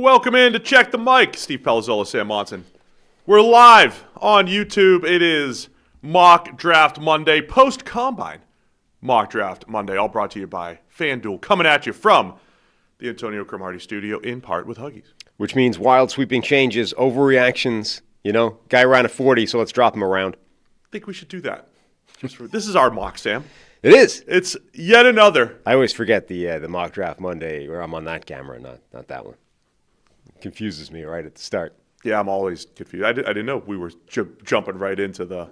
Welcome in to Check the Mic. Steve Palazzolo, Sam Monson. We're live on YouTube. It is Mock Draft Monday, post-combine Mock Draft Monday, all brought to you by FanDuel, coming at you from the Antonio Cromartie studio, in part with Huggies. Which means wild sweeping changes, overreactions, guy ran a 40, so let's drop him around. I think we should do that. This is our mock, Sam. It is. It's yet another. I always forget the Mock Draft Monday where I'm on that camera, not that one. It confuses me right at the start. Yeah, I'm always confused. I didn't know we were jumping right into the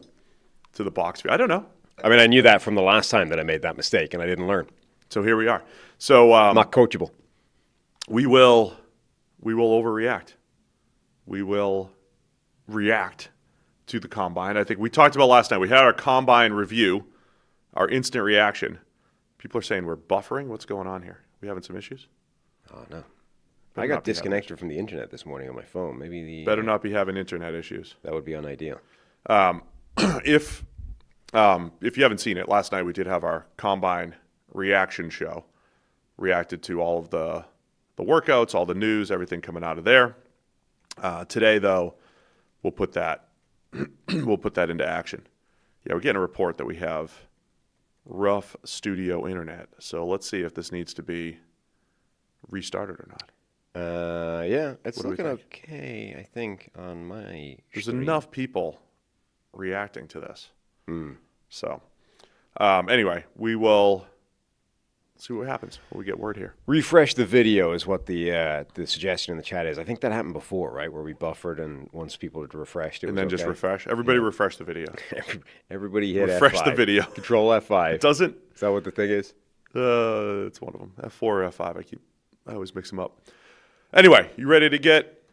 box view. I don't know. I mean, I knew that from the last time that I made that mistake, and I didn't learn. So here we are. So not coachable. We will overreact. We will react to the combine. I think we talked about last night. We had our combine review, our instant reaction. People are saying we're buffering. What's going on here? We having some issues? Oh no. I got disconnected from the internet this morning on my phone. Maybe better not be having internet issues. That would be unideal. If you haven't seen it, last night we did have our combine reaction show. Reacted to all of the workouts, all the news, everything coming out of there. Today, though, we'll put that into action. Yeah, we're getting a report that we have rough studio internet. So let's see if this needs to be restarted or not. Yeah, it's looking okay, I think, on my There's stream. enough people reacting to this. So, anyway, we will see what happens when we get word here. Refresh the video is what the suggestion in the chat is. I think that happened before, right, where we buffered and once people had refreshed, it was then just refresh. Everybody refresh the video. Everybody hit refresh F5. the video. Control F5. It doesn't. Is that what the thing is? It's one of them. F4 or F5. I always mix them up. Anyway, you ready to get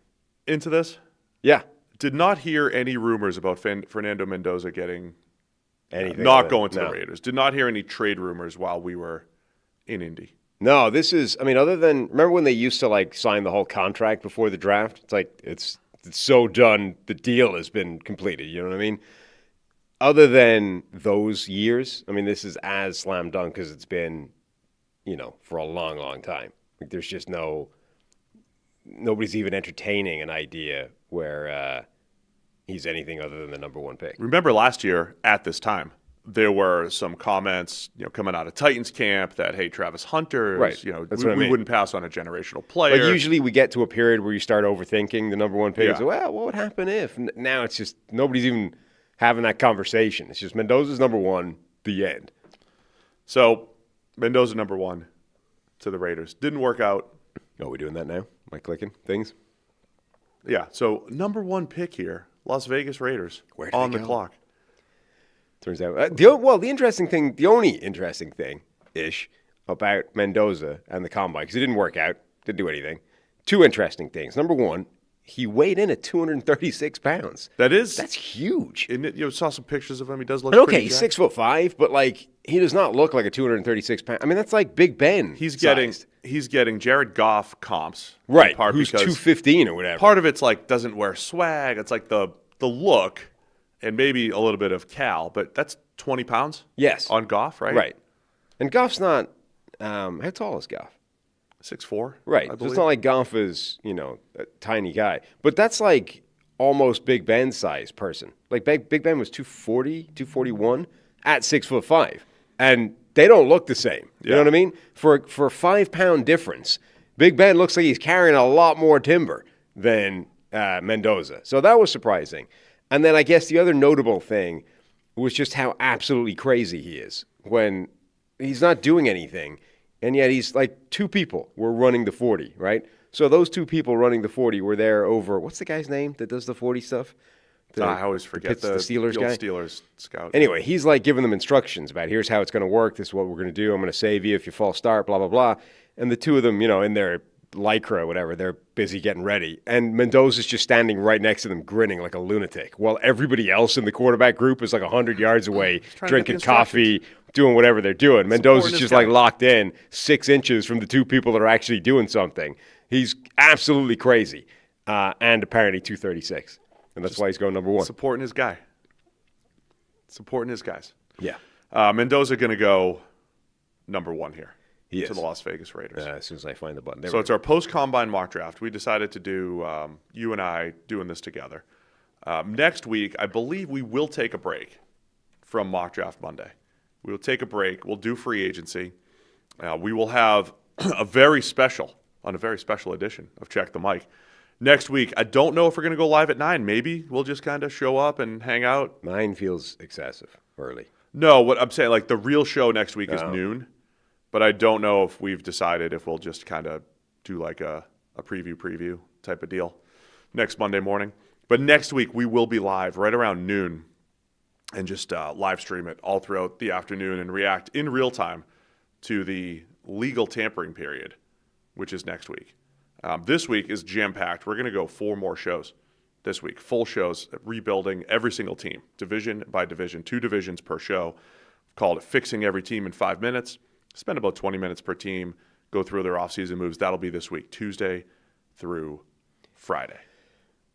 into this? Yeah. Did not hear any rumors about Fernando Mendoza getting anything. Not going to the Raiders. Did not hear any trade rumors while we were in Indy. No, this is, other than, remember when they used to sign the whole contract before the draft? It's like, it's so done, the deal has been completed, you know what I mean? Other than those years, this is as slam dunk because it's been, for a long, long time. There's just nobody's even entertaining an idea where he's anything other than the number one pick. Remember last year at this time, there were some comments, coming out of Titans camp that, hey, Travis Hunter, right. we wouldn't pass on a generational player. But usually we get to a period where you start overthinking the number one pick. Yeah. And say, well, what would happen if? Now it's just nobody's even having that conversation. It's just Mendoza's number one, the end. So Mendoza number one to the Raiders. Didn't work out. Oh, we doing that now? Am I clicking things? Yeah, so number one pick here, Las Vegas Raiders on the clock. Turns out, the interesting thing, the only interesting thing-ish about Mendoza and the combine, because it didn't work out, didn't do anything. Two interesting things. Number one, he weighed in at 236 pounds. That's huge. And you saw some pictures of him. He does look okay, he's 6'5", but he does not look like a 236 pound. That's like Big Ben. He's getting Jared Goff comps, right? Who's 215 or whatever. Part of it's doesn't wear swag. It's the look, and maybe a little bit of Cal, but that's 20 pounds. Yes, on Goff, right? Right. And Goff's not. How tall is Goff? 6'4". Right. So it's not like Goff is, a tiny guy. But that's almost Big Ben's size person. Big Ben was 240, 241 at 6'5". And they don't look the same. You know what I mean? For a 5-pound difference, Big Ben looks like he's carrying a lot more timber than Mendoza. So that was surprising. And then I guess the other notable thing was just how absolutely crazy he is when he's not doing anything. And yet he's two people were running the 40, right? So those two people running the 40 were there over, what's the guy's name that does the 40 stuff? I always forget the Steelers guy. Steelers scout. Anyway, he's giving them instructions about here's how it's going to work. This is what we're going to do. I'm going to save you if you false start, blah, blah, blah. And the two of them, in their Lycra or whatever, they're busy getting ready. And Mendoza's just standing right next to them grinning like a lunatic while everybody else in the quarterback group is 100 yards away drinking coffee, doing whatever they're doing. Mendoza's just locked in 6 inches from the two people that are actually doing something. He's absolutely crazy. And apparently 236. And that's why he's going number one. Supporting his guy. Supporting his guys. Yeah. Mendoza going to go number one here. to the Las Vegas Raiders. As soon as I find the button. So it's our post-combine mock draft. We decided to do you and I doing this together. Next week, I believe we will take a break from Mock Draft Monday. We will take a break. We'll do free agency. We will have a very special edition of Check the Mic. Next week, I don't know if we're going to go live at 9. Maybe we'll just kind of show up and hang out. 9 feels excessive early. No, what I'm saying, like the real show next week is noon. But I don't know if we've decided if we'll just kind of do like a preview type of deal next Monday morning. But next week, we will be live right around noon and just live stream it all throughout the afternoon and react in real time to the legal tampering period, which is next week. This week is jam-packed. We're going to go 4 more shows this week, full shows, rebuilding every single team, division by division, 2 divisions per show. We've called it Fixing Every Team in 5 minutes. Spend about 20 minutes per team, go through their offseason moves. That'll be this week, Tuesday through Friday.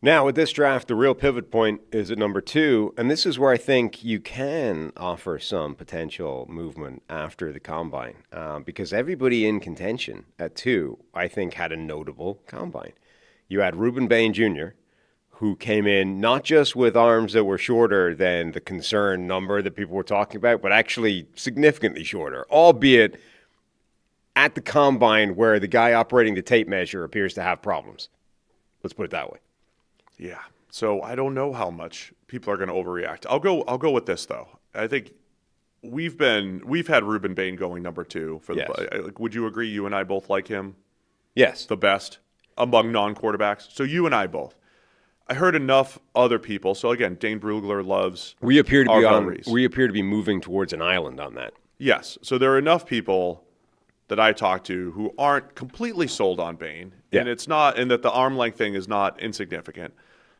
Now, with this draft, the real pivot point is at number 2, and this is where I think you can offer some potential movement after the combine, because everybody in contention at 2, I think, had a notable combine. You had Ruben Bain Jr., who came in not just with arms that were shorter than the concern number that people were talking about, but actually significantly shorter, albeit at the combine where the guy operating the tape measure appears to have problems. Let's put it that way. Yeah. So I don't know how much people are going to overreact. I'll go with this though. I think we've had Ruben Bain going number 2 for the. Would you agree? You and I both like him. Yes. The best among non-quarterbacks. So you and I both. I heard enough other people. So again, Dane Brugler loves. We appear to be moving towards an island on that. Yes. So there are enough people that I talk to who aren't completely sold on Bain, and it's not, and that the arm length thing is not insignificant,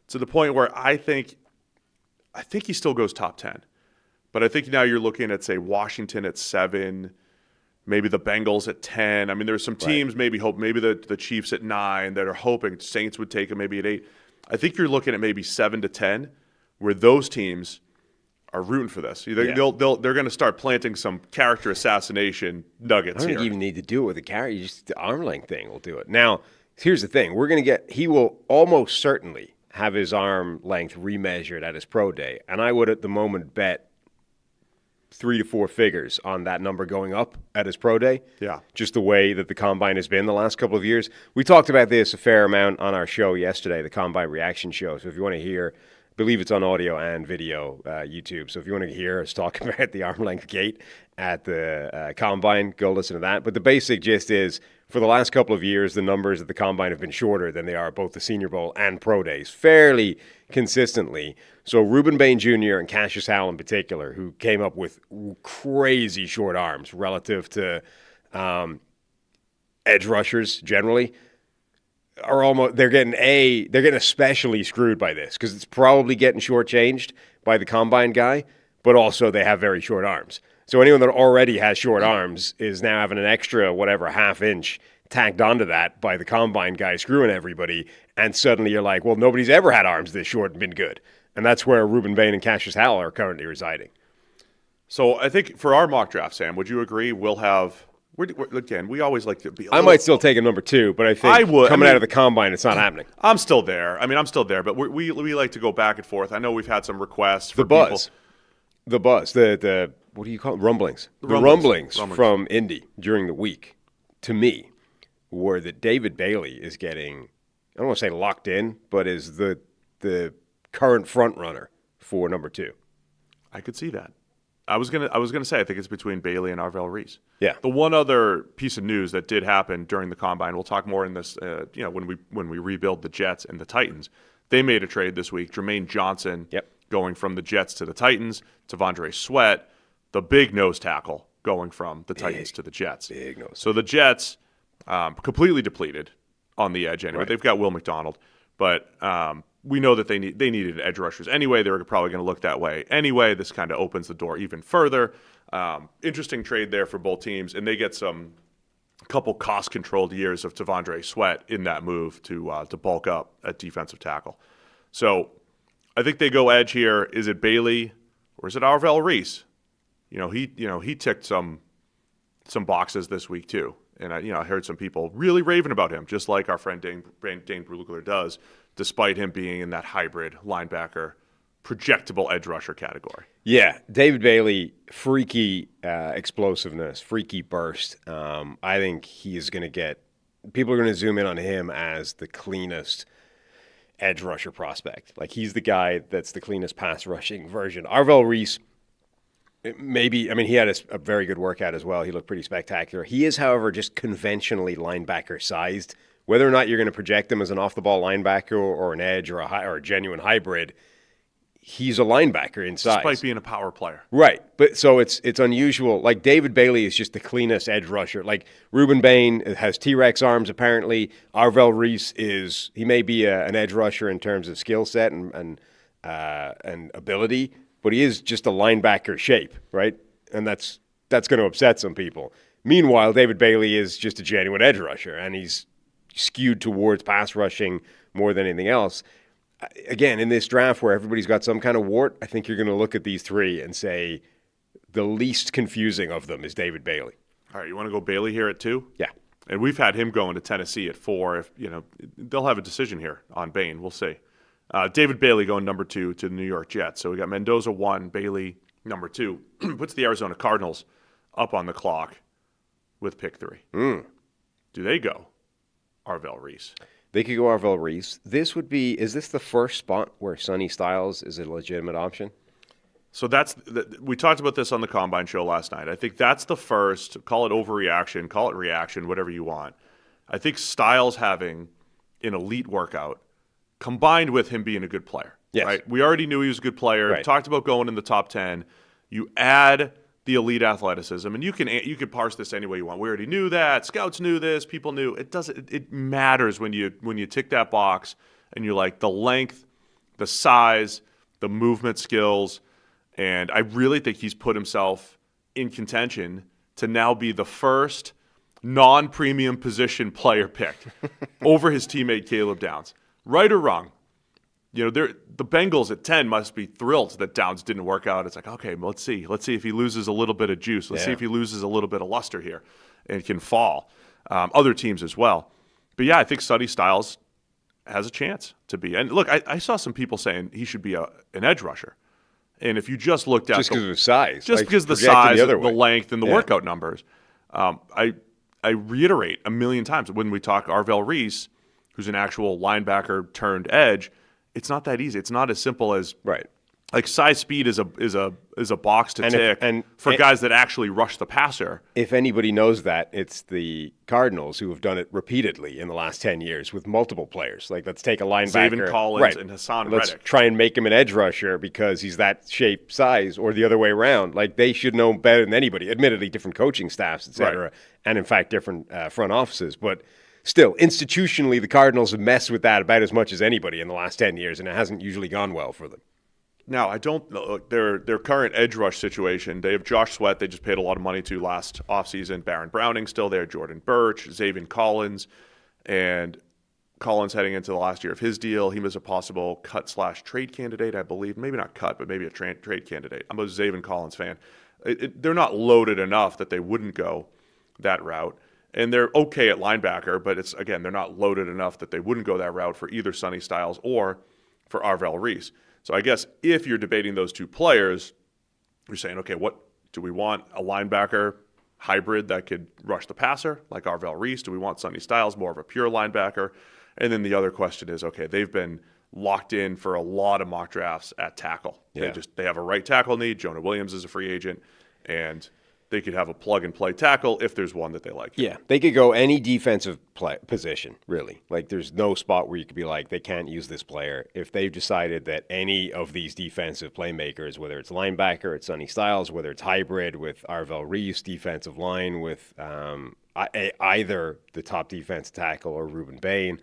to the point where I think he still goes top 10. But I think now you're looking at, say, Washington at 7, maybe the Bengals at 10. I mean, there's some teams maybe the Chiefs at 9 that are hoping Saints would take him maybe at 8. I think you're looking at maybe 7 to 10, where those teams are rooting for this. They're going to start planting some character assassination nuggets here. I don't think you even need to do it with the character. Just the arm length thing will do it. Now, here's the thing. He will almost certainly have his arm length remeasured at his pro day. And I would at the moment bet 3 to 4 figures on that number going up at his pro day. Yeah. Just the way that the combine has been the last couple of years. We talked about this a fair amount on our show yesterday, the Combine Reaction Show. So if you want to hear, I believe it's on audio and video, YouTube. So if you want to hear us talk about the arm length gate at the combine, go listen to that. But the basic gist is, for the last couple of years, the numbers at the combine have been shorter than they are at both the Senior Bowl and pro days, fairly consistently. So Ruben Bain Jr. and Cassius Howell in particular, who came up with crazy short arms relative to edge rushers generally, they're getting especially screwed by this because it's probably getting shortchanged by the combine guy, but also they have very short arms. So anyone that already has short arms is now having an extra half inch tacked onto that by the combine guy screwing everybody, and suddenly you're like, well, nobody's ever had arms this short and been good. And that's where Ruben Bain and Cassius Howell are currently residing. So I think for our mock draft, Sam, would you agree we'll have – again, we always like to be – I might still take a number 2, but I think out of the combine, it's not happening. I'm still there. I'm still there, but we like to go back and forth. I know we've had some requests for the buzz. The what do you call it? Rumblings. The rumblings from Indy during the week, to me, were that David Bailey is getting, I don't want to say locked in, but is the current front runner for number 2. I could see that. I was gonna say I think it's between Bailey and Arvell Reese. Yeah. The one other piece of news that did happen during the combine, we'll talk more in this. When we rebuild the Jets and the Titans, they made a trade this week. Jermaine Johnson going from the Jets to the Titans. T'Vondre Sweat, the big nose tackle, going from the Titans to the Jets. Big nose. So the Jets completely depleted on the edge anyway. Right. They've got Will McDonald, but we know that they needed edge rushers anyway. They were probably going to look that way anyway. This kind of opens the door even further. Interesting trade there for both teams, and they get some couple cost-controlled years of T'Vondre Sweat in that move to bulk up at defensive tackle. So I think they go edge here. Is it Bailey or is it Arvell Reese? He ticked some some boxes this week too. And I heard some people really raving about him, just like our friend Dane Brugler does, despite him being in that hybrid linebacker, projectable edge rusher category. Yeah, David Bailey, freaky explosiveness, freaky burst. I think he is going to get – people are going to zoom in on him as the cleanest edge rusher prospect. Like, he's the guy that's the cleanest pass rushing version. Arvell Reese – maybe, I mean, he had a very good workout as well. He looked pretty spectacular. He is, however, just conventionally linebacker sized. Whether or not you're going to project him as an off-the-ball linebacker or an edge or a genuine hybrid, he's a linebacker in size. Despite being a power player. Right. But so it's unusual. Like, David Bailey is just the cleanest edge rusher. Like, Ruben Bain has T-Rex arms, apparently. Arvell Reese he may be an edge rusher in terms of skill set and ability, but he is just a linebacker shape, right? And that's going to upset some people. Meanwhile, David Bailey is just a genuine edge rusher, and he's skewed towards pass rushing more than anything else. Again, in this draft where everybody's got some kind of wart, I think you're going to look at these three and say the least confusing of them is David Bailey. All right, you want to go Bailey here at 2? Yeah. And we've had him going to Tennessee at 4. If they'll have a decision here on Bain. We'll see. David Bailey going number 2 to the New York Jets. So we got Mendoza 1, Bailey number 2. Puts the Arizona Cardinals up on the clock with pick 3. Do they go Arvell Reese? They could go Arvell Reese. Is this the first spot where Sonny Styles is a legitimate option? So we talked about this on the Combine show last night. I think that's the first, call it overreaction, call it reaction, whatever you want. I think Styles having an elite workout combined with him being a good player. Yes. Right? We already knew he was a good player. Right. Talked about going in the top 10. You add the elite athleticism, and you can parse this any way you want. We already knew that. Scouts knew this. People knew. It matters when you tick that box and you're like the length, the size, the movement skills, and I really think he's put himself in contention to now be the first non-premium position player picked over his teammate Caleb Downs. Right or wrong? The Bengals at 10 must be thrilled that Downs didn't work out. It's like, okay, well, let's see. Let's see if he loses a little bit of juice. Let's see if he loses a little bit of luster here and can fall. Other teams as well. But, yeah, I think Sonny Styles has a chance to be. And, look, I saw some people saying he should be an edge rusher. And if you just looked at just because of his size. Just because the size, the length, and the workout numbers. I reiterate a million times when we talk Arvell Reese, who's an actual linebacker turned edge, it's not that easy. It's not as simple as like size speed is a box to tick for guys that actually rush the passer. If anybody knows that, it's the Cardinals who have done it repeatedly in the last 10 years with multiple players. Like, let's take a linebacker, Zaven Collins and Hassan Let's Reddick. try and make him an edge rusher because he's that shape, size, or the other way around. Like, they should know better than anybody. Admittedly, different coaching staffs, et cetera, and in fact, different front offices, but. Still, institutionally, the Cardinals have messed with that about as much as anybody in the last 10 years, and it hasn't usually gone well for them. Now, I don't know their current edge rush situation. They have Josh Sweat, they just paid a lot of money to last offseason. Baron Browning still there, Jordan Birch, Zaven Collins, and Collins heading into the last year of his deal. He was a possible cut/trade candidate, I believe. Maybe not cut, but maybe a trade candidate. I'm a Zaven Collins fan. They're not loaded enough that they wouldn't go that route. And they're okay at linebacker, but they're not loaded enough that they wouldn't go that route for either Sonny Styles or for Arvell Reese. So I guess if you're debating those two players, you're saying, okay, what do we want? A linebacker hybrid that could rush the passer like Arvell Reese? Do we want Sonny Styles, more of a pure linebacker? And then the other question is, okay, they've been locked in for a lot of mock drafts at tackle. Yeah. They have a right tackle need. Jonah Williams is a free agent, and they could have a plug-and-play tackle if there's one that they like. Yeah, they could go any defensive position, really. Like, there's no spot where you could be like, they can't use this player. If they've decided that any of these defensive playmakers, whether it's linebacker, it's Sonny Styles, whether it's hybrid with Arvell Reese, defensive line with either the top defense tackle or Ruben Bain,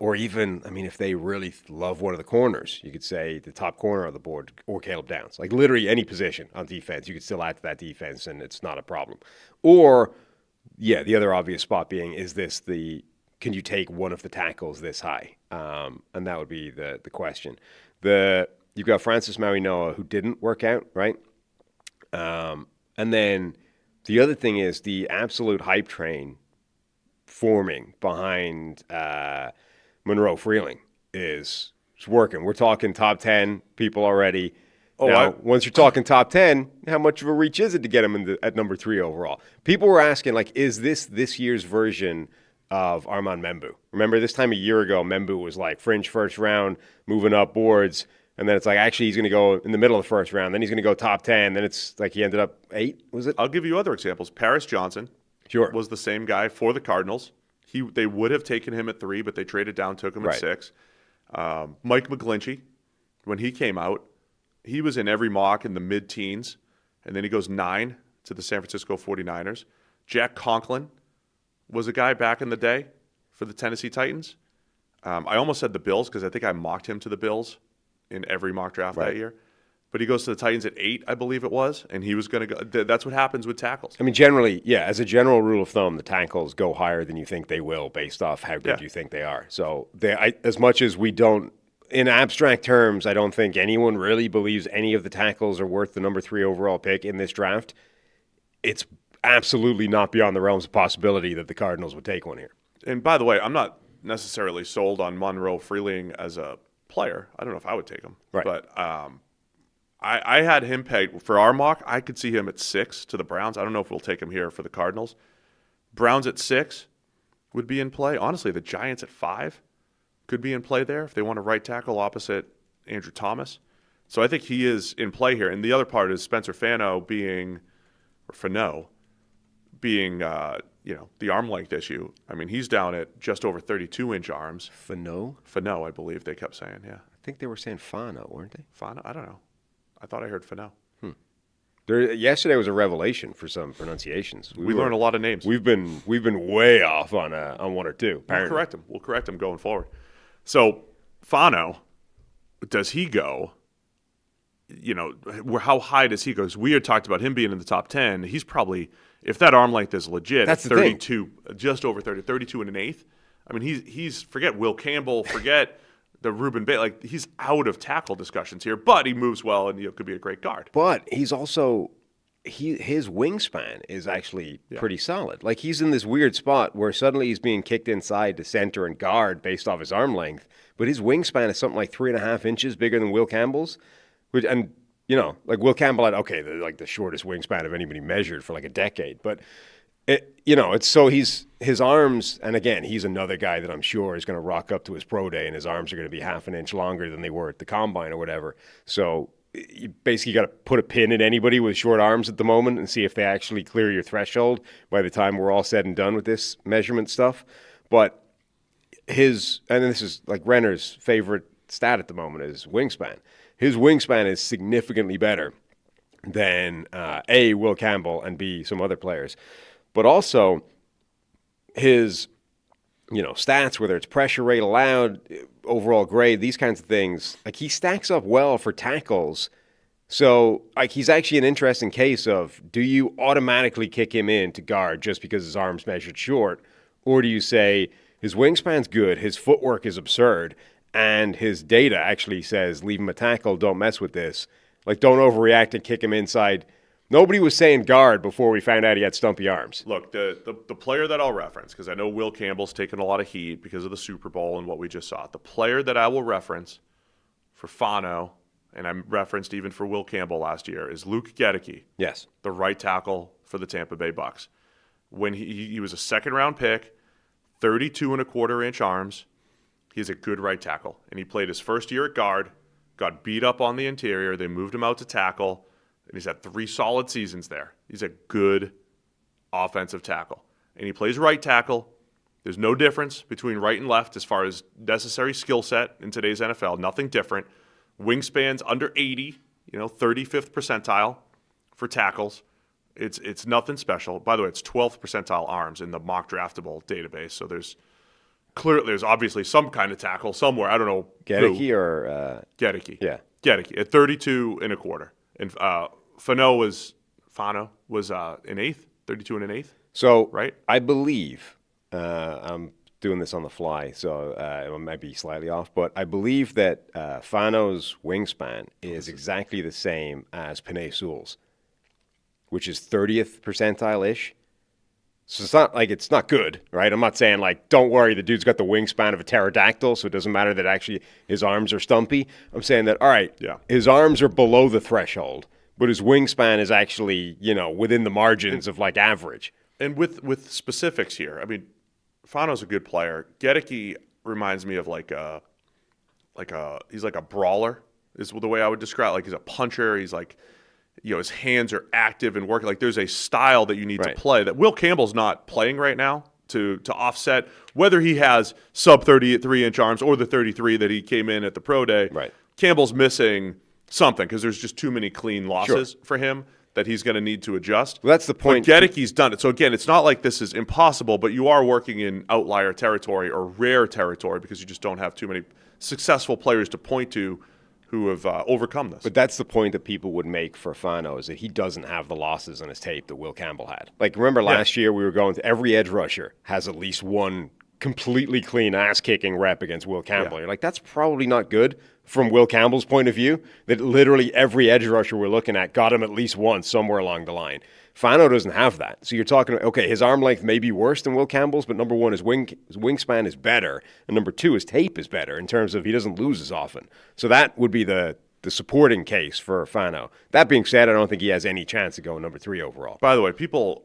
or even, I mean, if they really love one of the corners, you could say the top corner of the board or Caleb Downs. Like, literally any position on defense, you could still add to that defense, and it's not a problem. Or, the other obvious spot being, can you take one of the tackles this high? And that would be the question. You've got Francis Maui Noah, who didn't work out, right? And then The other thing is the absolute hype train forming behind Monroe Freeling is working. We're talking top 10 people already. Now, once you're talking top 10, how much of a reach is it to get him at number 3 overall? People were asking, like, is this year's version of Armand Membu? Remember this time a year ago, Membu was like fringe first round, moving up boards, and then it's like actually he's going to go in the middle of the first round, then he's going to go top 10, then it's like he ended up 8, was it? I'll give you other examples. Paris Johnson was the same guy for the Cardinals. They would have taken him at 3, but they traded down, took him at 6. Mike McGlinchey, when he came out, he was in every mock in the mid-teens, and then he goes 9 to the San Francisco 49ers. Jack Conklin was a guy back in the day for the Tennessee Titans. I almost said the Bills because I think I mocked him to the Bills in every mock draft that year. But he goes to the Titans at 8, I believe it was, and he was going to go. That's what happens with tackles. I mean, generally, yeah, as a general rule of thumb, the tackles go higher than you think they will based off how good you think they are. So as much as we don't, in abstract terms, I don't think anyone really believes any of the tackles are worth the number 3 overall pick in this draft. It's absolutely not beyond the realms of possibility that the Cardinals would take one here. And by the way, I'm not necessarily sold on Monroe Freeling as a player. I don't know if I would take him. Right. But I had him pegged for our mock. I could see him at 6 to the Browns. I don't know if we'll take him here for the Cardinals. Browns at 6 would be in play. Honestly, the Giants at 5 could be in play there if they want a right tackle opposite Andrew Thomas. So I think he is in play here. And the other part is Spencer Fano being the arm length issue. I mean, he's down at just over 32-inch arms. Fano, I believe they kept saying, yeah. I think they were saying Fano, weren't they? Fano? I don't know. I thought I heard Fano. Yesterday was a revelation for some pronunciations. We learned a lot of names. We've been way off on one or two. Apparently. We'll correct him going forward. So Fano, does he go? How high does he go? Because we had talked about him being in the top 10. He's probably, if that arm length is legit, that's 32, just over 30, 32 and an eighth. I mean, he's forget Will Campbell, forget the Ruben Bay. Like, he's out of tackle discussions here, but he moves well and could be a great guard. But he's also his wingspan is actually pretty solid. Like, he's in this weird spot where suddenly he's being kicked inside to center and guard based off his arm length, but his wingspan is something like 3.5 inches bigger than Will Campbell's. And Will Campbell had the shortest wingspan of anybody measured for like a decade, but it's so his arms, and again, he's another guy that I'm sure is going to rock up to his pro day and his arms are going to be half an inch longer than they were at the combine or whatever. So you basically got to put a pin in anybody with short arms at the moment and see if they actually clear your threshold by the time we're all said and done with this measurement stuff. But and this is like Renner's favorite stat at the moment is wingspan. His wingspan is significantly better than A, Will Campbell, and B, some other players. But also his, stats, whether it's pressure rate allowed, overall grade, these kinds of things, like he stacks up well for tackles. So he's actually an interesting case of, do you automatically kick him in to guard just because his arm's measured short? Or do you say his wingspan's good, his footwork is absurd, and his data actually says, leave him a tackle, don't mess with this. Like, don't overreact and kick him inside. Nobody was saying guard before we found out he had stumpy arms. Look, the player that I'll reference, because I know Will Campbell's taken a lot of heat because of the Super Bowl and what we just saw. The player that I will reference for Fano, and I referenced even for Will Campbell last year, is Luke Gedeke. Yes. The right tackle for the Tampa Bay Bucks. When he was a second-round pick, 32.25-inch arms. He's a good right tackle. And he played his first year at guard, got beat up on the interior. They moved him out to tackle, and he's had 3 solid seasons there. He's a good offensive tackle. And he plays right tackle. There's no difference between right and left as far as necessary skill set in today's NFL. Nothing different. Wingspan's under 80, 35th percentile for tackles. It's nothing special. By the way, it's 12th percentile arms in the mock draftable database. So there's obviously some kind of tackle somewhere. I don't know. Gedeke or Gedeke. Yeah. Gedeke at 32.25. And Fano was an eighth, 32 and an eighth. So right? I believe I'm doing this on the fly, so it might be slightly off, but I believe that Fano's wingspan is exactly the same as Penei Sewell's. which is 30th percentile-ish. So it's not like it's not good, right? I'm not saying like, don't worry, the dude's got the wingspan of a pterodactyl, so it doesn't matter that actually his arms are stumpy. I'm saying that, all right, his arms are below the threshold, but his wingspan is actually, within the margins of like average. And with specifics here, I mean, Fano's a good player. Gedeke reminds me of he's like a brawler is the way I would describe. Like he's a puncher. He's like, his hands are active and working. Like there's a style that you need to play that Will Campbell's not playing right now to offset whether he has sub 33-inch arms or the 33 that he came in at the pro day. Right. Campbell's missing something because there's just too many clean losses for him that he's going to need to adjust. Well, that's the point. But Gedeke's done it. So again, it's not like this is impossible, but you are working in outlier territory or rare territory because you just don't have too many successful players to point to who have overcome this. But that's the point that people would make for Fano is that he doesn't have the losses on his tape that Will Campbell had. Like, remember last year we were going to every edge rusher has at least one completely clean ass-kicking rep against Will Campbell. You're like, that's probably not good from Will Campbell's point of view, that literally every edge rusher we're looking at got him at least once somewhere along the line. Fano doesn't have that. So you're talking, okay, his arm length may be worse than Will Campbell's, but number one, his wingspan is better, and number two, his tape is better in terms of he doesn't lose as often. So that would be the supporting case for Fano. That being said, I don't think he has any chance of going number 3 overall. By the way, people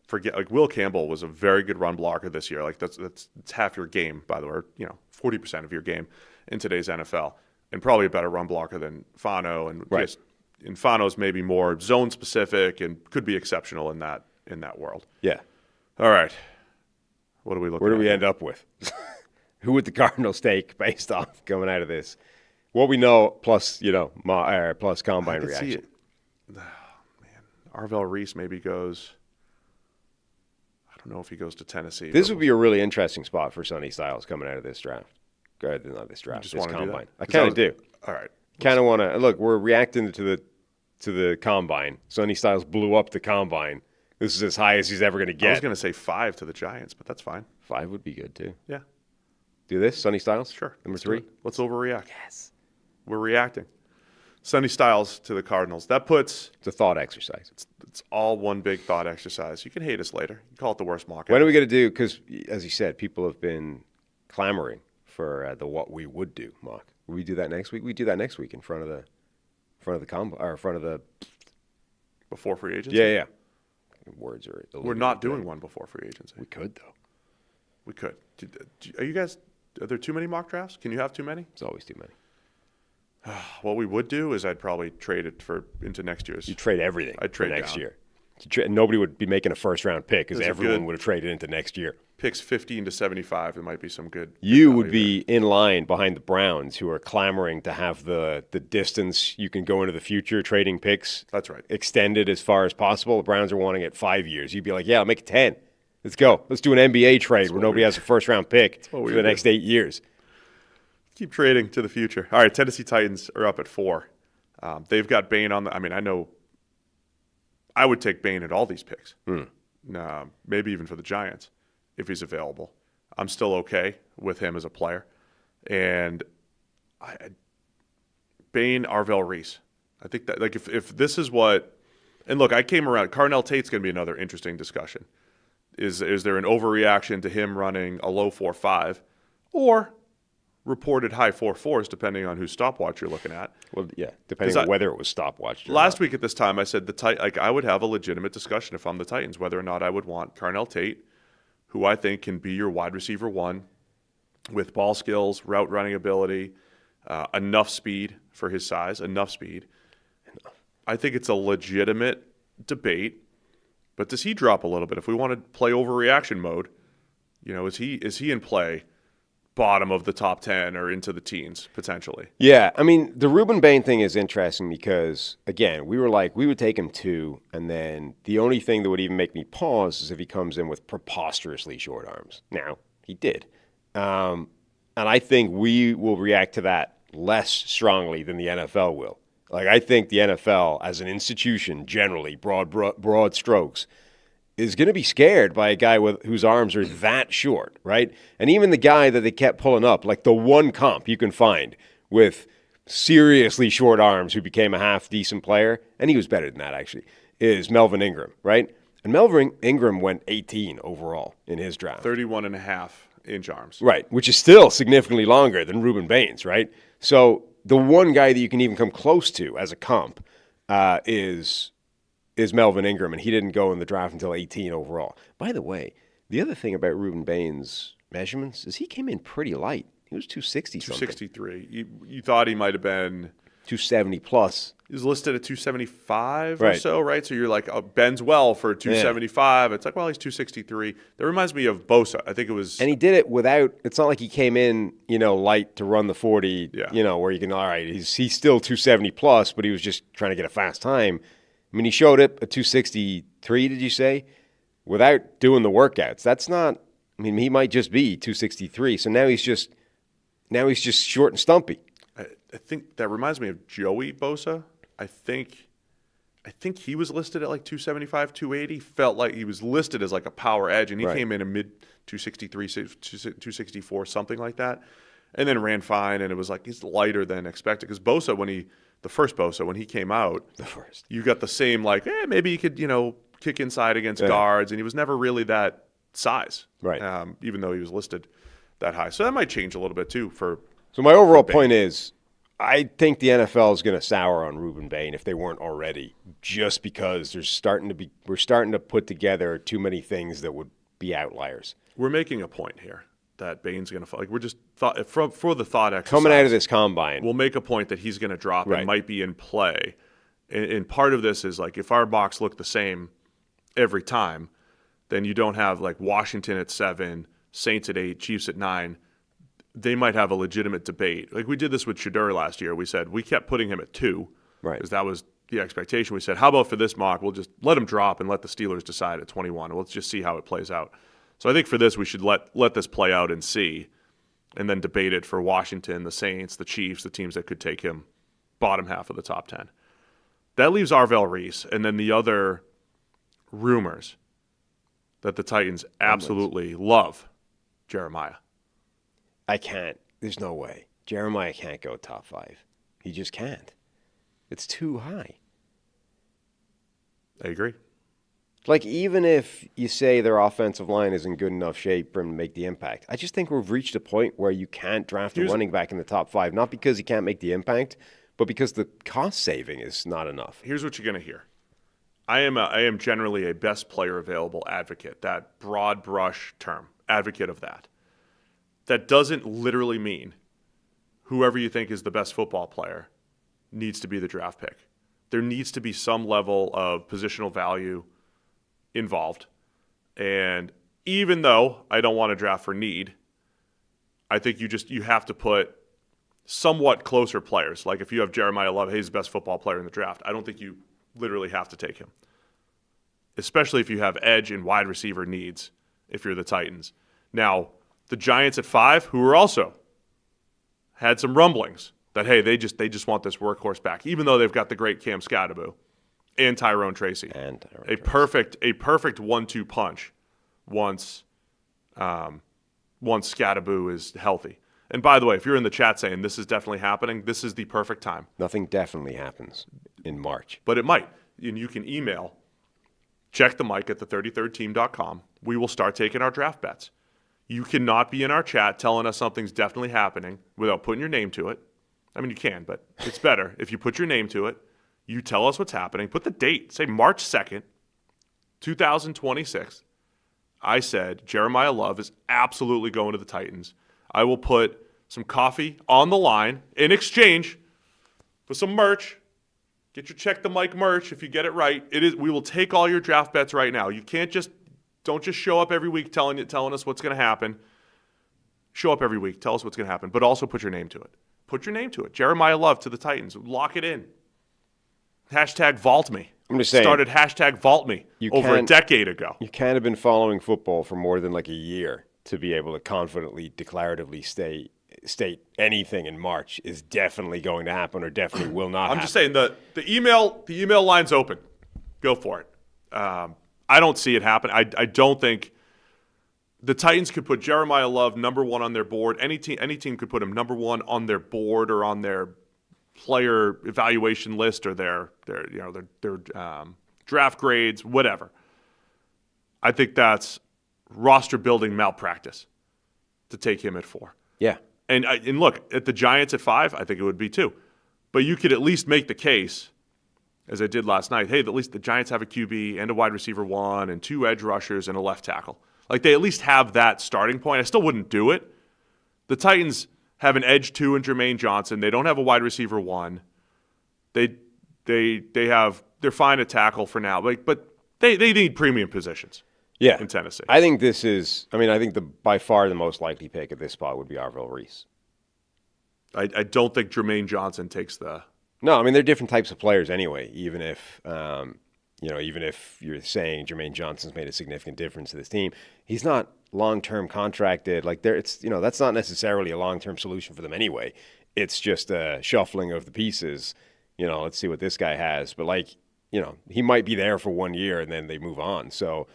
forget, like Will Campbell was a very good run blocker this year. Like that's half your game, by the way, 40% of your game in today's NFL, and probably a better run blocker than Fano. And and Fano's maybe more zone specific and could be exceptional in that world. Yeah. All right. What do we look? Where do we end up with? Who would the Cardinals take based off coming out of this? What we know plus plus combine reaction. Oh, man, Arvell Reese maybe goes. I don't know if he goes to Tennessee. This would be a really interesting spot for Sonny Styles coming out of this draft. Not this draft. This combine. I kind of do. All right. Kind of want to look. We're reacting to the combine. Sonny Styles blew up the combine. This is as high as he's ever going to get. I was going to say 5 to the Giants, but that's fine. 5 would be good too. Yeah. Do this, Sonny Styles? Sure. Number 3? Let's overreact. Yes. We're reacting. Sonny Styles to the Cardinals. That puts... It's a thought exercise. It's all one big thought exercise. You can hate us later. You can call it the worst mock. When are we going to do... Because, as you said, people have been clamoring for the what we would do mock. Will we do that next week? We do that next week in front of the combo, or in front of the... Before free agency? Yeah. Words are... We're not doing one before free agency. We could, though. We could. Are you guys... Are there too many mock drafts? Can you have too many? It's always too many. What we would do is I'd probably trade it into next year's. You trade everything. I'd trade next down. year. Nobody would be making a first-round pick because everyone would have traded into next year. Picks 15 to 75. There might be some good. You would be in line behind the Browns, who are clamoring to have the distance you can go into the future trading picks. That's right. Extended as far as possible. The Browns are wanting it 5 years. You'd be like, yeah, I'll make it 10. Let's go. Let's do an NBA trade where nobody has a first-round pick for the next 8 years. Keep trading to the future. All right, Tennessee Titans are up at 4. They've got Bain on I know I would take Bain at all these picks. Maybe even for the Giants if he's available. I'm still okay with him as a player. And Bain, Arvell Reese. I think that if this is what – and look, I came around. Carnell Tate's going to be another interesting discussion. Is there an overreaction to him running a low 4.5 or – reported high 4.4s, depending on whose stopwatch you're looking at. Well, yeah, depending on whether it was stopwatch. Last week at this time, I said I would have a legitimate discussion if I'm the Titans, whether or not I would want Carnell Tate, who I think can be your wide receiver 1 with ball skills, route running ability, enough speed for his size, enough speed. I think it's a legitimate debate, but does he drop a little bit? If we want to play overreaction mode, is he in play? Bottom of the top 10 or into the teens, potentially. Yeah, I mean, the Ruben Bain thing is interesting because, again, we were like, we would take him 2, and then the only thing that would even make me pause is if he comes in with preposterously short arms. Now, he did. And I think we will react to that less strongly than the NFL will. Like, I think the NFL, as an institution, generally, broad strokes, is going to be scared by a guy whose arms are that short, right? And even the guy that they kept pulling up, like the one comp you can find with seriously short arms who became a half-decent player, and he was better than that, actually, is Melvin Ingram, right? And Melvin Ingram went 18 overall in his draft. 31.5-inch arms. Right, which is still significantly longer than Ruben Baines, right? So the one guy that you can even come close to as a comp is Melvin Ingram, and he didn't go in the draft until 18 overall. By the way, the other thing about Ruben Baines' measurements is he came in pretty light. He was 260 something. 263. You thought he might have been 270 plus. He was listed at 275 or Right. so, right? So you're like, oh, Ben's well for 275. It's like, well, he's 263. That reminds me of Bosa. I think it was. And he did it without, it's not like he came in, light to run the 40, where you can, all right, he's still 270 plus, but he was just trying to get a fast time. I mean, he showed up at 263, did you say? Without doing the workouts. That's not, I mean, he might just be 263. So now he's just short and stumpy. I think that reminds me of Joey Bosa. I think he was listed at like 275, 280. Felt like he was listed as like a power edge, and he came in a mid 263, 264, something like that, and then ran fine. And it was like he's lighter than expected because Bosa, when he came out, you got the same like, maybe he could kick inside against guards, and he was never really that size, right? Even though he was listed that high, so that might change a little bit too. So my overall point is, I think the NFL is going to sour on Ruben Bain if they weren't already, just because we're starting to put together too many things that would be outliers. We're making a point here that Bain's going to we're just for the thought exercise coming out of this combine. We'll make a point that he's going to drop and might be in play. And part of this is like if our box looked the same every time, then you don't have like Washington at 7, Saints at 8, Chiefs at 9. They might have a legitimate debate. Like we did this with Shedeur last year. We said we kept putting him at 2 because that was the expectation. We said, how about for this mock, we'll just let him drop and let the Steelers decide at 21. Let's just see how it plays out. So I think for this, we should let this play out and see, and then debate it for Washington, the Saints, the Chiefs, the teams that could take him bottom half of the top 10. That leaves Arvell Reese, and then the other rumors that the Titans absolutely love Jeremiah. I can't. There's no way. Jeremiah can't go top 5. He just can't. It's too high. I agree. Like, even if you say their offensive line is in good enough shape for him to make the impact, I just think we've reached a point where you can't draft a running back in the top 5, not because he can't make the impact, but because the cost saving is not enough. Here's what you're going to hear. I am generally a best player available advocate, that broad brush term, advocate of that. That doesn't literally mean whoever you think is the best football player needs to be the draft pick. There needs to be some level of positional value involved. And even though I don't want to draft for need, I think you have to put somewhat closer players. Like if you have Jeremiah Love, he's the best football player in the draft. I don't think you literally have to take him, especially if you have edge and wide receiver needs if you're the Titans. Now, the Giants at 5, who were also had some rumblings that, hey, they just want this workhorse back, even though they've got the great Cam Scatterbo and Tyrone Tracy. A perfect 1-2 punch once Scatterbo is healthy. And by the way, if you're in the chat saying this is definitely happening, this is the perfect time. Nothing definitely happens in March. But it might. And you can email checkthemic@the33rdteam.com. We will start taking our draft bets. You cannot be in our chat telling us something's definitely happening without putting your name to it. I mean, you can, but it's better if you put your name to it. You tell us what's happening. Put the date. Say March 2nd, 2026. I said Jeremiah Love is absolutely going to the Titans. I will put some coffee on the line in exchange for some merch. Get your Check the Mic merch if you get it right. We will take all your draft bets right now. You don't just show up every week telling us what's going to happen. Show up every week, tell us what's going to happen, but also put your name to it. Put your name to it. Jeremiah Love to the Titans. Lock it in. Hashtag vault me. I'm just saying. Started hashtag vault me over a decade ago. You can't have been following football for more than like a year to be able to confidently, declaratively state anything in March is definitely going to happen or definitely will not happen. I'm just saying the email line's open. Go for it. I don't see it happen. I don't think the Titans could put Jeremiah Love number 1 on their board. Any team could put him number 1 on their board or on their player evaluation list or their draft grades, whatever. I think that's roster building malpractice to take him at 4. Yeah. And look, at the Giants at 5, I think it would be too. But you could at least make the case, as I did last night, hey, at least the Giants have a QB and a wide receiver 1 and 2 edge rushers and a left tackle. Like, they at least have that starting point. I still wouldn't do it. The Titans have an edge 2 in Jermaine Johnson. They don't have a wide receiver 1. They're fine at tackle for now. But they need premium positions. Yeah. In Tennessee. I think this is, I think by far the most likely pick at this spot would be Arvell Reese. I don't think Jermaine Johnson takes the... No, they're different types of players anyway, even if you're saying Jermaine Johnson's made a significant difference to this team. He's not long-term contracted. Like, that's not necessarily a long-term solution for them anyway. It's just a shuffling of the pieces. Let's see what this guy has. But, he might be there for 1 year and then they move on. So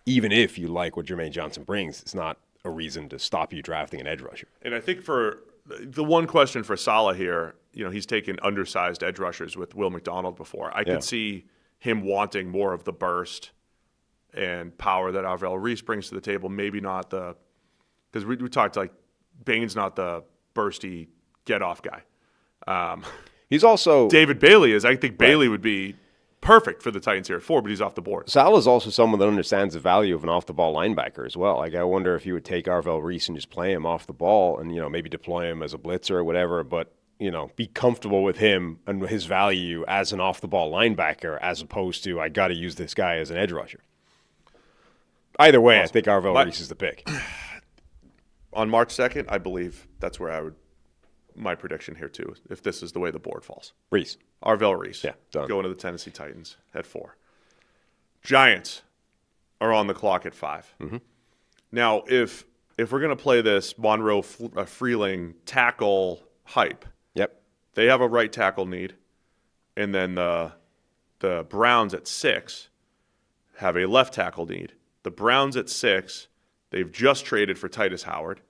even if you like what Jermaine Johnson brings, it's not a reason to stop you drafting an edge rusher. And I think for the one question for Saleh here, he's taken undersized edge rushers with Will McDonald before. I could see him wanting more of the burst and power that Arvell Reese brings to the table. Maybe not because we talked like Bain's not the bursty get-off guy. He's also... David Bailey is. I think Bailey would be perfect for the Titans here at 4, but he's off the board. Saleh's also someone that understands the value of an off-the-ball linebacker as well. Like, I wonder if you would take Arvell Reese and just play him off the ball and, maybe deploy him as a blitzer or whatever, but, be comfortable with him and his value as an off-the-ball linebacker as opposed to, I got to use this guy as an edge rusher. Either way, I think Arvell Reese is the pick. On March 2nd, I believe that's where my prediction here too, if this is the way the board falls. Reese. Arvell Reese. Yeah, done. Going to the Tennessee Titans at 4. Giants are on the clock at 5. Mm-hmm. Now, if we're going to play this Monroe Freeling tackle hype, yep, they have a right tackle need, and then the Browns at 6 have a left tackle need. The Browns at 6, they've just traded for Titus Howard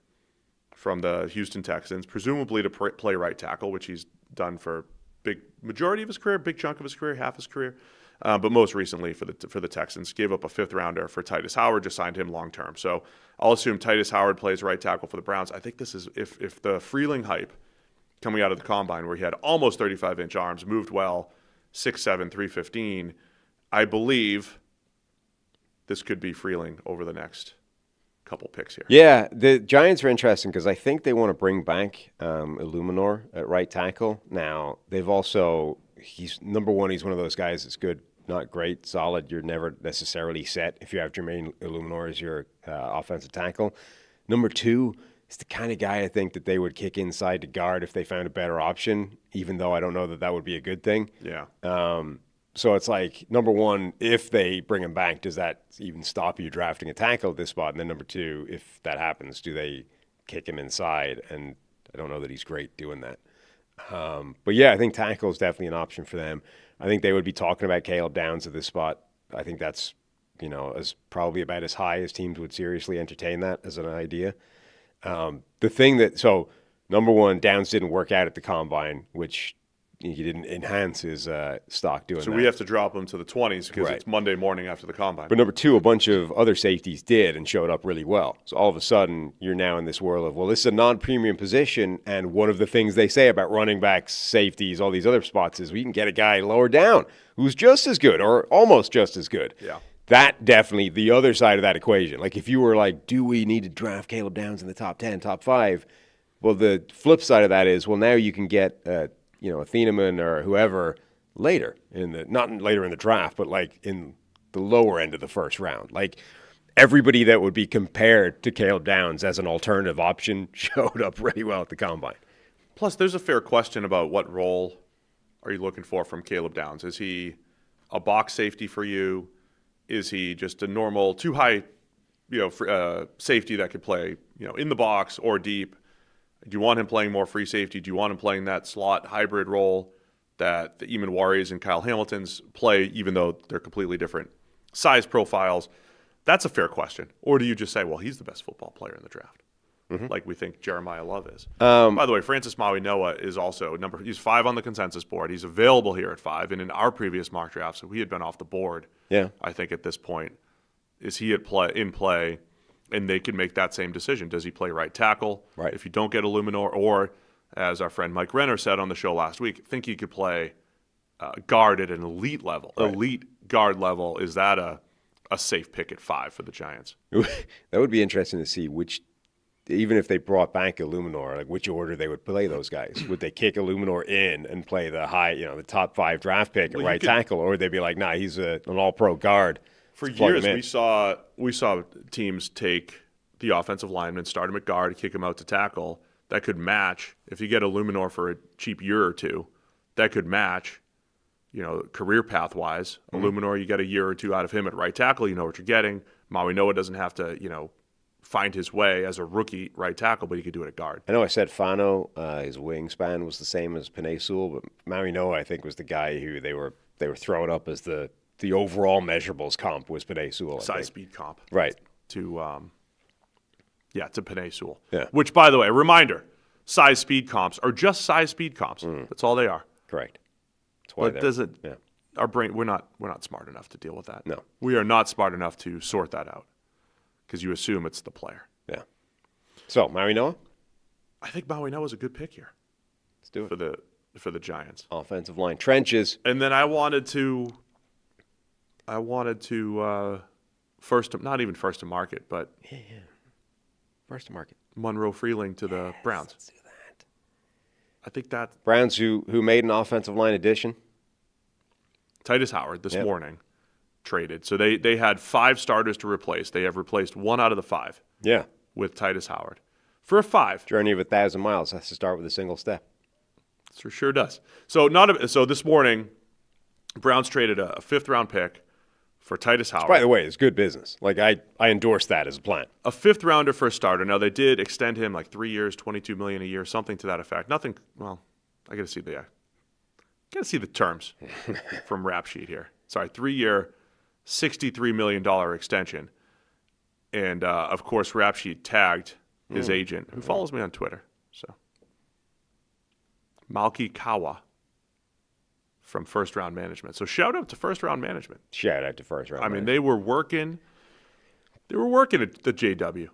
from the Houston Texans, presumably to play right tackle, which he's done for big majority of his career, big chunk of his career, half his career. But most recently for the Texans, gave up a 5th rounder for Titus Howard, just signed him long term. So I'll assume Titus Howard plays right tackle for the Browns. I think this is if the Freeling hype coming out of the combine, where he had almost 35-inch arms, moved well, 6'7", 315, I believe this could be Freeling over the next couple picks here. Yeah, the Giants are interesting because I think they want to bring back Illuminor at right tackle. Now, they've also, he's number one, he's one of those guys that's good, not great, solid. You're never necessarily set if you have Jermaine Illuminor as your offensive tackle. Number 2, it's the kind of guy I think that they would kick inside to guard if they found a better option, even though I don't know that that would be a good thing. Yeah. So it's like, number 1, if they bring him back, does that even stop you drafting a tackle at this spot? And then number 2, if that happens, do they kick him inside? And I don't know that he's great doing that. But yeah, I think tackle is definitely an option for them. I think they would be talking about Caleb Downs at this spot. I think that's, as probably about as high as teams would seriously entertain that as an idea. So number 1, Downs didn't work out at the combine, which he didn't enhance his stock doing that. So we have to drop him to the 20s because it's Monday morning after the combine. But number 2, a bunch of other safeties did and showed up really well. So all of a sudden, you're now in this world of, well, this is a non-premium position, and one of the things they say about running backs, safeties, all these other spots is we can get a guy lower down who's just as good or almost just as good. Yeah. That definitely, the other side of that equation. Like if you were like, do we need to draft Caleb Downs in the top 10, top 5? Well, the flip side of that is, well, now you can get a Thieneman or whoever later not later in the draft, but like in the lower end of the first round. Like everybody that would be compared to Caleb Downs as an alternative option showed up really well at the combine. Plus, there's a fair question about what role are you looking for from Caleb Downs? Is he a box safety for you? Is he just a normal too high, safety that could play, in the box or deep? Do you want him playing more free safety? Do you want him playing that slot hybrid role that the Eamon Warriors and Kyle Hamiltons play, even though they're completely different size profiles? That's a fair question. Or do you just say, well, he's the best football player in the draft? like we think Jeremiah Love is. By the way, Francis Maui Noah is also he's 5 on the consensus board. He's available here at 5. And in our previous mock drafts, so he had been off the board. Yeah. I think at this point, is he in play, and they can make that same decision. Does he play right tackle? Right. If you don't get Illuminor, or as our friend Mike Renner said on the show last week, think he could play guard at an elite level. Right. Elite guard level, is that a safe pick at 5 for the Giants? That would be interesting to see even if they brought back Illuminor, like which order they would play those guys. Would they kick Illuminor in and play the top 5 draft pick at right tackle, or would they be like, nah, he's an all-pro guard? For years, we saw teams take the offensive lineman, start him at guard, kick him out to tackle. That could match. If you get Illuminor for a cheap year or two, that could match, career path-wise. Illuminor, you get a year or two out of him at right tackle, you know what you're getting. Maui Noah doesn't have to, find his way as a rookie right tackle, but he could do it at guard. I know I said Fano, his wingspan was the same as Penei Sewell, but Maui Noah, I think, was the guy who they were throwing up as the overall measurables comp was Penei Sewell. Size-speed comp. Right. To Penei Sewell. Yeah. Which, by the way, a reminder, size-speed comps are just size-speed comps. That's all they are. Correct. That's why our brain, we're not smart enough to deal with that. No. We are not smart enough to sort that out because you assume it's the player. Yeah. So, Maui Noah? I think Maui Noah is a good pick here. Let's do it. For the Giants. Offensive line trenches. And then I wanted to not even first to market, but First to market. Monroe Freeling to the Browns. Let's do that. I think that Browns who made an offensive line addition. Titus Howard this morning traded. So they had 5 starters to replace. They have replaced 1 out of the 5. Yeah. With Titus Howard. For a 5. Journey of 1,000 miles has to start with a single step. It sure does. So this morning, Browns traded a 5th-round pick for Titus Howard. By the way, it's good business. Like, I endorse that as a plan. A 5th-rounder for a starter. Now, they did extend him like 3 years, $22 million a year, something to that effect. Nothing, well, I got to see the terms from Rap Sheet here. Sorry, 3-year, $63 million extension. And, of course, Rap Sheet tagged his agent, who follows me on Twitter. So, Malki Kawa from First Round Management. So shout out to First Round Management. Shout out to First Round Management. They were working at the JW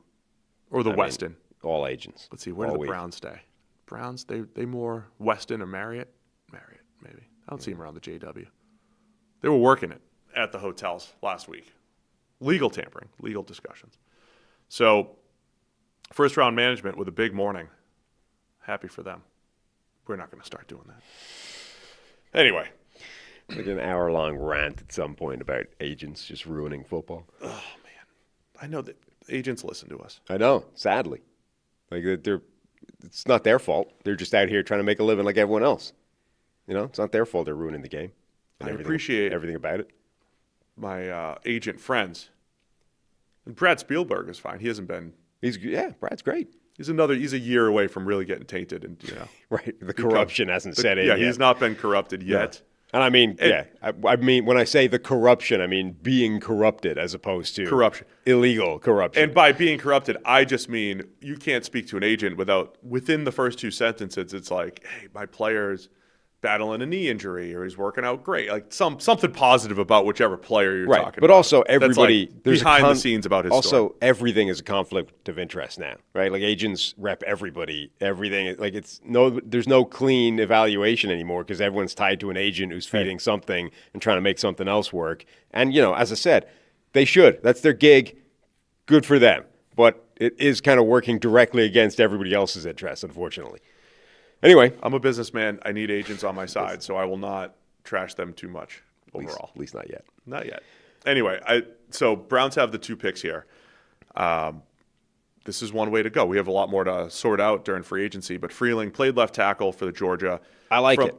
or the Westin. All agents. Let's see, where do the Browns stay? Browns, they more Westin or Marriott? Marriott, maybe. I don't see them around the JW. They were working it at the hotels last week. Legal tampering, legal discussions. So First Round Management with a big morning. Happy for them. We're not going to start doing that. Anyway. Like an hour-long rant at some point about agents just ruining football. Oh, man. I know that agents listen to us. I know, sadly. Like, it's not their fault. They're just out here trying to make a living like everyone else. It's not their fault they're ruining the game. I appreciate everything about it. My agent friends. And Brad Spielberg is fine. He hasn't been. Brad's great. He's a year away from really getting tainted, and right. The corruption hasn't set in. Yeah, yet. He's not been corrupted yet. And I mean, I mean, when I say the corruption, I mean being corrupted as opposed to corruption, illegal corruption. And by being corrupted, I just mean you can't speak to an agent within the first 2 sentences. It's like, hey, my player's battling a knee injury, or he's working out great. Like something positive about whichever player you're talking about. But also everybody there's behind the scenes about his story. Also, everything is a conflict of interest now, right? Like agents rep everybody. Everything like there's no clean evaluation anymore because everyone's tied to an agent who's feeding something and trying to make something else work. And as I said, they should. That's their gig. Good for them. But it is kind of working directly against everybody else's interests, unfortunately. Anyway, I'm a businessman. I need agents on my side, so I will not trash them too much overall. At least not yet. Not yet. Anyway, so Browns have the 2 picks here. This is one way to go. We have a lot more to sort out during free agency, but Freeling played left tackle for the Georgia. I like it.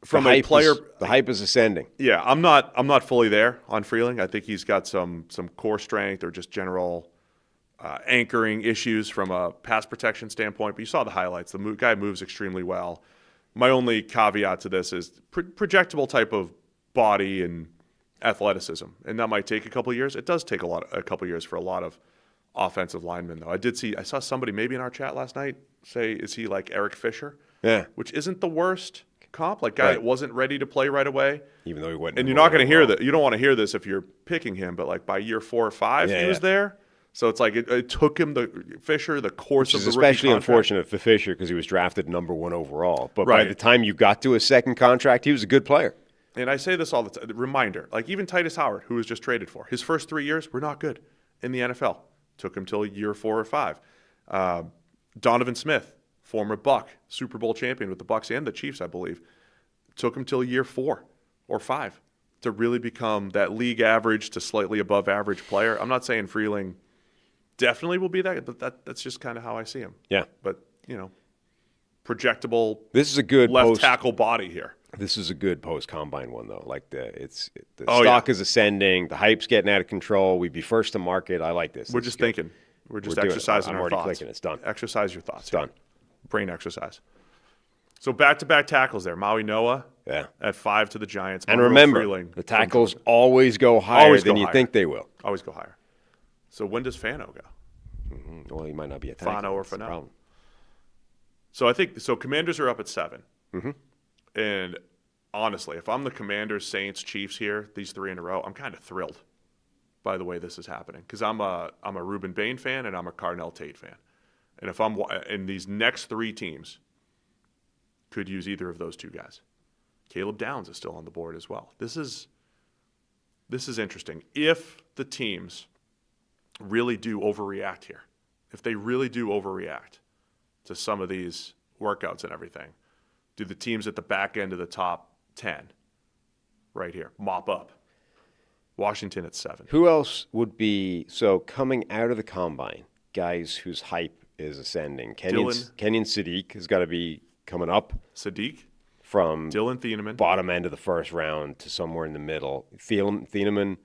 From a player, the hype is ascending. Yeah, I'm not fully there on Freeling. I think he's got some core strength or just general anchoring issues from a pass protection standpoint, but you saw the highlights. The guy moves extremely well. My only caveat to this is projectable type of body and athleticism, and that might take a couple of years. It does take a couple of years for a lot of offensive linemen, though. I saw somebody maybe in our chat last night say, is he like Eric Fisher? Yeah. Which isn't the worst comp. Like, guy that wasn't ready to play right away. Even though he wasn't. And you're not going to hear that. You don't want to hear this if you're picking him, but like by year 4 or 5, he was there. So it's like it took him, the course of the rookie especially contract. Unfortunate for Fisher because he was drafted number 1 overall. But by the time you got to his second contract, he was a good player. And I say this all the time. Reminder, like even Titus Howard, who was just traded for, his first 3 years were not good in the NFL. Took him till year 4 or 5. Donovan Smith, former Buck, Super Bowl champion with the Bucks and the Chiefs, I believe, took him till year 4 or 5 to really become that league average to slightly above average player. I'm not saying Freeling definitely will be that, but that's just kind of how I see him. Yeah. But, projectable. This is a good left tackle body here. This is a good post-combine one, though. Like the stock is ascending. The hype's getting out of control. We'd be first to market. I like this. We're just thinking. We're just exercising our thoughts. I'm already clicking. It's done. Exercise your thoughts. It's done. Brain exercise. So back-to-back tackles there. Maui Noah at 5 to the Giants. And remember, Freeling the tackles always go higher than you think they will. Always go higher. So when does Fano go? Well, he might not be a tackle. Fano or Fano. So I think Commanders are up at 7. Mm-hmm. And honestly, if I'm the Commanders, Saints, Chiefs here, these 3 in a row, I'm kind of thrilled by the way this is happening because I'm a Ruben Bain fan and I'm a Carnell Tate fan. And if I'm in these next 3 teams, could use either of those 2 guys. Caleb Downs is still on the board as well. This is interesting. If the teams really do overreact here, if they really do overreact to some of these workouts and everything, do the teams at the back end of the top 10 right here mop up? Washington at 7. Who else would be, coming out of the combine, guys whose hype is ascending? Kenyon Sadiq has got to be coming up. Sadiq? From Dylan Thieneman. Bottom end of the first round to somewhere in the middle. Thieneman,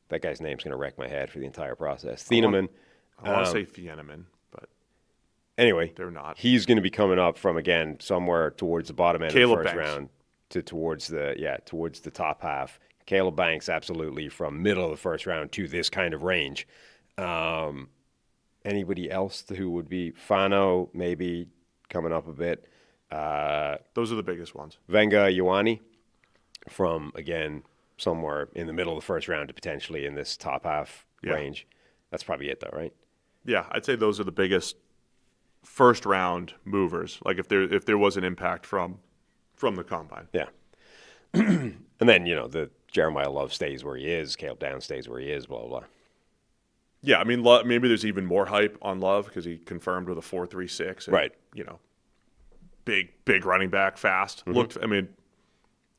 that guy's name's going to wreck my head for the entire process. Thieneman. I want to say Thieneman, but anyway, they're not. He's going to be coming up from, again, somewhere towards the bottom end of the first round to towards the top half. Caleb Banks, absolutely, from middle of the first round to this kind of range. Anybody else who would be Fano, maybe coming up a bit. Those are the biggest ones. Venga Ioane from, again, somewhere in the middle of the first round to potentially in this top half range. That's probably it, though, right? Yeah, I'd say those are the biggest first round movers. Like if there was an impact from the combine. Yeah. And then, the Jeremiah Love stays where he is, Caleb Downs stays where he is, blah, blah, blah. Yeah, I mean, maybe there's even more hype on Love because he confirmed with a 4.36. And, right. Big running back, fast. Mm-hmm.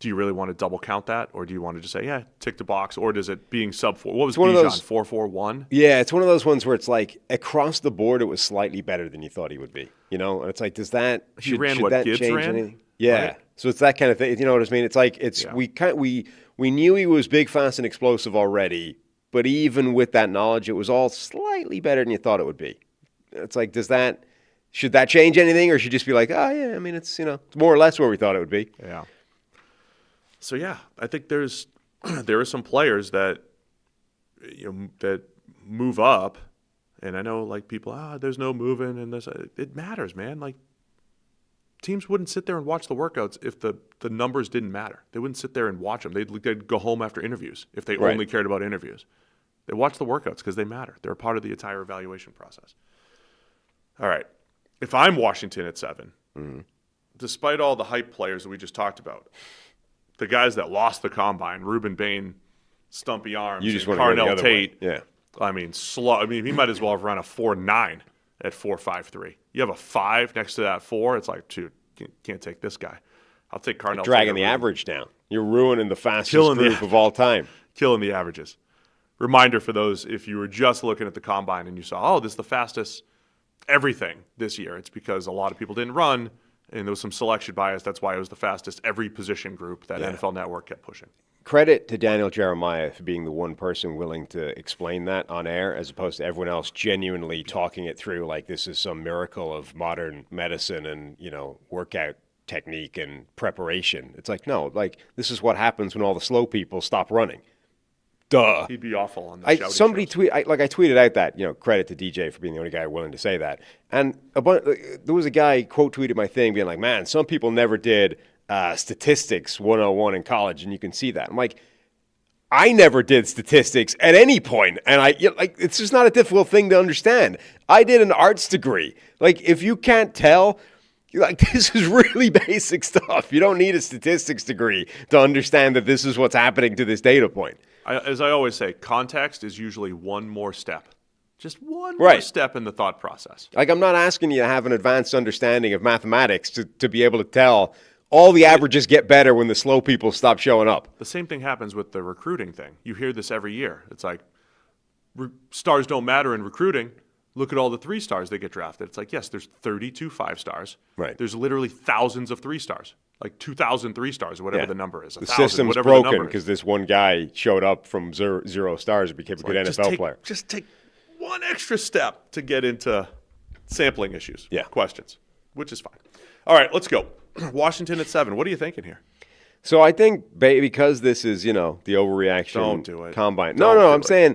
Do you really want to double count that? Or do you want to just say, tick the box? Or does it being sub 4? What was Bijan, 4.41? Yeah, it's one of those ones where it's like across the board it was slightly better than you thought he would be. And it's like, should that Gibbs change ran? anything? Yeah. Right. So it's that kind of thing. You know what I mean? It's like we knew he was big, fast, and explosive already, but even with that knowledge, it was all slightly better than you thought it would be. It's like, should that change anything, or should you just be like, it's it's more or less where we thought it would be? Yeah. So I think there are some players that that move up, and I know like people, there's no moving, and this it matters, man. Like teams wouldn't sit there and watch the workouts if the numbers didn't matter. They wouldn't sit there and watch them. They'd go home after interviews if they only cared about interviews. They watch the workouts because they matter. They're a part of the entire evaluation process. All right. If I'm Washington at 7, despite all the hype players that we just talked about, the guys that lost the combine, Ruben Bain, stumpy arms, Carnell Tate. Yeah. He might as well have run a 4.9 at 4.53. You have a 5 next to that 4. It's like, dude, can't take this guy. I'll take Carnell. Dragging the average down. You're ruining the fastest group of all time. Killing the averages. Reminder for those, if you were just looking at the combine and you saw, this is the fastest everything this year, it's because a lot of people didn't run and there was some selection bias. That's why it was the fastest every position group that NFL Network kept pushing. Credit to Daniel Jeremiah for being the one person willing to explain that on air as opposed to everyone else genuinely talking it through like this is some miracle of modern medicine and, workout technique and preparation. It's like, no, like this is what happens when all the slow people stop running. Duh. He'd be awful on the shouting Somebody shows. I tweeted out that, credit to DJ for being the only guy willing to say that. And there was a guy quote tweeted my thing being like, man, some people never did statistics 101 in college, and you can see that. I'm like, I never did statistics at any point, and it's just not a difficult thing to understand. I did an arts degree. Like, if you can't tell, this is really basic stuff. You don't need a statistics degree to understand that this is what's happening to this data point. As I always say, context is usually one more step. Just one more step in the thought process. Like, I'm not asking you to have an advanced understanding of mathematics to be able to tell all the averages get better when the slow people stop showing up. The same thing happens with the recruiting thing. You hear this every year. It's like, stars don't matter in recruiting. Look at all the 3-stars that get drafted. It's like, yes, there's 32 5-stars. Right. There's literally thousands of 3-stars, like 2,000 3-stars or whatever the number is. The system's broken because this one guy showed up from 0 stars and became a good NFL player. Just take one extra step to get into sampling issues, questions, which is fine. All right, let's go. Washington at 7. What are you thinking here? So I think because this is, the overreaction. Don't do it. Combine. No, I'm saying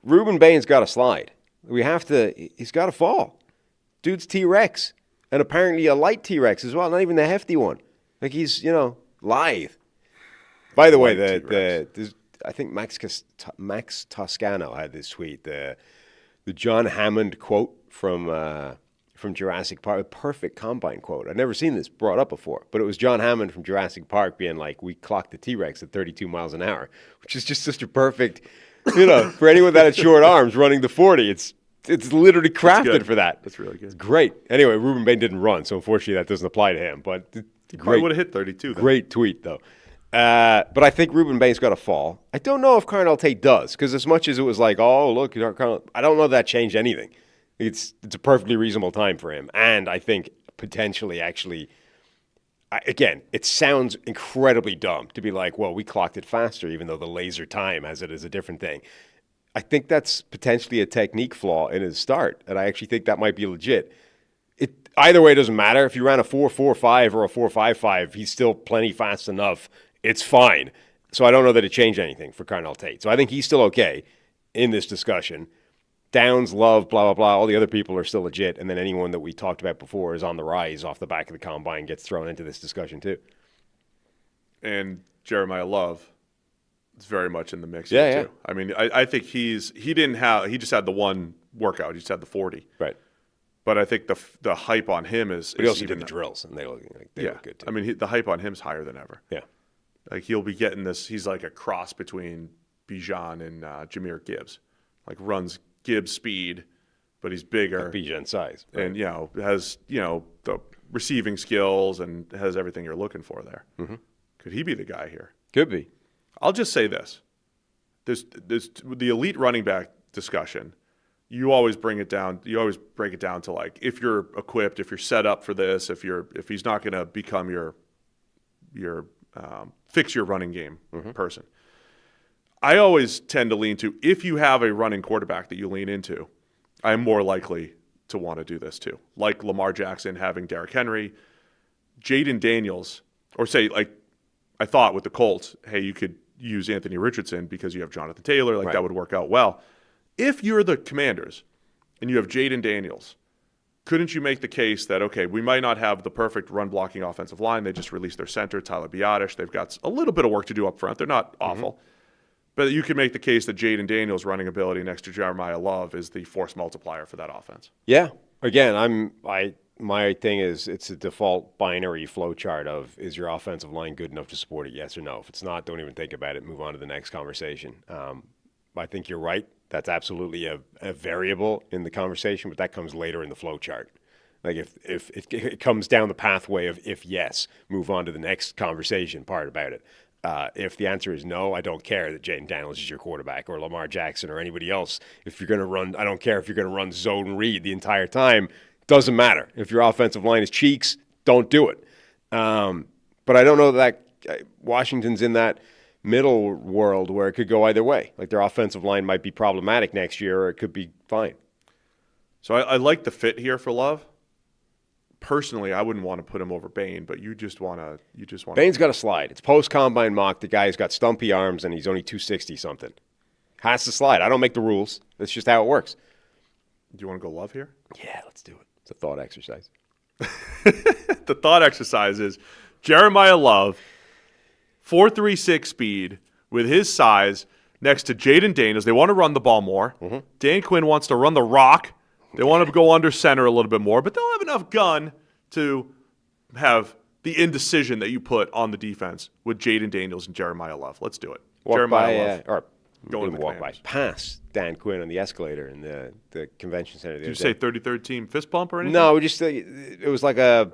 Ruben Bain's got to slide. He's got to fall. Dude's T-Rex. And apparently a light T-Rex as well, not even the hefty one. Like he's, lithe. By the way, I think Max Toscano had this tweet, the John Hammond quote from Jurassic Park, a perfect combine quote. I'd never seen this brought up before, but it was John Hammond from Jurassic Park being like, we clocked the T-Rex at 32 miles an hour, which is just such a perfect, for anyone that had short arms running the 40, it's literally crafted for that. That's really good. It's great. Anyway, Ruben Bain didn't run, so unfortunately that doesn't apply to him, but he probably would have hit 32 then. Great tweet, though. But I think Ruben Bain's got to fall. I don't know if Carnell Tate does, because as much as it was like, oh, look, I don't know that changed anything. It's a perfectly reasonable time for him. And I think potentially actually, again, it sounds incredibly dumb to be like, well, we clocked it faster, even though the laser time has it as a different thing. I think that's potentially a technique flaw in his start. And I actually think that might be legit. Either way, it doesn't matter. If you ran a 4.45 or a 4.55, he's still plenty fast enough. It's fine. So I don't know that it changed anything for Carnell Tate. So I think he's still okay in this discussion. Downs, Love, blah, blah, blah. All the other people are still legit. And then anyone that we talked about before is on the rise off the back of the combine gets thrown into this discussion too. And Jeremiah Love is very much in the mix here too. I mean, I think he just had the one workout. He just had the 40. Right. But I think the hype on him is. But he also did the drills, and they look good too. I mean, the hype on him is higher than ever. Yeah. Like he'll be getting this. He's like a cross between Bijan and Jahmyr Gibbs. Like runs Gibbs speed, but he's bigger. Like Bijan size. Right. And has the receiving skills and has everything you're looking for there. Mm-hmm. Could he be the guy here? Could be. I'll just say this: there's the elite running back discussion. You always bring it down. You always break it down to like if you're equipped, if you're set up for this, if he's not going to become your fix your running game person. I always tend to lean to if you have a running quarterback that you lean into, I'm more likely to want to do this too. Like Lamar Jackson having Derrick Henry, Jaden Daniels, or say like I thought with the Colts, hey, you could use Anthony Richardson because you have Jonathan Taylor, like that would work out well. If you're the Commanders and you have Jaden Daniels, couldn't you make the case that, okay, we might not have the perfect run-blocking offensive line. They just released their center, Tyler Biadasz. They've got a little bit of work to do up front. They're not awful. But you could make the case that Jaden Daniels' running ability next to Jeremiah Love is the force multiplier for that offense. Yeah. Again, my thing is it's a default binary flow chart of is your offensive line good enough to support it, yes or no. If it's not, don't even think about it. Move on to the next conversation. I think you're right. That's absolutely a variable in the conversation, but that comes later in the flow chart. Like if it comes down the pathway of if yes, move on to the next conversation part about it. If the answer is no, I don't care that Jaden Daniels is your quarterback or Lamar Jackson or anybody else. If you're going to run, I don't care if you're going to run zone read the entire time. Doesn't matter. If your offensive line is cheeks, don't do it. But I don't know that Washington's in that middle world where it could go either way. Like their offensive line might be problematic next year or it could be fine. So I like the fit here for Love. Personally, I wouldn't want to put him over Bain, but you just want to. Bain's got to slide. It's post-combine mock. The guy's got stumpy arms and he's only 260 something. Has to slide. I don't make the rules. That's just how it works. Do you want to go Love here? Yeah, let's do it. It's a thought exercise. The thought exercise is Jeremiah Love, 4.36 speed with his size next to Jaden Daniels. They want to run the ball more. Mm-hmm. Dan Quinn wants to run the rock. They want to go under center a little bit more, but they'll have enough gun to have the indecision that you put on the defense with Jaden Daniels and Jeremiah Love. Let's do it. Jeremiah Love. Going to walk by past Dan Quinn on the escalator in the convention center. Did you say 33rd team fist bump or anything? No, it was like the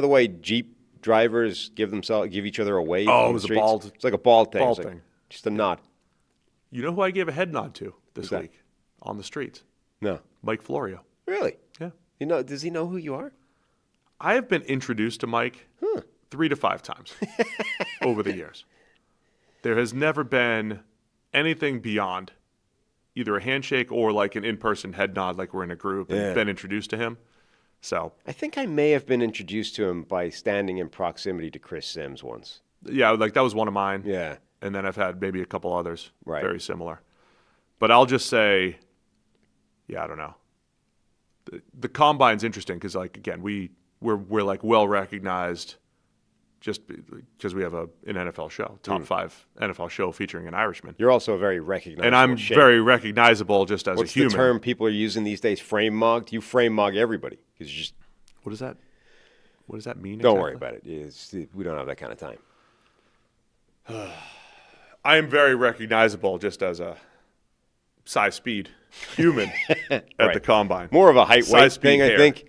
way Jeep drivers give each other a wave. Oh, it was a bald. It's like a bald thing. Bald like thing. Just a nod. You know who I gave a head nod to this week on the streets? No. Mike Florio. Really? Yeah. Does he know who you are? I have been introduced to Mike 3 to 5 times over the years. There has never been anything beyond either a handshake or like an in-person head nod, like we're in a group and been introduced to him. So I think I may have been introduced to him by standing in proximity to Chris Sims once. Yeah, like that was one of mine. Yeah. And then I've had maybe a couple others very similar. But I'll just say, I don't know. The combine's interesting because, like, again, we're like well recognized just because we have an NFL show, top 5 NFL show featuring an Irishman. You're also a very recognizable and I'm shape. very recognizable just as What's a human. the term people are using these days? Frame mugged. You frame mug everybody because you just. What does that mean? Don't worry about it. We don't have that kind of time. I am very recognizable just as a size speed human at the combine. More of a height weight thing, hair. I think.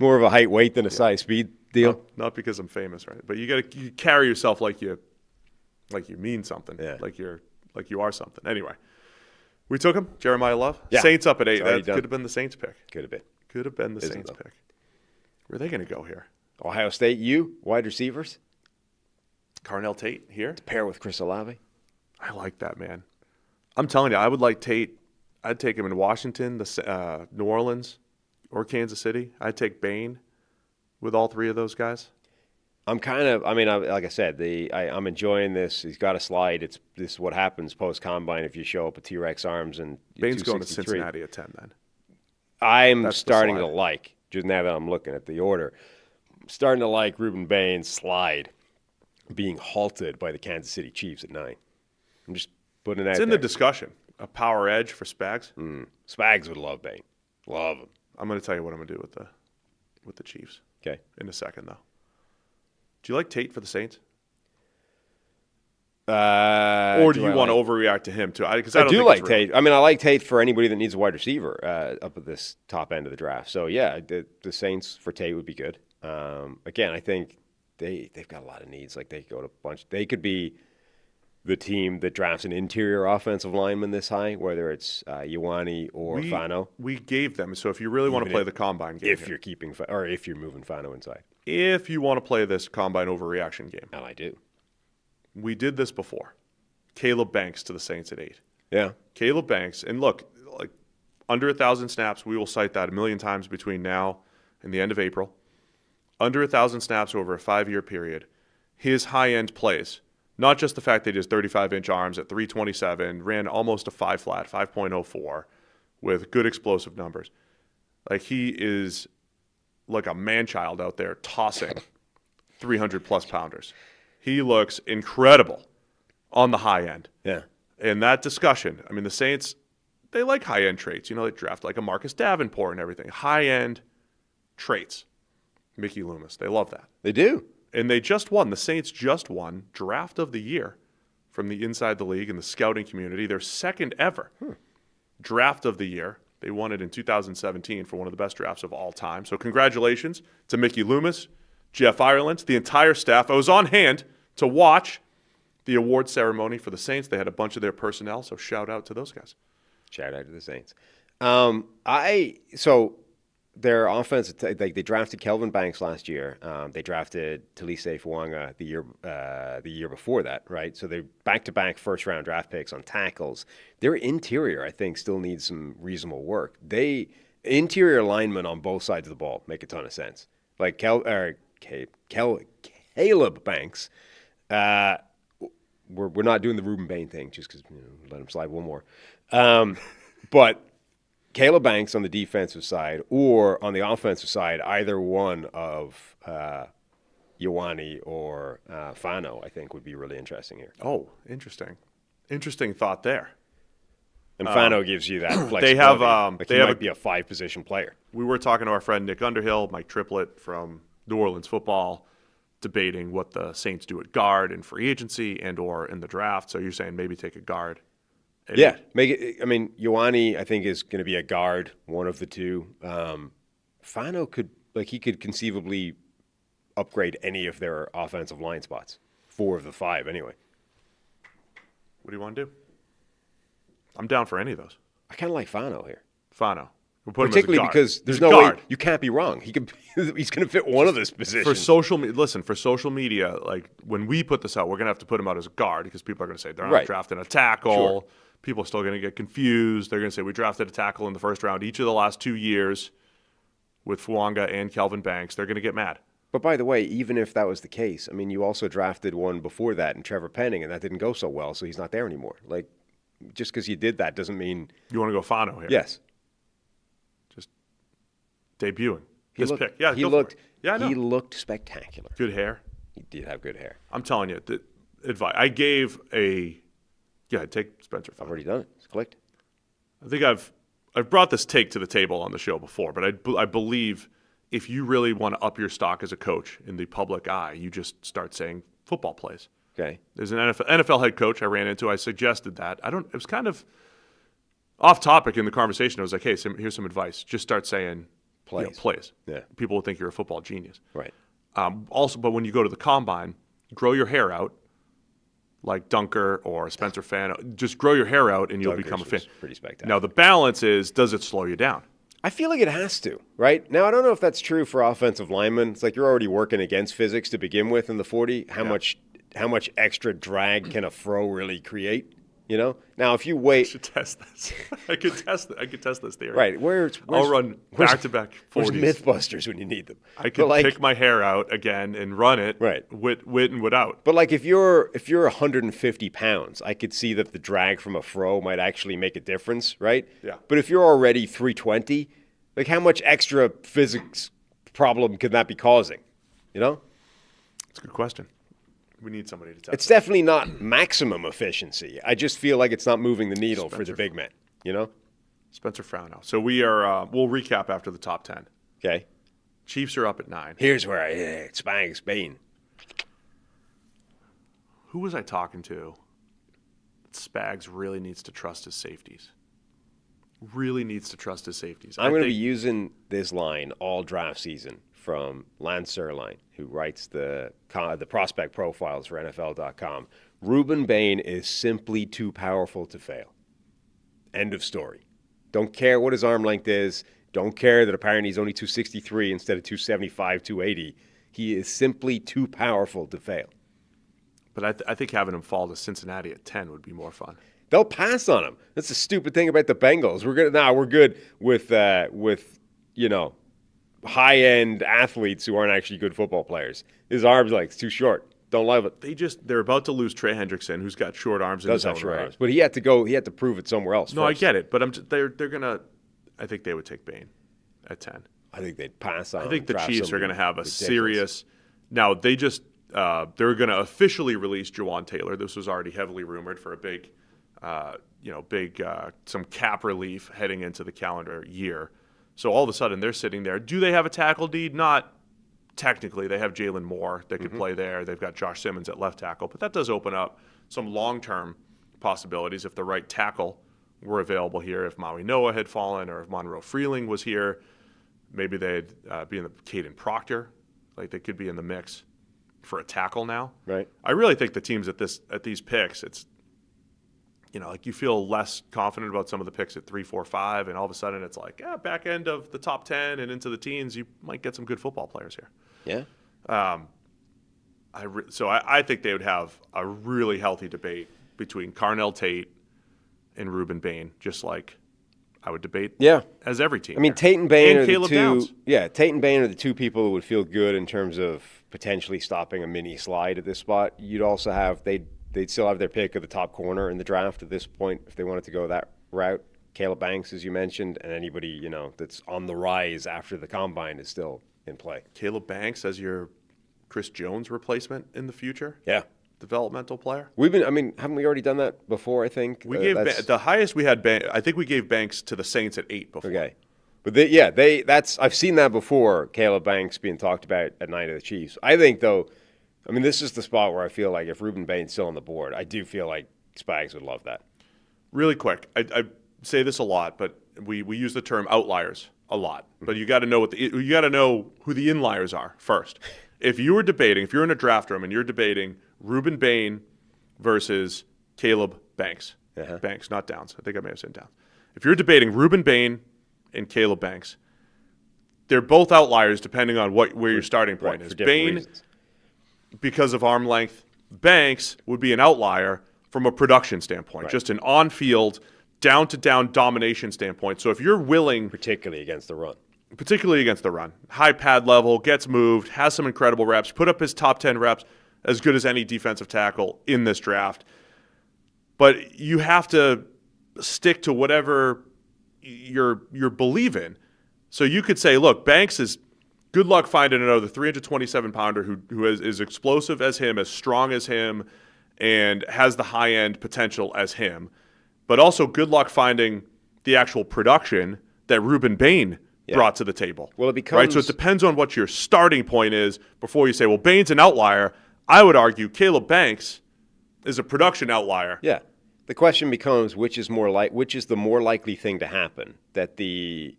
More of a height weight than a size speed deal. Not because I'm famous, right? But you carry yourself like you mean something. Yeah. Like you are something. Anyway, we took him. Jeremiah Love. Yeah. Saints up at 8. already That done. could have been the Saints pick. Could have been. Could have been the Isn't Saints though. pick. Where are they going to go here? Ohio State, wide receivers. Carnell Tate here. Pair with Chris Olave. I like that, man. I'm telling you, I would like Tate. I'd take him in Washington, New Orleans, or Kansas City. I'd take Bain with all 3 of those guys. Like I said, I'm enjoying this. He's got a slide. This is what happens post-combine if you show up with T-Rex arms. And Bain's going to 263. Cincinnati at 10 then. I'm That's the starting to slide. like, just now that I'm looking at the order, I'm starting to like Ruben Bain's slide being halted by the Kansas City Chiefs at 9. I'm just putting that It's in the discussion. A power edge for Spags. Spags would love Bain. Love him. I'm going to tell you what I'm going to do with the Chiefs. Okay. In a second, though. Do you like Tate for the Saints? Or do you want to overreact to him, too? Because I do like Tate. I like Tate for anybody that needs a wide receiver up at this top end of the draft. So, yeah, the Saints for Tate would be good. Again, I think they've got a lot of needs. Like, they could go to a bunch. They could be the team that drafts an interior offensive lineman this high, whether it's Ioane or Fano. We gave them. So if you really want to play the combine game, If you're moving Fano inside. if you want to play this combine overreaction game, And I do. we did this before. Caleb Banks to the Saints at 8. Yeah. Caleb Banks, and look, like under 1,000 snaps, we will cite that a million times between now and the end of April. Under 1,000 snaps over a 5-year period. His high-end plays, not just the fact that he has 35-inch arms at 327, ran almost a 5-flat, 5.04, with good explosive numbers. Like, he is like a man-child out there tossing 300-plus pounders. He looks incredible on the high end. Yeah. In that discussion, I mean, the Saints, they like high-end traits. You know, they draft like a Marcus Davenport and everything. High-end traits. Mickey Loomis, they love that. They do. And the Saints just won Draft of the Year from the Inside the League and the scouting community. Their second ever Draft of the Year. They won it in 2017 for one of the best drafts of all time. So congratulations to Mickey Loomis, Jeff Ireland, the entire staff. I was on hand to watch the award ceremony for the Saints. They had a bunch of their personnel, so shout out to those guys. Shout out to the Saints. Their offense, they drafted Kelvin Banks last year. They drafted Talise Fuanga the year before that, right? So they're back-to-back first-round draft picks on tackles. Their interior, I think, still needs some reasonable work. Interior linemen on both sides of the ball make a ton of sense. Like Caleb Banks, we're not doing the Ruben Bain thing just because let him slide one more. But Caleb Banks on the defensive side or on the offensive side, either one of Ioane or Fano, I think, would be really interesting here. Oh, interesting. Interesting thought there. And Fano gives you that flexibility. They have, he might be a 5-position player. We were talking to our friend Nick Underhill, Mike Triplett from New Orleans football, debating what the Saints do at guard in free agency and or in the draft. So you're saying maybe take a guard. Yeah, make it. I mean, Ioane, I think, is going to be a guard, one of the two. Fano could conceivably upgrade any of their offensive line spots, 4 of the 5 anyway. What do you want to do? I'm down for any of those. I kind of like Fano here. Fano. We'll put particularly him as a guard. Because there's He's no guard. way you can't be wrong. He's going to fit one of this positions. For social media, like when we put this out, we're going to have to put him out as a guard because people are going to say they're not drafting a tackle. Sure. People are still going to get confused. They're going to say we drafted a tackle in the first round each of the last 2 years with Fuanga and Kelvin Banks. They're going to get mad. But by the way, even if that was the case, I mean, you also drafted one before that in Trevor Penning, and that didn't go so well, so he's not there anymore. Like, just because you did that doesn't mean... You want to go Fano here? Yes. Just debuting. He looked spectacular. Good hair. He did have good hair. I'm telling you, the advice I gave take Spencer Fano. I've already done it. It's clicked. I think I've brought this take to the table on the show before, but I believe if you really want to up your stock as a coach in the public eye, you just start saying football plays. Okay. There's an NFL head coach I ran into. I suggested that. It was kind of off topic in the conversation. I was like, hey, here's some advice. Just start saying plays. Yeah. People will think you're a football genius. Right. Also, but when you go to the combine, grow your hair out like Dunker or Spencer Fano. Just grow your hair out and you'll become a fan. Pretty spectacular. Now, the balance is, does it slow you down? I feel like it has to, right? Now, I don't know if that's true for offensive linemen. It's like you're already working against physics to begin with in the 40. How much extra drag can a fro really create? You know? Now, if you wait... I should test this. I could test this theory. Right. I'll run back-to-back 40s. Where's Mythbusters when you need them? I could pick my hair out again and run it wit and without. But like if you're 150 pounds, I could see that the drag from a fro might actually make a difference, right? Yeah. But if you're already 320, like how much extra physics problem could that be causing? You know? That's a good question. We need somebody to test. It's definitely not maximum efficiency. I just feel like it's not moving the needle for the big men, you know? Spencer Fano. So we are, we'll recap after the top 10. Okay. Chiefs are up at 9. Here's where Spags Bain. Who was I talking to? Spags really needs to trust his safeties. I'm going to be using this line all draft season from Lance Sirline, who writes the prospect profiles for NFL.com. Ruben Bain is simply too powerful to fail. End of story. Don't care what his arm length is. Don't care that apparently he's only 263 instead of 275, 280. He is simply too powerful to fail. But I think having him fall to Cincinnati at 10 would be more fun. They'll pass on him. That's the stupid thing about the Bengals. We're good with high-end athletes who aren't actually good football players. His arm's it's too short. Don't love it. They're about to lose Trey Hendrickson, who's got short arms in his own right. Arms. But he had to prove it somewhere else. No, first. I get it, but they're gonna. I think they would take Bain at 10. I think they'd pass on. I think the Chiefs are going to have a serious. Now they just they're going to officially release Jawan Taylor. This was already heavily rumored for a big, some cap relief heading into the calendar year. So all of a sudden they're sitting there. Do they have a tackle need? Not technically. They have Jalen Moore that could play there. They've got Josh Simmons at left tackle. But that does open up some long-term possibilities if the right tackle were available here. If Maui Noah had fallen or if Monroe Freeling was here, maybe they'd be in the Caden Proctor. Like they could be in the mix for a tackle now. Right. I really think the teams at these picks, it's you feel less confident about some of the picks at 3, 4, 5, and all of a sudden it's back end of the top 10 and into the teens, you might get some good football players here. Yeah. I think they would have a really healthy debate between Carnell Tate and Ruben Bain, just like I would debate as every team. I mean, Tate and Bain are Caleb the two. Downs. Yeah, Tate and Bain are the two people who would feel good in terms of potentially stopping a mini slide at this spot. You'd also have they'd they'd still have their pick of the top corner in the draft at this point if they wanted to go that route. Caleb Banks, as you mentioned, and anybody that's on the rise after the combine is still in play. Caleb Banks as your Chris Jones replacement in the future? Yeah. Developmental player? Haven't we already done that before, I think? We gave the highest we had, I think we gave Banks to the Saints at 8 before. Okay. But I've seen that before, Caleb Banks being talked about at night of the Chiefs. I think, though, this is the spot where I feel like if Ruben Bain's still on the board, I do feel like Spags would love that. Really quick, I say this a lot, but we use the term outliers a lot. But you got to know you got to know who the inliers are first. If you're in a draft room and you're debating Ruben Bain versus Caleb Banks, Banks, not Downs. I think I may have said Downs. If you're debating Ruben Bain and Caleb Banks, they're both outliers depending on where your starting point is. Bain, reasons. Because of arm length, Banks would be an outlier from a production standpoint, just an on-field, down-to-down domination standpoint. So if you're willing... Particularly against the run. High pad level, gets moved, has some incredible reps, put up his top 10 reps, as good as any defensive tackle in this draft. But you have to stick to whatever you're believing. So you could say, look, Banks is good luck finding another 327-pounder who is explosive as him, as strong as him, and has the high-end potential as him. But also good luck finding the actual production that Ruben Bain brought to the table. Well, it becomes... Right? So it depends on what your starting point is before you say, well, Bain's an outlier. I would argue Caleb Banks is a production outlier. Yeah. The question becomes which is the more likely thing to happen, that the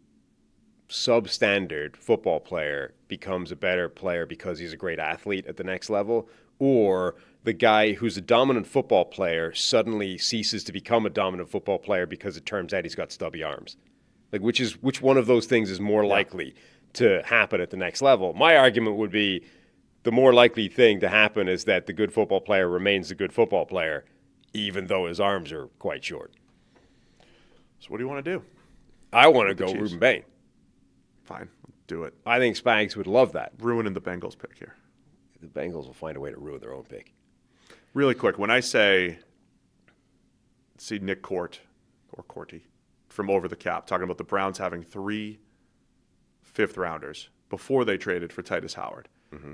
substandard football player becomes a better player because he's a great athlete at the next level, or the guy who's a dominant football player suddenly ceases to become a dominant football player because it turns out he's got stubby arms. Like which one of those things is more likely to happen at the next level? My argument would be the more likely thing to happen is that the good football player remains the good football player, even though his arms are quite short. So what do you want to do? I want to go Ruben Bain. Fine, do it. I think Spags would love that. Ruining the Bengals pick here. The Bengals will find a way to ruin their own pick. Really quick, when I see Nick Court or Corty from Over the Cap talking about the Browns having 3 fifth-rounders before they traded for Titus Howard. Mm-hmm.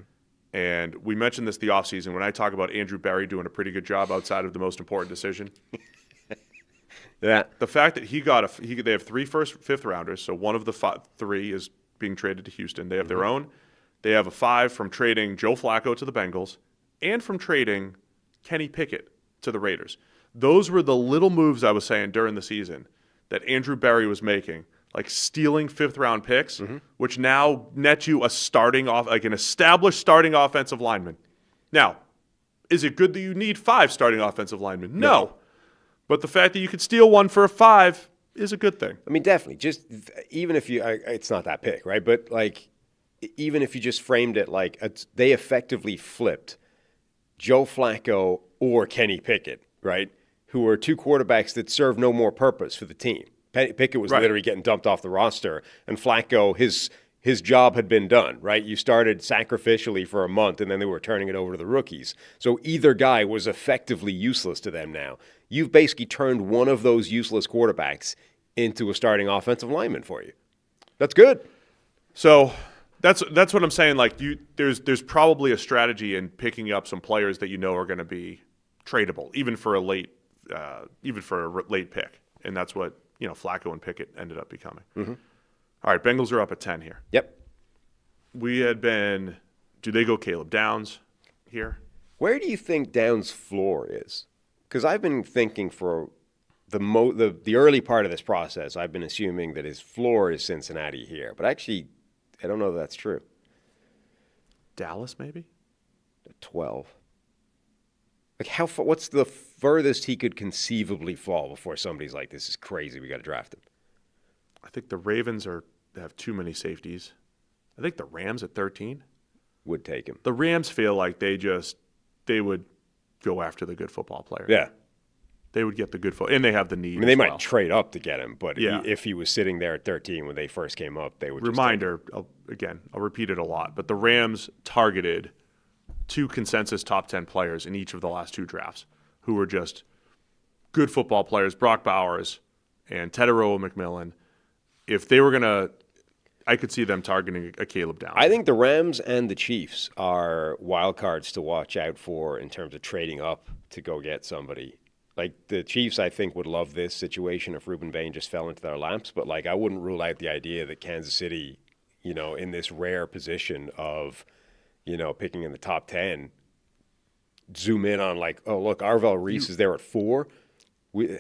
And we mentioned this the offseason when I talk about Andrew Berry doing a pretty good job outside of the most important decision. Yeah. The fact that they have 3 fifth-rounders, so one of the 3 is being traded to Houston. They have their own. They have a 5 from trading Joe Flacco to the Bengals and from trading Kenny Pickett to the Raiders. Those were the little moves I was saying during the season that Andrew Berry was making, like stealing 5th-round picks, which now net you an established starting offensive lineman. Now, is it good that you need 5 starting offensive linemen? No. But the fact that you could steal one for a 5 is a good thing. Definitely. Just even if it's not that pick, right? But even if you just framed it like they effectively flipped Joe Flacco or Kenny Pickett, right? Who are 2 quarterbacks that serve no more purpose for the team. Pickett was literally getting dumped off the roster, and Flacco, his job had been done, right? You started sacrificially for a month, and then they were turning it over to the rookies. So either guy was effectively useless to them now. You've basically turned one of those useless quarterbacks into a starting offensive lineman for you. That's good. So that's what I'm saying. Like there's probably a strategy in picking up some players that you know are going to be tradable, even for a late pick, and that's what Flacco and Pickett ended up becoming. Mm-hmm. All right, Bengals are up at 10 here. Yep. Do they go Caleb Downs here? Where do you think Downs' floor is? Because I've been thinking for the early part of this process, I've been assuming that his floor is Cincinnati here. But actually, I don't know if that's true. Dallas, maybe? 12. Like how far, what's the furthest he could conceivably fall before somebody's like, this is crazy, we got to draft him? I think the Ravens have too many safeties. I think the Rams at 13 would take him. The Rams feel like they would go after the good football player. Yeah. They would get the good football, and they have the need. They might trade up to get him, but if he was sitting there at 13 when they first came up, they would Reminder, I'll repeat it a lot, but the Rams targeted 2 consensus top 10 players in each of the last 2 drafts. who were just good football players, Brock Bowers and Tedero McMillan, if they were going to, I could see them targeting a Caleb Downs. I think the Rams and the Chiefs are wild cards to watch out for in terms of trading up to go get somebody. Like the Chiefs, I think, would love this situation if Reuben Bain just fell into their laps. But like, I wouldn't rule out the idea that Kansas City, in this rare position of, picking in the top 10, zoom in on like, oh look, Arvell Reese is there at 4.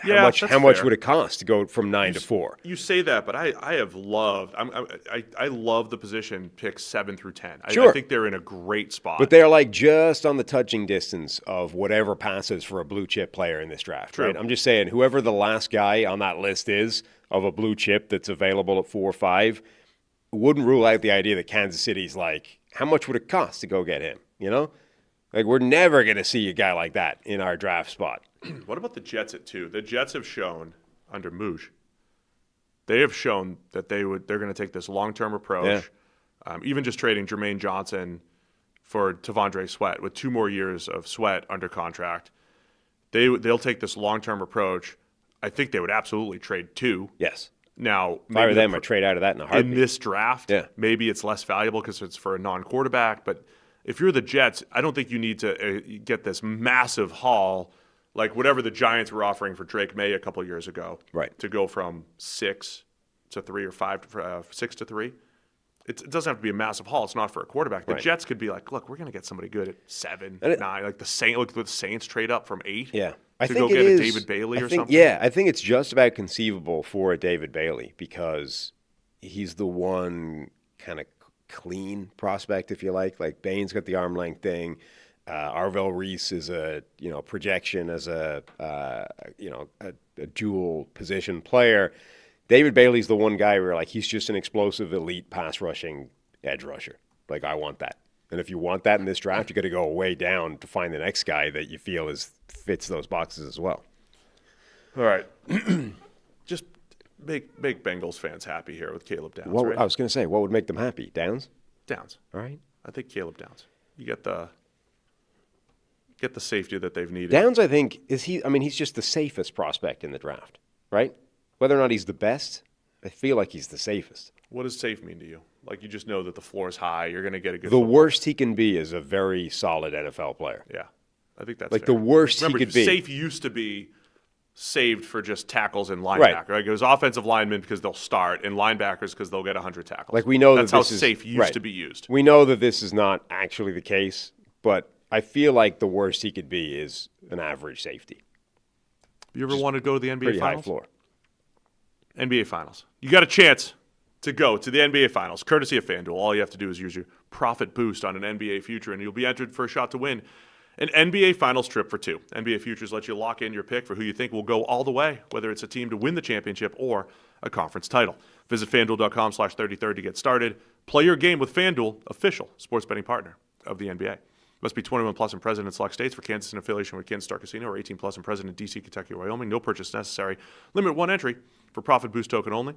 How much would it cost to go from 9 to 4? You say that, but I have loved. I love the position picks 7 through 10. Sure. I think they're in a great spot. But they're like just on the touching distance of whatever passes for a blue chip player in this draft. True. Right? I'm just saying, whoever the last guy on that list is of a blue chip that's available at 4 or 5, wouldn't rule out the idea that Kansas City's like, how much would it cost to go get him? Like, we're never going to see a guy like that in our draft spot. What about the Jets at 2? The Jets have shown under Moosh, they have shown that they're going to take this long-term approach. Yeah. Even just trading Jermaine Johnson for Tavondre Sweat with 2 more years of Sweat under contract, they'll take this long-term approach. I think they would absolutely trade 2. Yes. Now, if I were them, I'd trade out of that in a heartbeat. In this draft, yeah. Maybe it's less valuable because it's for a non-quarterback. But if you're the Jets, I don't think you need to get this massive haul, like whatever the Giants were offering for Drake May a couple years ago, right? To go from 6 to 3 or 6 to 3. It doesn't have to be a massive haul. It's not for a quarterback. The Jets could be like, look, we're going to get somebody good at 7, 9. Like the Saints trade up from 8. Yeah. To go get a David Bailey or something. Yeah, I think it's just about conceivable for a David Bailey because he's the one kind of clean prospect, if you like. Like Bain's got the arm length thing. Arvell Reese is a projection as a dual position player. David Bailey's the one guy where like he's just an explosive elite pass rushing edge rusher. Like I want that. And if you want that in this draft, you got to go way down to find the next guy that you feel fits those boxes as well. All right. Just make Bengals fans happy here with Caleb Downs. Right? I was going to say, what would make them happy? Downs? Downs. All right. I think Caleb Downs. You get the safety that they've needed. Downs, I think, he's just the safest prospect in the draft, right? Whether or not he's the best, I feel like he's the safest. What does safe mean to you? Like you just know that the floor is high, you're going to get a good The worst he can be is a very solid NFL player. Yeah. I think that's like fair. The worst Remember, he could be. Safe used to be saved for just tackles and linebacker. Right. Like it was offensive linemen because they'll start and linebackers because they'll get 100 tackles. Like we know that's how safe used to be used. We know that this is not actually the case, but I feel like the worst he could be is an average safety. You ever want to go to the NBA pretty Finals? High floor. NBA Finals. You got a chance to go to the NBA Finals, courtesy of FanDuel. All you have to do is use your profit boost on an NBA future, and you'll be entered for a shot to win an NBA Finals trip for 2. NBA Futures lets you lock in your pick for who you think will go all the way, whether it's a team to win the championship or a conference title. Visit FanDuel.com/3030 to get started. Play your game with FanDuel, official sports betting partner of the NBA. Must be 21 plus and present in select states. For Kansas in affiliation with Kansas Star Casino or 18 plus and present in D.C., Kentucky, or Wyoming. No purchase necessary. Limit 1 entry for Profit Boost token only.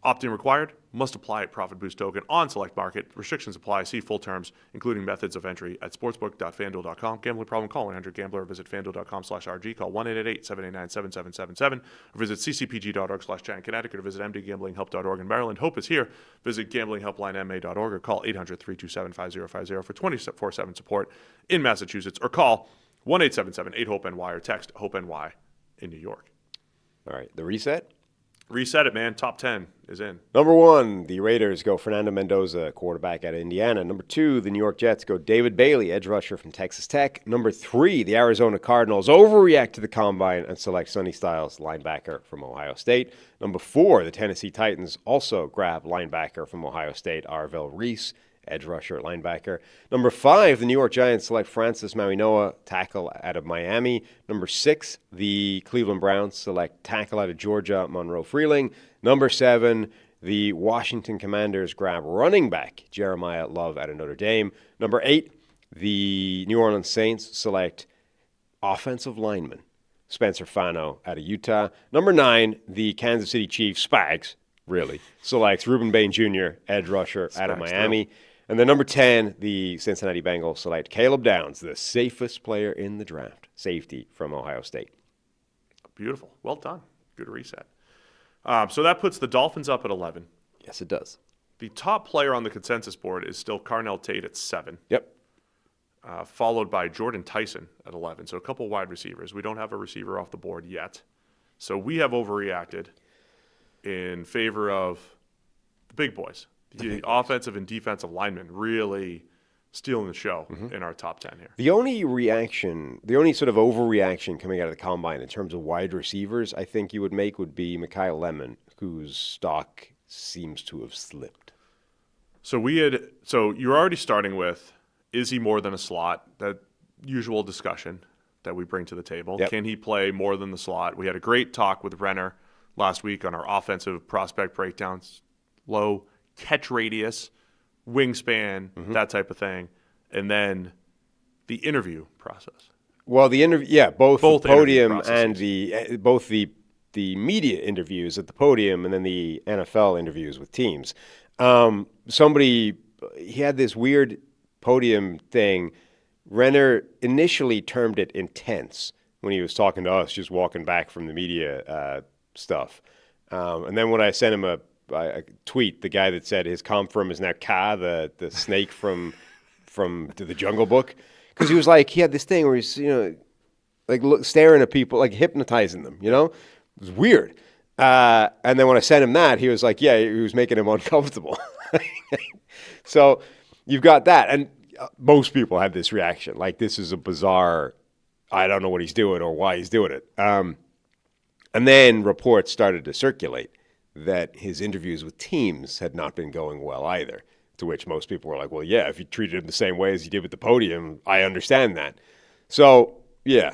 Opt-in required. Must apply at Profit Boost token on select market. Restrictions apply. See full terms, including methods of entry at sportsbook.fanduel.com. Gambling problem? Call 1-800-GAMBLER or visit fanduel.com/RG. Call 1-888-789-7777 or visit ccpg.org/Giant Connecticut or visit mdgamblinghelp.org in Maryland. Hope is here. Visit gamblinghelplinema.org or call 800-327-5050 for 24/7 support in Massachusetts or call 1-877-8-HOPE-NY or text HOPE-NY in New York. All right, the reset? Reset it, man. Top 10 is in. Number 1, the Raiders go Fernando Mendoza, quarterback out of Indiana. Number 2, the New York Jets go David Bailey, edge rusher from Texas Tech. Number 3, the Arizona Cardinals overreact to the combine and select Sonny Styles, linebacker from Ohio State. Number 4, the Tennessee Titans also grab linebacker from Ohio State, Arvell Reese, edge rusher, linebacker. Number 5, the New York Giants select Francis Mauigoa, tackle out of Miami. Number 6, the Cleveland Browns select tackle out of Georgia, Monroe Freeling. Number 7, the Washington Commanders grab running back, Jeremiah Love out of Notre Dame. Number 8, the New Orleans Saints select offensive lineman, Spencer Fano out of Utah. Number 9, the Kansas City Chiefs, Spags, really, selects Reuben Bain Jr., edge rusher out of Miami. And then number 10, the Cincinnati Bengals select Caleb Downs, the safest player in the draft, safety from Ohio State. Beautiful. Well done. Good reset. So that puts the Dolphins up at 11. Yes, it does. The top player on the consensus board is still Carnell Tate at 7. Yep. Followed by Jordan Tyson at 11. So a couple wide receivers. We don't have a receiver off the board yet. So we have overreacted in favor of the big boys. The offensive and defensive linemen really stealing the show in our top 10 here. The only sort of overreaction coming out of the combine in terms of wide receivers, I think you would make would be Mekhi Lemon, whose stock seems to have slipped. So you're already starting with, is he more than a slot? That usual discussion that we bring to the table. Yep. Can he play more than the slot? We had a great talk with Renner last week on our offensive prospect breakdowns. Low catch radius, wingspan, that type of thing. And then the interview process. Well, both the podium and both the media interviews at the podium and then the NFL interviews with teams. He had this weird podium thing. Renner initially termed it intense when he was talking to us, just walking back from the media stuff. And then when I sent him a tweet, the guy that said his comp firm is now Ka, the snake from the Jungle Book, because he had this thing where he's staring at people, like hypnotizing them. It was weird. And then when I sent him that, he was like, yeah, he was making him uncomfortable. So you've got that, and most people have this reaction, like this is a bizarre. I don't know what he's doing or why he's doing it. And then reports started to circulate that his interviews with teams had not been going well either, to which most people were like, well, yeah, if you treated him the same way as you did with the podium, I understand that. So, yeah,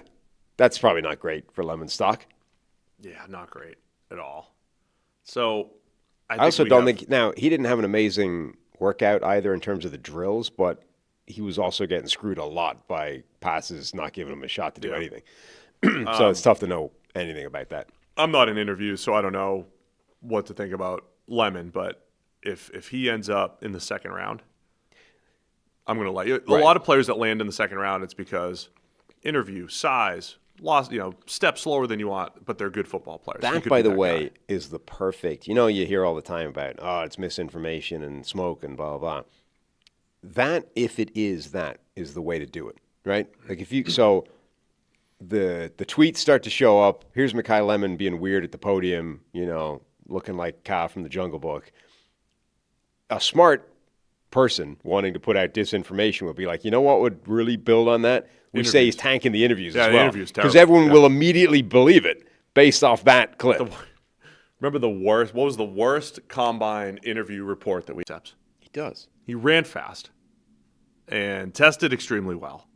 that's probably not great for Lemon stock. Yeah, not great at all. So I also don't think – now, he didn't have an amazing workout either in terms of the drills, but he was also getting screwed a lot by passes not giving him a shot to do anything. So it's tough to know anything about that. I'm not in interviews, so I don't know what to think about Lemon, but if he ends up in the second round, I'm going to let you. Right. A lot of players that land in the second round, it's because interview, size, step slower than you want, but they're good football players. That, by the way, is the perfect. You hear all the time about, it's misinformation and smoke and blah, blah, blah. That, if it is that, is the way to do it, right? Like the tweets start to show up. Here's Mekhi Lemon being weird at the podium, looking like Ka from the Jungle Book. A smart person wanting to put out disinformation would be like, you know what would really build on that? We say he's tanking the interviews as well. Because everyone will immediately believe it based off that clip. Remember the worst? What was the worst combine interview report that we accept? He does. He ran fast and tested extremely well,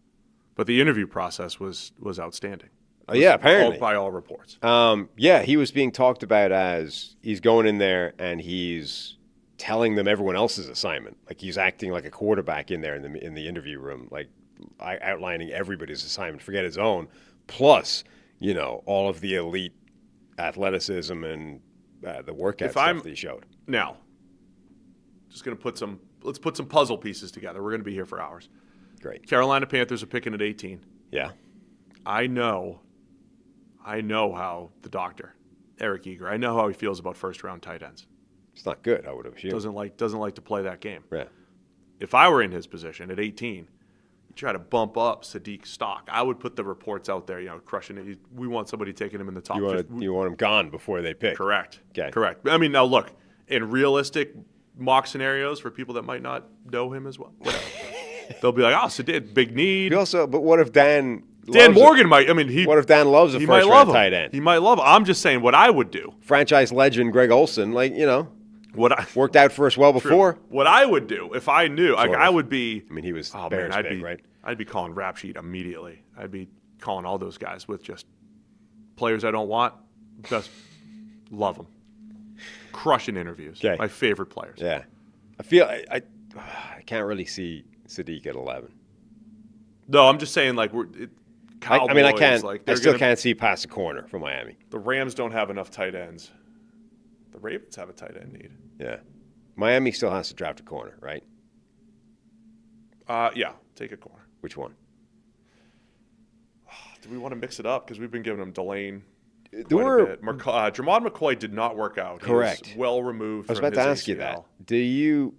but the interview process was outstanding. Apparently. By all reports. He was being talked about as he's going in there and he's telling them everyone else's assignment. Like he's acting like a quarterback in there in the interview room, like outlining everybody's assignment, forget his own, plus, all of the elite athleticism and the workout stuff that he showed. Now, just going to let's put some puzzle pieces together. We're going to be here for hours. Great. Carolina Panthers are picking at 18. Yeah. I know how the doctor, Eric Eager, I know how he feels about first-round tight ends. It's not good, I would have assumed. Doesn't like to play that game. Yeah. If I were in his position at 18, you try to bump up Sadiq's stock. I would put the reports out there, crushing it. We want somebody taking him in the top 50. You want him gone before they pick. Correct. Okay. Correct. I mean, now look, in realistic mock scenarios for people that might not know him as well, they'll be like, Sadiq, big need. But what if Dan Morgan might? I mean, what if Dan loves a first-round tight end? He might love him. I'm just saying what I would do. Franchise legend Greg Olson, worked out for us well before. True. What I would do if I knew, I would be. I mean, he was Bears big, right? I'd be calling rap sheet immediately. I'd be calling all those guys with just players I don't want. Just love them. Crushing interviews. Okay. My favorite players. Yeah, I feel I can't really see Sadiq at 11. No, I'm just saying Cowboys, I still can't see past the corner for Miami. The Rams don't have enough tight ends. The Ravens have a tight end need. Yeah. Miami still has to draft a corner, right? Yeah, take a corner. Which one? Do we want to mix it up? Because we've been giving him Delane There quite were, a bit. Jermod McCoy did not work out. Correct. He was well removed I was from about his to ask ACL. you that. Do you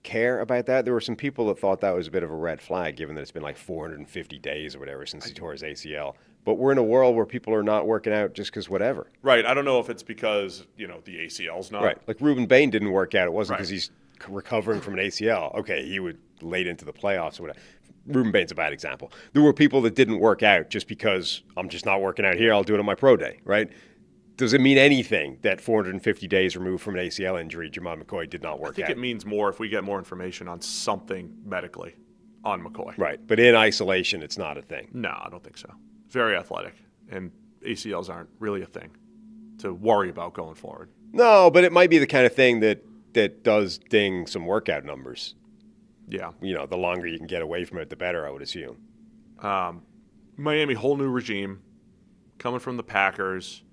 care about that? There were some people that thought that was a bit of a red flag, given that it's been like 450 days or whatever since he tore his ACL. But we're in a world where people are not working out just because whatever. Right. I don't know if it's because, the ACL's not. Right. Like Ruben Bain didn't work out. It wasn't because Right. he's recovering from an ACL. Okay, he would late into the playoffs or whatever. Ruben Bain's a bad example. There were people that didn't work out just because I'm just not working out here. I'll do it on my pro day, right? Does it mean anything that 450 days removed from an ACL injury, Jermod McCoy did not work out? I think it means more if we get more information on something medically on McCoy. Right. But in isolation, it's not a thing. No, I don't think so. Very athletic, and ACLs aren't really a thing to worry about going forward. No, but it might be the kind of thing that does ding some workout numbers. Yeah. The longer you can get away from it, the better, I would assume. Miami, whole new regime, coming from the Packers.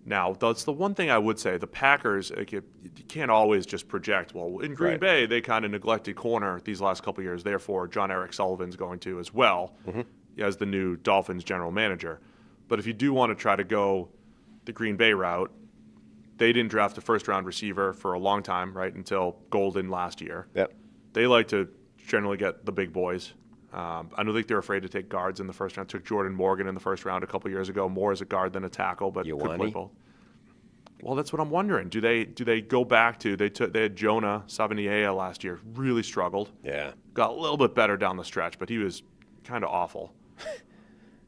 Now, that's the one thing I would say. The Packers, you can't always just project, well, in Green Right. Bay, they kind of neglected corner these last couple of years. Therefore, John Eric Sullivan's going to as well as the new Dolphins general manager. But if you do want to try to go the Green Bay route, they didn't draft a first-round receiver for a long time, right, until Golden last year. Yep. They like to generally get the big boys. I don't think they're afraid to take guards in the first round. Took Jordan Morgan in the first round a couple years ago, more as a guard than a tackle, but could play both. Well, that's what I'm wondering. Do they go back to they had Jonah Savinier last year, really struggled. Yeah. Got a little bit better down the stretch, but he was kind of awful.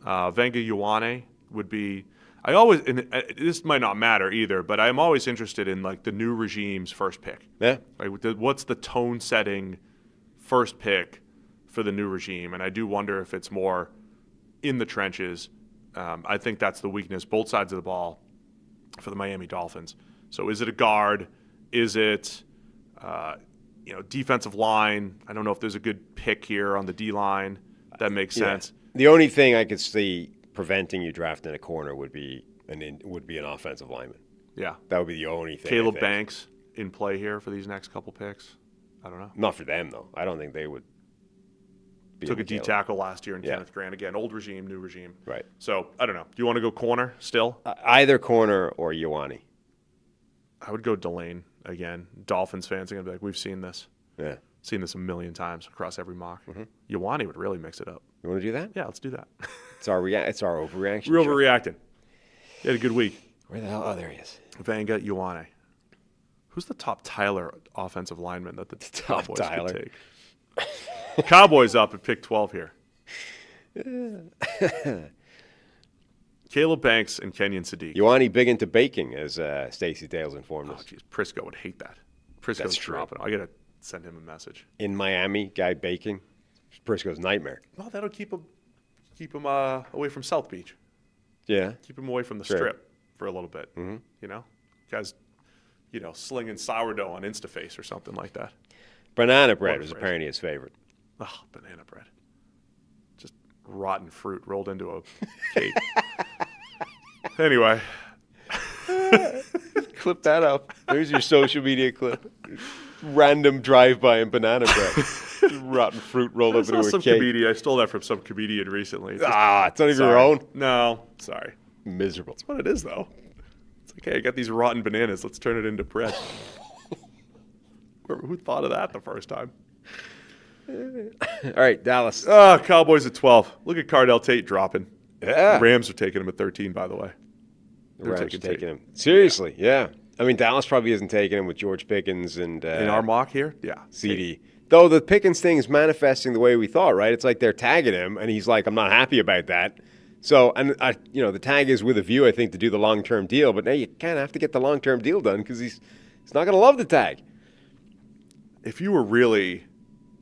Venga Ioane would be. I always, and this might not matter either, but I'm always interested in like the new regime's first pick. Yeah. Like, what's the tone-setting first pick for the new regime? And I do wonder if it's more in the trenches. I think that's the weakness, both sides of the ball, for the Miami Dolphins. So is it a guard? Is it, defensive line? I don't know if there's a good pick here on the D-line. That makes sense. The only thing I could see preventing you drafting a corner would be an offensive lineman. Yeah. That would be the only thing. Caleb Banks in play here for these next couple picks. I don't know. Not for them, though. I don't think they would. Took a D tackle last year in Kenneth Grant. Again, old regime, new regime. Right. So, I don't know. Do you want to go corner still? Either corner or Ioane. I would go Delane again. Dolphins fans are going to be like, we've seen this. Yeah. Seen this a million times across every mock. Ioane would really mix it up. You want to do that? Yeah, let's do that. It's our overreaction. We're show. overreacting. You had a good week. Where the hell? Oh, there he is. Vanga Ioane. Who's the top Tyler offensive lineman that the Top Cowboys Tyler. could take? Cowboys up at pick 12 here. Caleb Banks and Kenyon Sadiq. Ioane big into baking, as Stacey Dales informed Oh, us. jeez. Prisco would hate that. Prisco's That's true. dropping. I got to send him a message. In Miami, guy baking. Prisco's nightmare. Well, that'll keep him away from South Beach. Yeah. Keep him away from the Sure. strip for a little bit. Guys, slinging sourdough on Instaface or something like that. Banana bread One was phrase. apparently his favorite. Oh, banana bread. Just rotten fruit rolled into a cake. Anyway. Clip that up. There's your social media clip. Random drive-by and banana bread. Rotten fruit rolled up into a cake. I stole that from some comedian recently. It's not even your Sorry. own. No, sorry. Miserable. That's what it is, though. It's like, hey, I got these rotten bananas. Let's turn it into bread. Who thought of that the first time? All right, Dallas. Cowboys at 12. Look at Cardell Tate dropping. Yeah. Rams are taking him at 13, by the way. The Rams are taking him. Seriously, yeah. I mean, Dallas probably isn't taking him with George Pickens and In our mock here? Yeah. CD. Though the Pickens thing is manifesting the way we thought, right? It's like they're tagging him, and he's like, I'm not happy about that. So, and the tag is with a view, I think, to do the long-term deal. But now you kind of have to get the long-term deal done because he's not going to love the tag. If you were really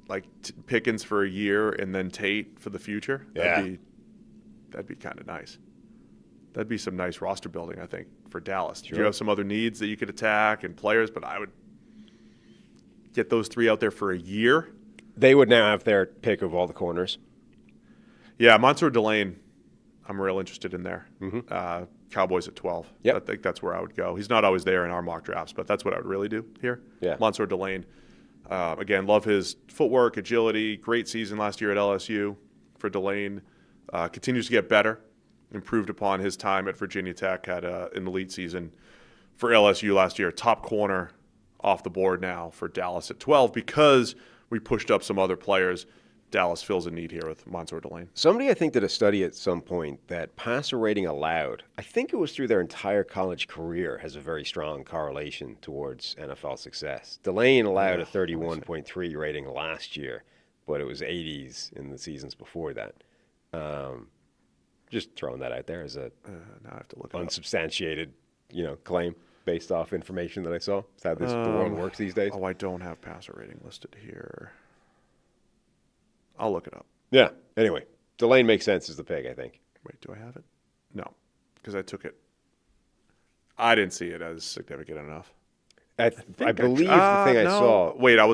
like Pickens for a year and then Tate for the future, that'd be kind of nice. That'd be some nice roster building, I think, for Dallas. Sure. You have some other needs that you could attack and players, but I would get those three out there for a year. They would now have their pick of all the corners. Yeah, Monson Delane, I'm real interested in there. Mm-hmm. Cowboys at 12. Yep. I think that's where I would go. He's not always there in our mock drafts, but that's what I would really do here. Yeah. Monson Delane. Again, love his footwork, agility. Great season last year at LSU for Delane. Continues to get better. Improved upon his time at Virginia Tech. Had an elite season for LSU last year. Top corner off the board now for Dallas at 12 because we pushed up some other players. Dallas fills a need here with Monson Delane. Somebody, I think, did a study at some point that passer rating allowed, I think it was through their entire college career, has a very strong correlation towards NFL success. Delane allowed a 31.3 rating last year, but it was 80s in the seasons before that. Just throwing that out there as a now I have to look it unsubstantiated, claim based off information that I saw. Is how the world works these days. Oh, I don't have passer rating listed here. I'll look it up. Yeah. Anyway, Delane makes sense as the pick, I think. Wait, do I have it? No, because I took it. I didn't see it as significant enough. I believe the thing I saw. Wait, I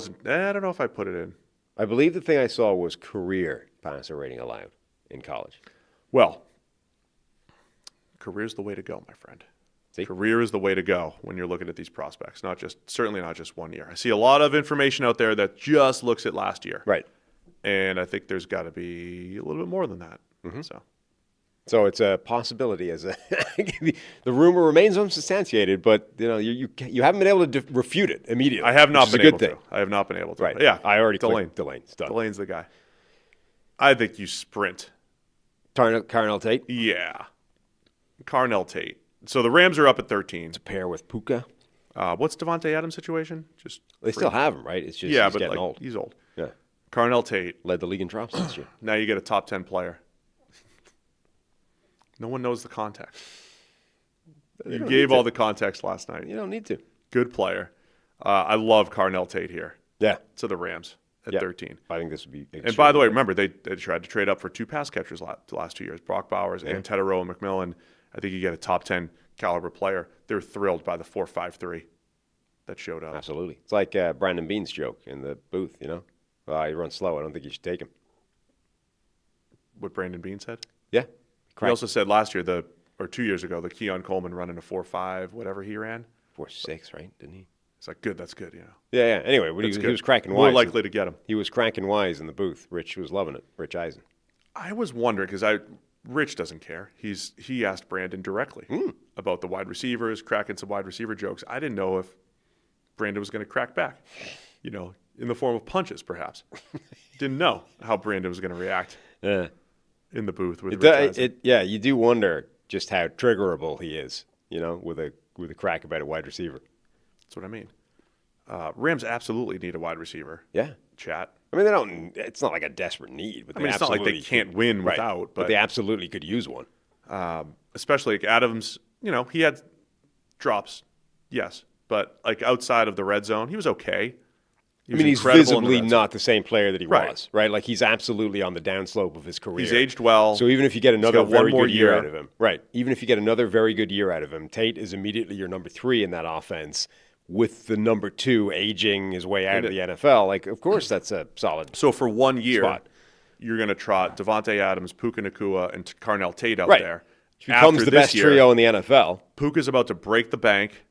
don't know if I put it in. I believe the thing I saw was career passer rating allowed in college. Well, career's the way to go, my friend. See? Career is the way to go when you're looking at these prospects. Certainly not just 1 year. I see a lot of information out there that just looks at last year. Right. And I think there's got to be a little bit more than that. Mm-hmm. So it's a possibility. The rumor remains unsubstantiated, but you haven't been able to refute it immediately. I have not been able to. I have not been able to. Right. Yeah. I already Delane. Delane's done. Delane's the guy. I think you sprint. Carnell Tate. Yeah. Carnell Tate. So the Rams are up at 13. To pair with Puka. What's Devontae Adams' situation? They still have him, right? It's just he's but getting old. He's old. Yeah. Carnell Tate. Led the league in drops this year. Now you get a top 10 player. No one knows the context. You gave all the context last night. You don't need to. Good player. I love Carnell Tate here. Yeah. To the Rams at 13. I think this would be. And by the way, remember, they tried to trade up for 2 pass catchers the last 2 years. Brock Bowers and Tedero and McMillan. I think you get a top 10 caliber player. They were thrilled by the 4.53 that showed up. Absolutely. It's like Brandon Bean's joke in the booth, he runs slow. I don't think you should take him. What Brandon Bean said? Yeah. He also said last year, or 2 years ago, the Keon Coleman running a 4.5, whatever he ran. 4.6, right? Didn't he? It's like, good, that's good, Yeah. Anyway, he was cracking wise. More likely to get him. He was cracking wise in the booth. Rich was loving it. Rich Eisen. I was wondering, because Rich doesn't care. He asked Brandon directly about the wide receivers, cracking some wide receiver jokes. I didn't know if Brandon was going to crack back, in the form of punches, perhaps. Didn't know how Brandon was going to react in the booth with Rich Eisen. You do wonder just how triggerable he is, with a crack about a wide receiver. That's what I mean. Rams absolutely need a wide receiver. Yeah. Chat. I mean, they don't. It's not like a desperate need, but it's not like they can't win without. But they absolutely could use one. Especially like Adams. He had drops, yes, but like outside of the red zone, he was okay. He's visibly not the same player that he was, right? Like he's absolutely on the downslope of his career. He's aged well. So even if you get another very good year out of him, right? Even if you get another very good year out of him, Tate is immediately your number 3 in that offense. With the number 2 aging his way out of the NFL, like of course that's a solid. So for 1 year, spot. You're going to trot Devontae Adams, Puka Nacua, and Carnell Tate out there. He becomes the best trio in the NFL. Puka's about to break the bank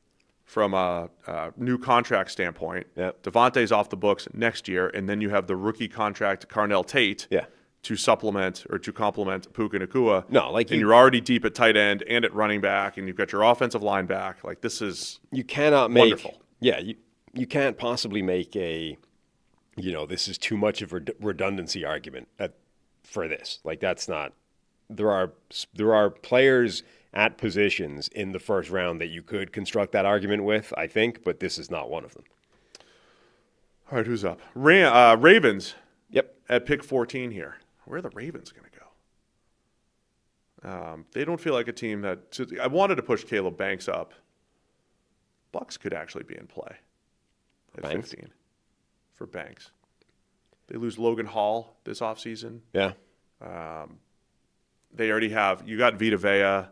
from a new contract standpoint. Yep. Devontae's off the books next year, and then you have the rookie contract Carnell Tate. Yeah. To supplement or to complement Puka Nacua. And you're already deep at tight end and at running back, and you've got your offensive line back. Like this is you cannot make wonderful. Yeah, you can't possibly make a this is too much of a redundancy argument for this. Like that's not. There are players at positions in the first round that you could construct that argument with, I think, but this is not one of them. All right, who's up? Ravens. Yep. At pick 14 here. Where are the Ravens going to go? They don't feel like a team that – I wanted to push Caleb Banks up. Bucks could actually be in play at 15 for Banks. They lose Logan Hall this offseason. Yeah. They already have – you got Vita Vea.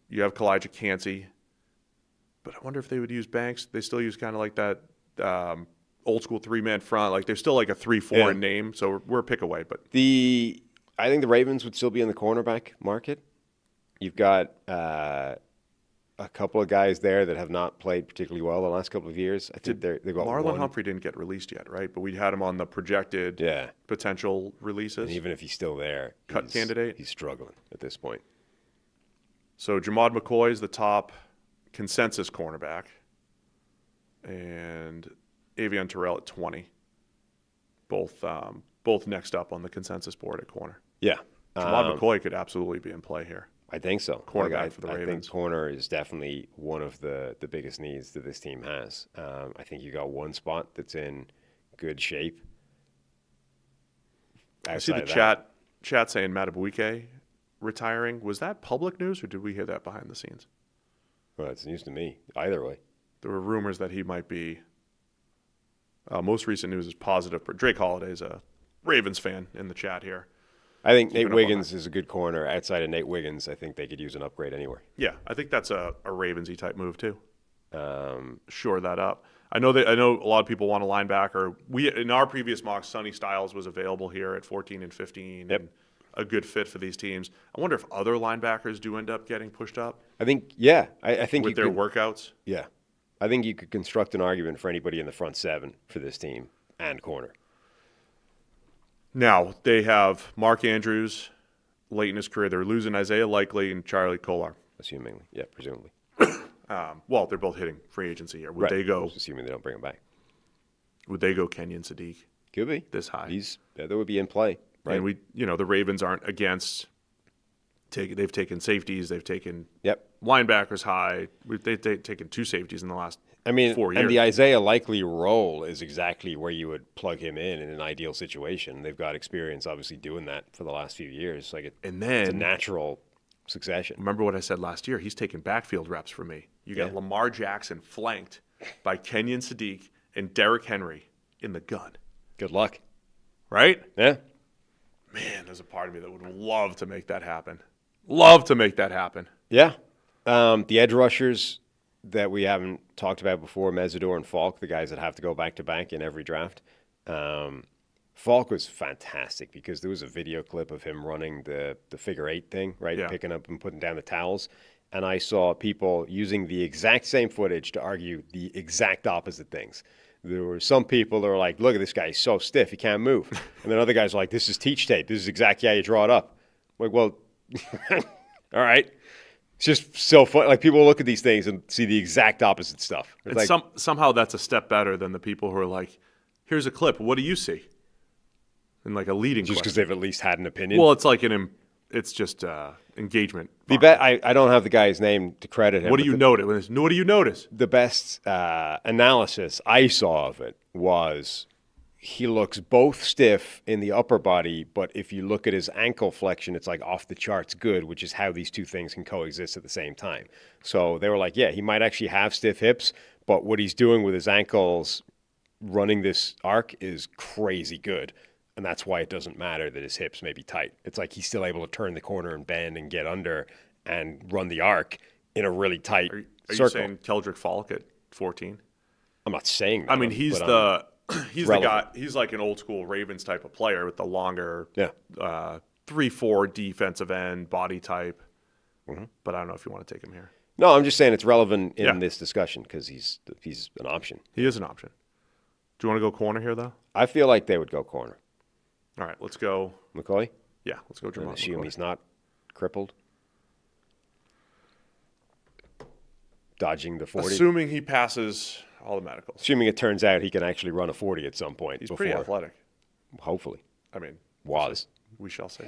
You have Kalijah Cansey. But I wonder if they would use Banks. They still use kind of like that old-school 3-man front. Like they're still like a 3-4 in name, so we're a pick away. But I think the Ravens would still be in the cornerback market. You've got a a couple of guys there that have not played particularly well the last couple of years. I think they've got Marlon one. Humphrey didn't get released yet, right? But we had him on the projected potential releases. And even if he's still there, candidate, he's struggling at this point. So Jamad McCoy is the top consensus cornerback, and Avion Terrell at 20. Both next up on the consensus board at corner. Yeah. Jamad McCoy could absolutely be in play here. I think so. Cornerback for the Ravens. I think corner is definitely one of the biggest needs that this team has. I think you got one spot that's in good shape. I see the chat saying Matabuike retiring. Was that public news, or did we hear that behind the scenes? Well, it's news to me. Either way. There were rumors that he might be. Most recent news is positive. Drake Holiday's a Ravens fan in the chat here. I think Nate Wiggins is a good corner. Outside of Nate Wiggins, I think they could use an upgrade anywhere. Yeah, I think that's a Ravens-y type move too. Shore that up. I know a lot of people want a linebacker. In our previous mocks, Sonny Styles was available here at 14 and 15. Yep. And a good fit for these teams. I wonder if other linebackers do end up getting pushed up. I think, yeah. I think with their workouts. Yeah. I think you could construct an argument for anybody in the front seven for this team and corner. Now, they have Mark Andrews late in his career. They're losing Isaiah Likely and Charlie Kolar. Assumingly. Yeah, presumably. Well, they're both hitting free agency here. Would right. they go? Assuming they don't bring him back. Would they go Kenyon Sadiq? Could be. This high. That would be in play. Right. And the Ravens aren't against. They've taken safeties. They've taken linebackers high. They've taken two safeties in the last 4 years. And the Isaiah Likely role is exactly where you would plug him in an ideal situation. They've got experience, obviously, doing that for the last few years. It's a natural succession. Remember what I said last year? He's taking backfield reps for me. You got Lamar Jackson flanked by Kenyon Sadiq and Derrick Henry in the gun. Good luck. Right? Yeah. Man, there's a part of me that would love to make that happen. Love to make that happen. Yeah. The edge rushers that we haven't talked about before, Mesidor and Falk, the guys that have to go back-to-back in every draft. Falk was fantastic because there was a video clip of him running the figure eight thing, right? Yeah. Picking up and putting down the towels. And I saw people using the exact same footage to argue the exact opposite things. There were some people that were like, look at this guy, he's so stiff, he can't move. And then other guys were like, this is teach tape. This is exactly how you draw it up. I'm like, well, all right. It's just so fun. Like, people look at these things and see the exact opposite stuff. And somehow that's a step better than the people who are like, here's a clip. What do you see? And like a leading just because they've at least had an opinion. Well, it's like it's just engagement. I don't have the guy's name to credit him. What do you notice? What do you notice? The best analysis I saw of it was he looks both stiff in the upper body, but if you look at his ankle flexion, it's like off the charts good, which is how these two things can coexist at the same time. So they were like, yeah, he might actually have stiff hips, but what he's doing with his ankles running this arc is crazy good. And that's why it doesn't matter that his hips may be tight. It's like he's still able to turn the corner and bend and get under and run the arc in a really tight circle. Are you saying Keldrick Falk at 14? I'm not saying that. I mean, he's the guy. He's like an old school Ravens type of player with the longer 3-4 defensive end body type. Mm-hmm. But I don't know if you want to take him here. No, I'm just saying it's relevant in this discussion because he's an option. He is an option. Do you want to go corner here, though? I feel like they would go corner. All right, let's go. McCoy? Yeah, let's go Jamal. Assume McCoy. He's not crippled. Dodging the 40. Assuming he passes all the medicals. Assuming it turns out he can actually run a 40 at some point. He's pretty athletic. Hopefully. I mean, was. We shall see.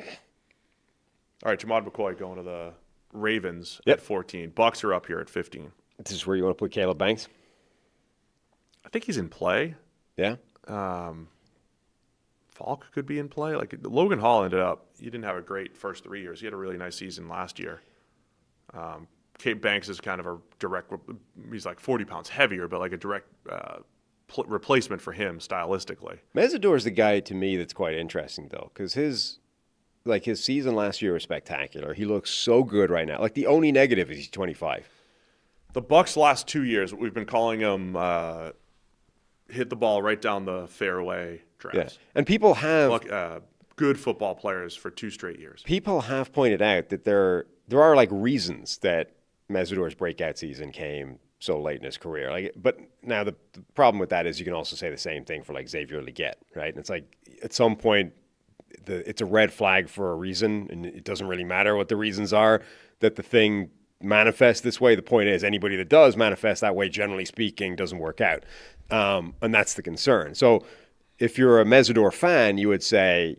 All right, Jamad McCoy going to the Ravens at 14. Bucks are up here at 15. This is where you want to put Caleb Banks? I think he's in play. Yeah. Falk could be in play. Like Logan Hall ended up, he didn't have a great first 3 years. He had a really nice season last year. Kate Banks is kind of a direct, he's like 40 pounds heavier, but like a direct replacement for him stylistically. Mesidor is the guy to me that's quite interesting though, because his season last year was spectacular. He looks so good right now. Like the only negative is he's 25. The Bucks' last 2 years, we've been calling him hit the ball right down the fairway drafts. Yeah. And people have good football players for 2 straight years. People have pointed out that there are like reasons that Mesidor's breakout season came so late in his career. But now the problem with that is you can also say the same thing for like Xavier Leggett, right? And it's like at some point it's a red flag for a reason, and it doesn't really matter what the reasons are that the thing manifests this way. The point is anybody that does manifest that way, generally speaking, doesn't work out. And that's the concern. So if you're a Mesidor fan, you would say,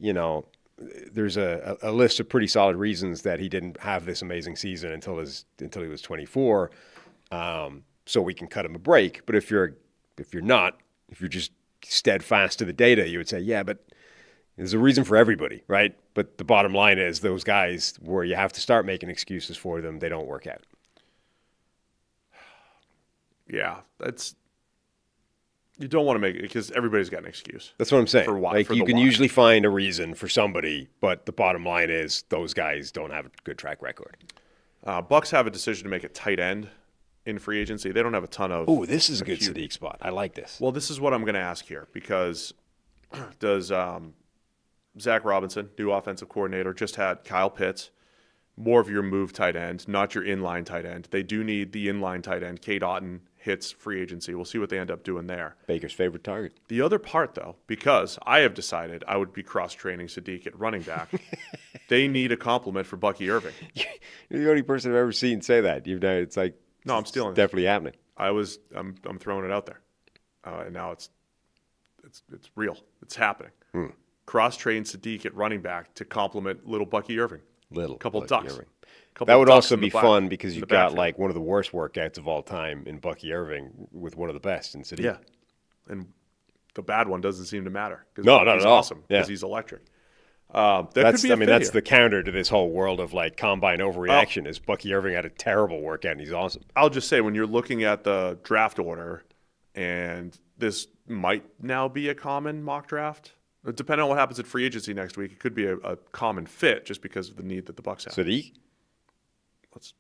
there's a list of pretty solid reasons that he didn't have this amazing season until he was 24. So we can cut him a break. But if you're just steadfast to the data, you would say, yeah, but there's a reason for everybody, right? But the bottom line is those guys where you have to start making excuses for them, they don't work out. Yeah, you don't want to make it because everybody's got an excuse. That's what I'm saying. For why? Like you can usually find a reason for somebody, but the bottom line is those guys don't have a good track record. Bucks have a decision to make at tight end in free agency. They don't have a ton of. Oh, this is a good Sadiq spot. I like this. Well, this is what I'm going to ask here because does Zach Robinson, new offensive coordinator, just had Kyle Pitts, more of your move tight end, not your inline tight end. They do need the inline tight end. Kate Otten hits free agency. We'll see what they end up doing there. Baker's favorite target. The other part, though, because I have decided I would be cross-training Sadiq at running back, they need a compliment for Bucky Irving. You're the only person I've ever seen say that. It's like no, I'm stealing. It's definitely happening. I'm throwing it out there, and now it's real. It's happening. Cross-train Sadiq at running back to compliment little Bucky Irving. Couple Bucky ducks. Irving. Couple That would ducks also in the be back- fun because in you've the got backfield. like one of the worst workouts of all time in Bucky Irving with one of the best in Sadiq. Yeah, and the bad one doesn't seem to matter. No, not he's at all. Awesome because Yeah. he's electric. That's that's the counter to this whole world of like combine overreaction. Is Bucky Irving had a terrible workout and he's awesome. I'll just say when you're looking at the draft order, and this might now be a common mock draft. Depending on what happens at free agency next week, it could be a common fit just because of the need that the Bucks have. Sadiq, Let's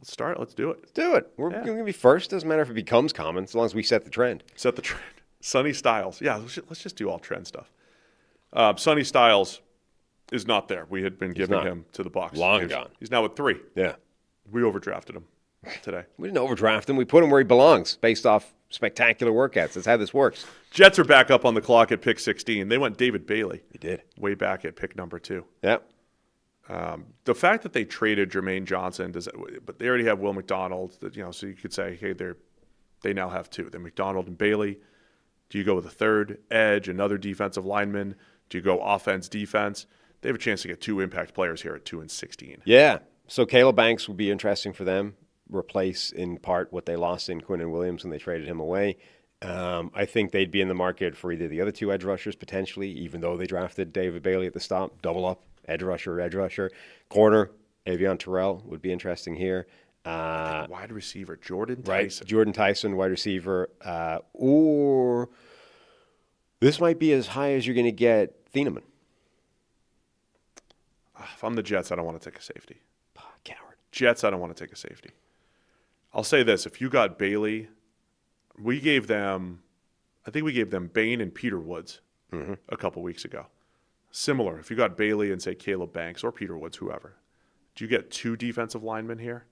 start. Let's do it. let's do it. We're going to be first. Doesn't matter if it becomes common, as long as we set the trend. Set the trend. Sonny Styles. Yeah, let's just do all trend stuff. Sonny Styles is not there. We had been giving him to the Bucks. Long gone. He's now at 3. Yeah. We overdrafted him today. We didn't overdraft him. We put him where he belongs based off spectacular workouts. That's how this works. Jets are back up on the clock at pick 16. They went David Bailey. They did. Way back at pick number 2. Yeah. The fact that they traded Jermaine Johnson, but they already have Will McDonald, so you could say, hey, they now have 2. Then McDonald and Bailey. Do you go with a third edge, another defensive lineman? Do you go offense, defense? They have a chance to get 2 impact players here at 2 and 16. Yeah. So Caleb Banks would be interesting for them. Replace in part what they lost in Quinnen Williams when they traded him away. I think they'd be in the market for either the other 2 edge rushers potentially, even though they drafted David Bailey at the stop. Double up, edge rusher. Corner, Avion Terrell would be interesting here. Wide receiver, Jordan Tyson. Right, Jordan Tyson, wide receiver. Or this might be as high as you're going to get Thieneman. If I'm the Jets, I don't want to take a safety. Coward. Jets, I don't want to take a safety. I'll say this. If you got Bailey, I think we gave them Bain and Peter Woods a couple weeks ago. Similar. If you got Bailey and, say, Caleb Banks or Peter Woods, whoever, do you get 2 defensive linemen here?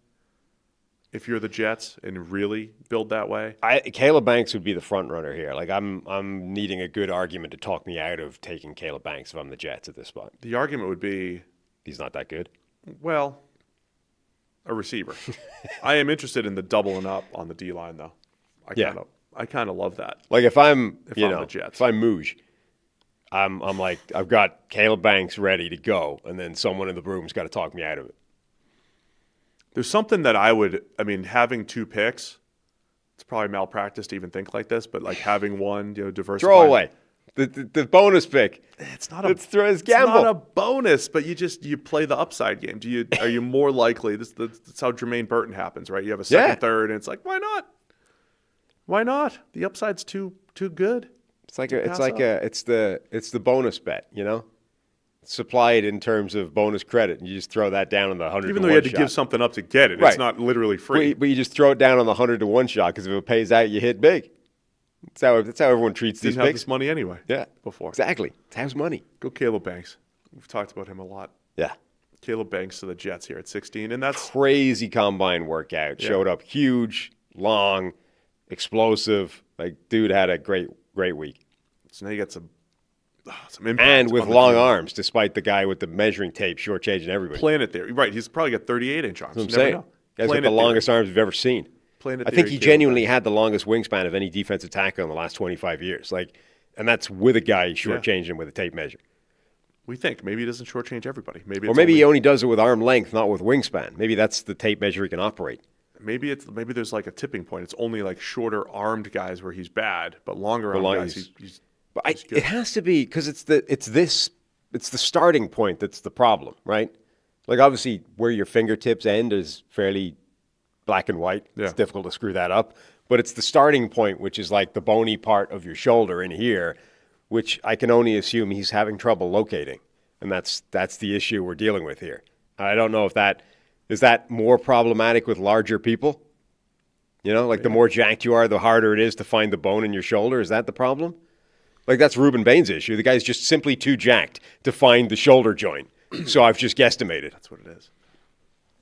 If you're the Jets and really build that way? Caleb Banks would be the front runner here. Like I'm needing a good argument to talk me out of taking Caleb Banks if I'm the Jets at this spot. The argument would be, he's not that good. well, a receiver. I am interested in the doubling up on the D-line, though. I kind of love that. Like if I'm the Jets. if I'm Mooj, I'm like I've got Caleb Banks ready to go, and then someone in the room's got to talk me out of it. There's something that having 2 picks, it's probably malpractice to even think like this, but like having one, diversify. Throw away the bonus pick. It's not It's gamble. It's gamble. Not a bonus, but you play the upside game. Are you more likely? That's how Jermaine Burton happens, right? You have a second, third, and it's like, why not? Why not? The upside's too good. It's the bonus bet, Supply it in terms of bonus credit, and you just throw that down on the 100 Even to though you 1 had to shot. give something up to get it, Right. It's not literally free. But you just throw it down on the 100 to 1 shot because if it pays out, you hit big. That's how everyone treats Didn't these have picks. this money anyway. Yeah, Before. exactly. It's how's money. Go Caleb Banks. We've talked about him a lot. Yeah, Caleb Banks to the Jets here at 16, and that's crazy combine workout. Yeah. Showed up huge, long, explosive. Like, dude had a great week. so now you got some impact And with on the long field. arms, despite the guy with the measuring tape shortchanging everybody. Playing it there, right? He's probably got 38-inch arms. That's You what I'm never saying. know. Guy's got Playing the it longest theory. arms we've ever seen. Playing it I think theory, he Caleb genuinely Banks. had the longest wingspan of any defensive tackle in the last 25 years. Like, and that's with a guy shortchanging with a tape measure. We think maybe he doesn't shortchange everybody. Maybe Or it's maybe he only does it with arm length, not with wingspan. Maybe that's the tape measure he can operate. maybe there's like a tipping point. It's only like shorter armed guys where he's bad, but longer armed guys he's But good. it has to be because it's the starting point that's the problem, right? Like, obviously where your fingertips end is fairly black and white. Yeah. It's difficult to screw that up. But it's the starting point, which is like the bony part of your shoulder in here, which I can only assume he's having trouble locating. And that's the issue we're dealing with here. I don't know if is that more problematic with larger people? You know, like the more jacked you are, the harder it is to find the bone in your shoulder. Is that the problem? Like, that's Reuben Bain's issue. The guy's just simply too jacked to find the shoulder joint. So I've just guesstimated. That's what it is.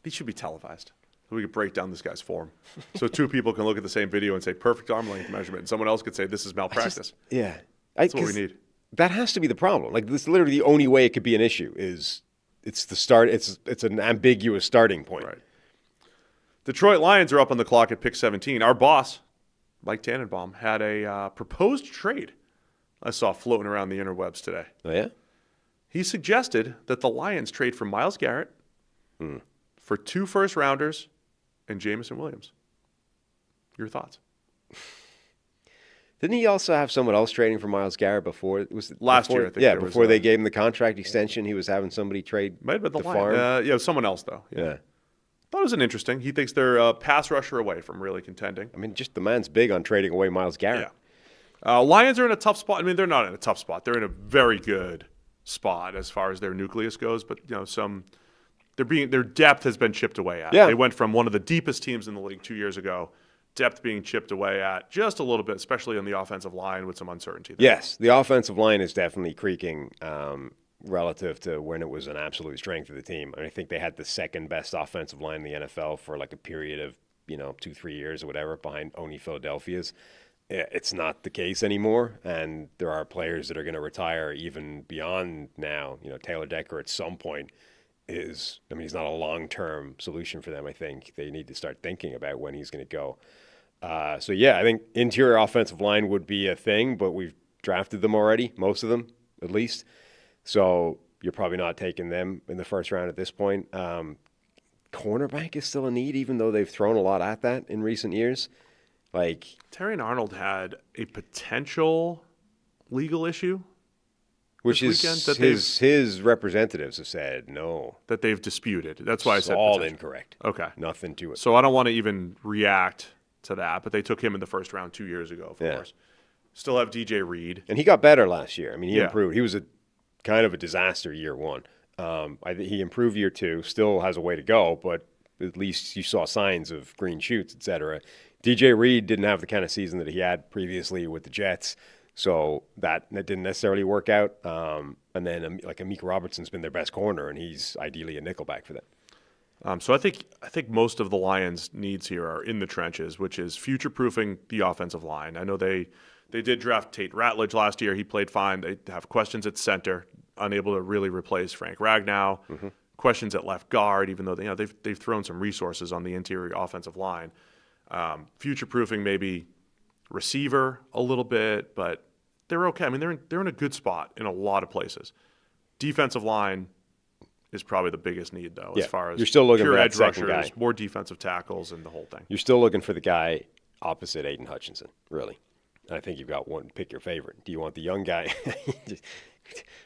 These should be televised. So we could break down this guy's form. So two people can look at the same video and say perfect arm length measurement, and someone else could say this is malpractice. That's what we need. That has to be the problem. Like, this is literally the only way it could be an issue is it's the start. It's an ambiguous starting point. Right. Detroit Lions are up on the clock at pick 17. Our boss, Mike Tannenbaum, had a proposed trade I saw floating around the interwebs today. Oh, yeah? He suggested that the Lions trade for Myles Garrett for 2 first-rounders and Jamison Williams. Your thoughts? Didn't he also have someone else trading for Myles Garrett before? It was Last year, I think. Before they gave him the contract extension, he was having somebody trade Might have been the farm. Lions. Yeah, someone else, though. Yeah. Thought it was an interesting. He thinks they're a pass rusher away from really contending. I mean, just the man's big on trading away Myles Garrett. Yeah. Lions are in a tough spot. I mean, they're not in a tough spot. They're in a very good spot as far as their nucleus goes. But their depth has been chipped away at. Yeah. They went from one of the deepest teams in the league 2 years ago, depth being chipped away at just a little bit, especially on the offensive line with some uncertainty there. Yes, the offensive line is definitely creaking relative to when it was an absolute strength of the team. I think they had the second best offensive line in the NFL for like a period of 2-3 years or whatever behind only Philadelphia's. It's not the case anymore, and there are players that are going to retire even beyond now. Taylor Decker at some point he's not a long-term solution for them. I think they need to start thinking about when he's going to go. I think interior offensive line would be a thing, but we've drafted them already, most of them at least. So you're probably not taking them in the first round at this point. Cornerback is still a need, even though they've thrown a lot at that in recent years. Like, Terry and Arnold had a potential legal issue which this is weekend that his representatives have said no. that they've disputed. That's why I It's said all potential. incorrect. Okay. Nothing to it. So I don't want to even react to that, but they took him in the first round 2 years ago, of course. Still have DJ Reed. And he got better last year. I mean, he Yeah. improved. He was a kind of a disaster year one. He improved year two. Still has a way to go, but at least you saw signs of green shoots, et cetera. DJ Reed didn't have the kind of season that he had previously with the Jets, so that didn't necessarily work out. And then Amik Robertson's been their best corner, and he's ideally a nickelback for them. So I think most of the Lions' needs here are in the trenches, which is future-proofing the offensive line. I know they did draft Tate Ratledge last year. He played fine. They have questions at center, unable to really replace Frank Ragnow. Mm-hmm. Questions at left guard, even though they've thrown some resources on the interior offensive line. Future-proofing maybe receiver a little bit, but they're okay. I mean, they're in a good spot in a lot of places. Defensive line is probably the biggest need, though, as far as you're still looking pure for that edge second rushers, guy. more defensive tackles, and the whole thing. You're still looking for the guy opposite Aiden Hutchinson, really. And I think you've got one. Pick your favorite. Do you want the young guy?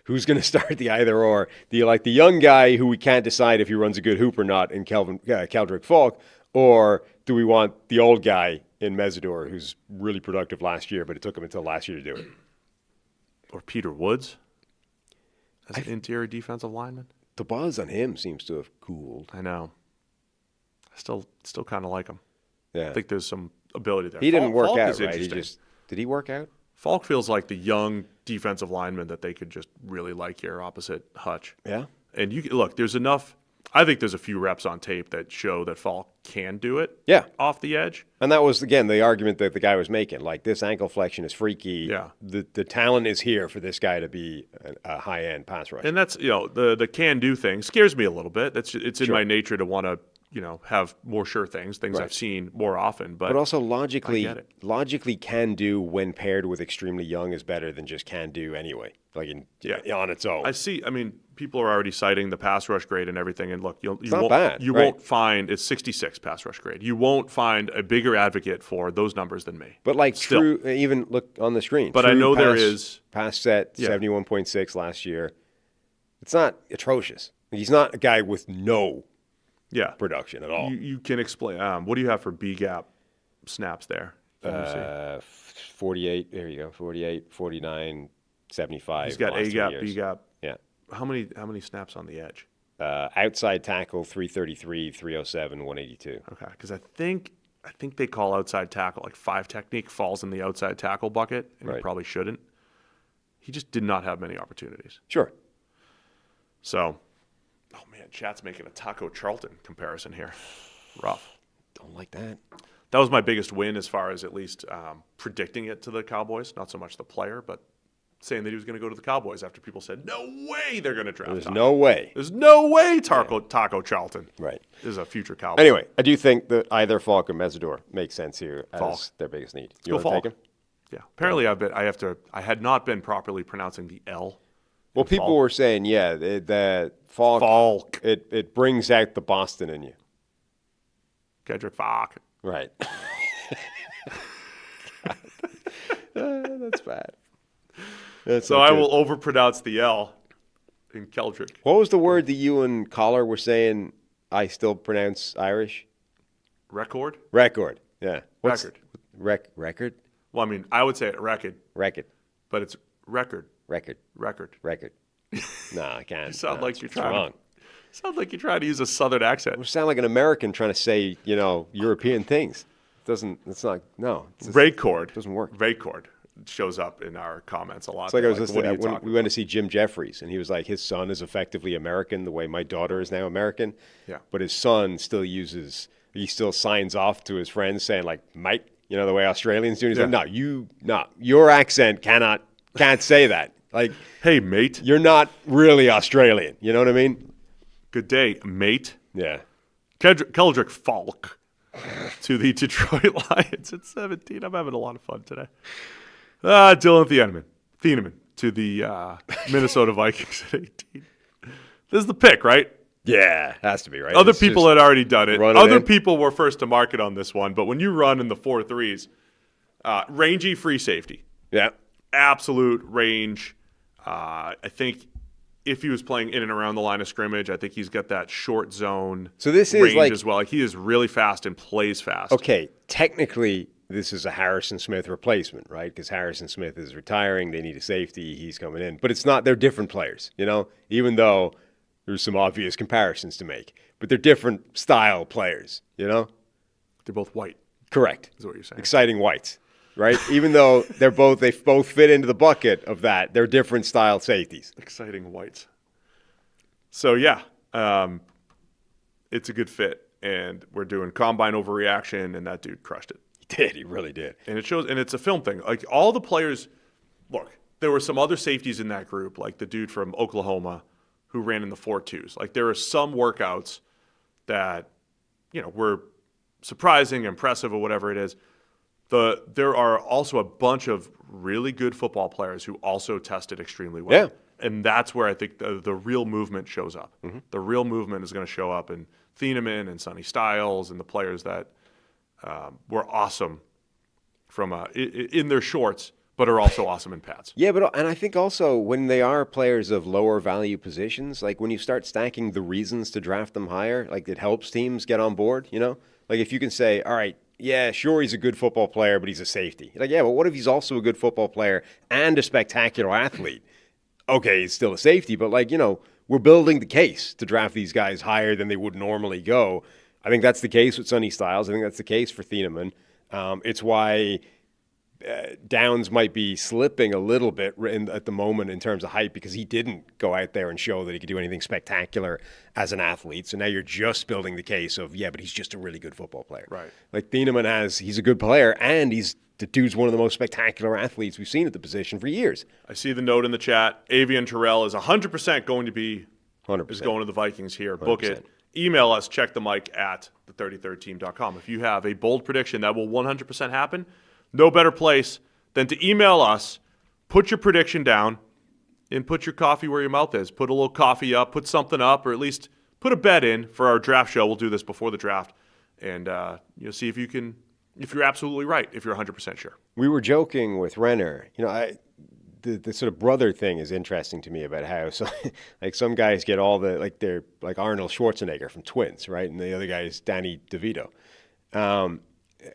Who's going to start the either or? Do you like the young guy who we can't decide if he runs a good hoop or not in Keldrick Falk, or do we want the old guy in Mesidor who's really productive last year, but it took him until last year to do it? Or Peter Woods as an interior defensive lineman. The buzz on him seems to have cooled. I know. I still kind of like him. Yeah, I think there's some ability there. he didn't work Falk out, is right? interesting. Did he work out? Falk feels like the young defensive lineman that they could just really like here opposite Hutch. Yeah. And look, there's enough I think there's a few reps on tape that show that Falk can do it Yeah. off the edge. And that was, again, the argument that the guy was making. Like, this ankle flexion is freaky. Yeah. The talent is here for this guy to be a high-end pass rusher. And that's, the can-do thing scares me a little bit. It's in my nature to want to, have more sure things I've seen more often. But also logically can do when paired with extremely young is better than just can do anyway, like on its own. People are already citing the pass rush grade and everything. And look, you not bad, won't find it's 66 pass rush grade. You won't find a bigger advocate for those numbers than me. But like Still. true, even look on the screen. But true I know there pass, is pass set 71.6 last year. It's not atrocious. He's not a guy with no production at all. You can explain. What do you have for B gap snaps there? 48. There you go. 48, 49, 75. He's got A gap, B years. gap. Yeah. How many snaps on the edge? Outside tackle 333, 307, 182. Okay, because I think they call outside tackle like 5 technique falls in the outside tackle bucket, and he probably shouldn't. He just did not have many opportunities. Sure. So, oh man, chat's making a Taco Charlton comparison here. Rough. Don't like that. That was my biggest win as far as at least predicting it to the Cowboys. Not so much the player, but saying that he was going to go to the Cowboys after people said, no way they're going to draft There's Taco. no way. There's no way Taco Charlton is a future Cowboy. Anyway, I do think that either Falk or Mesidor makes sense here as their biggest need. You want to take him? Yeah. Apparently I had not been properly pronouncing the L. Well, people Falk. were saying, that Falk. It brings out the Boston in you. Kedrick Falk. Right. That's bad. So I will overpronounce the L in Keldrick. What was the word that you and Collar were saying I still pronounce Irish? Record? Record. Yeah. Record. Record? Well, I would say it record, but it's record. Record. No, I can't. You sound like you're trying. Wrong. Sound like you're trying to use a Southern accent. You sound like an American trying to say, European things. It's not. No. Raycord. Doesn't work. Raycord shows up in our comments a lot. It's like I was listening when we went to see Jim Jeffries, and he was like, his son is effectively American the way my daughter is now American. Yeah. But his son he still signs off to his friends saying like, Mike, the way Australians do. He's like, no, your accent can't say that. Like, hey, mate. You're not really Australian. You know what I mean? Good day, mate. Yeah. Keldrick Falk to the Detroit Lions at 17. I'm having a lot of fun today. Dylan Thieneman to the Minnesota Vikings at 18. This is the pick, right? Yeah, has to be, right? Other people had already done it. Other people were first to market on this one, but when you run in the 4.3s, rangy free safety. Yeah. Absolute range. I think if he was playing in and around the line of scrimmage, I think he's got that short zone range as well. Like, he is really fast and plays fast. Okay, technically, this is a Harrison Smith replacement, right? Because Harrison Smith is retiring. They need a safety. He's coming in. But it's not. They're different players, even though there's some obvious comparisons to make. But they're different style players, They're both white. Correct. Is what you're saying. Exciting whites. Right? Even though they both fit into the bucket of that, they're different style safeties. Exciting whites. So, yeah, it's a good fit. And we're doing combine overreaction, and that dude crushed it. He did. He really did. And it shows, and it's a film thing. Like, all the players, look, there were some other safeties in that group, like the dude from Oklahoma who ran in the 4.2s. Like, there are some workouts that, were surprising, impressive, or whatever it is. There are also a bunch of really good football players who also tested extremely well. Yeah. And that's where I think the real movement shows up. Mm-hmm. The real movement is going to show up in Thieneman and Sonny Styles and the players that were awesome in their shorts, but are also awesome in pads. Yeah, and I think also when they are players of lower value positions, like when you start stacking the reasons to draft them higher, like it helps teams get on board, Like if you can say, all right, yeah, sure, he's a good football player, but he's a safety. Like, yeah, but what if he's also a good football player and a spectacular athlete? Okay, he's still a safety, but we're building the case to draft these guys higher than they would normally go. I think that's the case with Sonny Styles. I think that's the case for Thieneman. It's why Downs might be slipping a little bit at the moment in terms of hype because he didn't go out there and show that he could do anything spectacular as an athlete. So now you're just building the case of, but he's just a really good football player. Right. Like Thieneman he's a good player, and the dude's one of the most spectacular athletes we've seen at the position for years. I see the note in the chat. Avian Terrell is 100% going to be 100%. Is going to the Vikings here. 100%. Book it. Email us, checkthemic at the33rd team.com. If you have a bold prediction that will 100% happen, no better place than to email us, put your prediction down, and put your coffee where your mouth is. Put a little coffee up, put something up, or at least put a bet in for our draft show. We'll do this before the draft, and see if you're absolutely right, if you're 100% sure. We were joking with Renner. The sort of brother thing is interesting to me about how some guys get all they're like Arnold Schwarzenegger from Twins, right? And the other guy is Danny DeVito.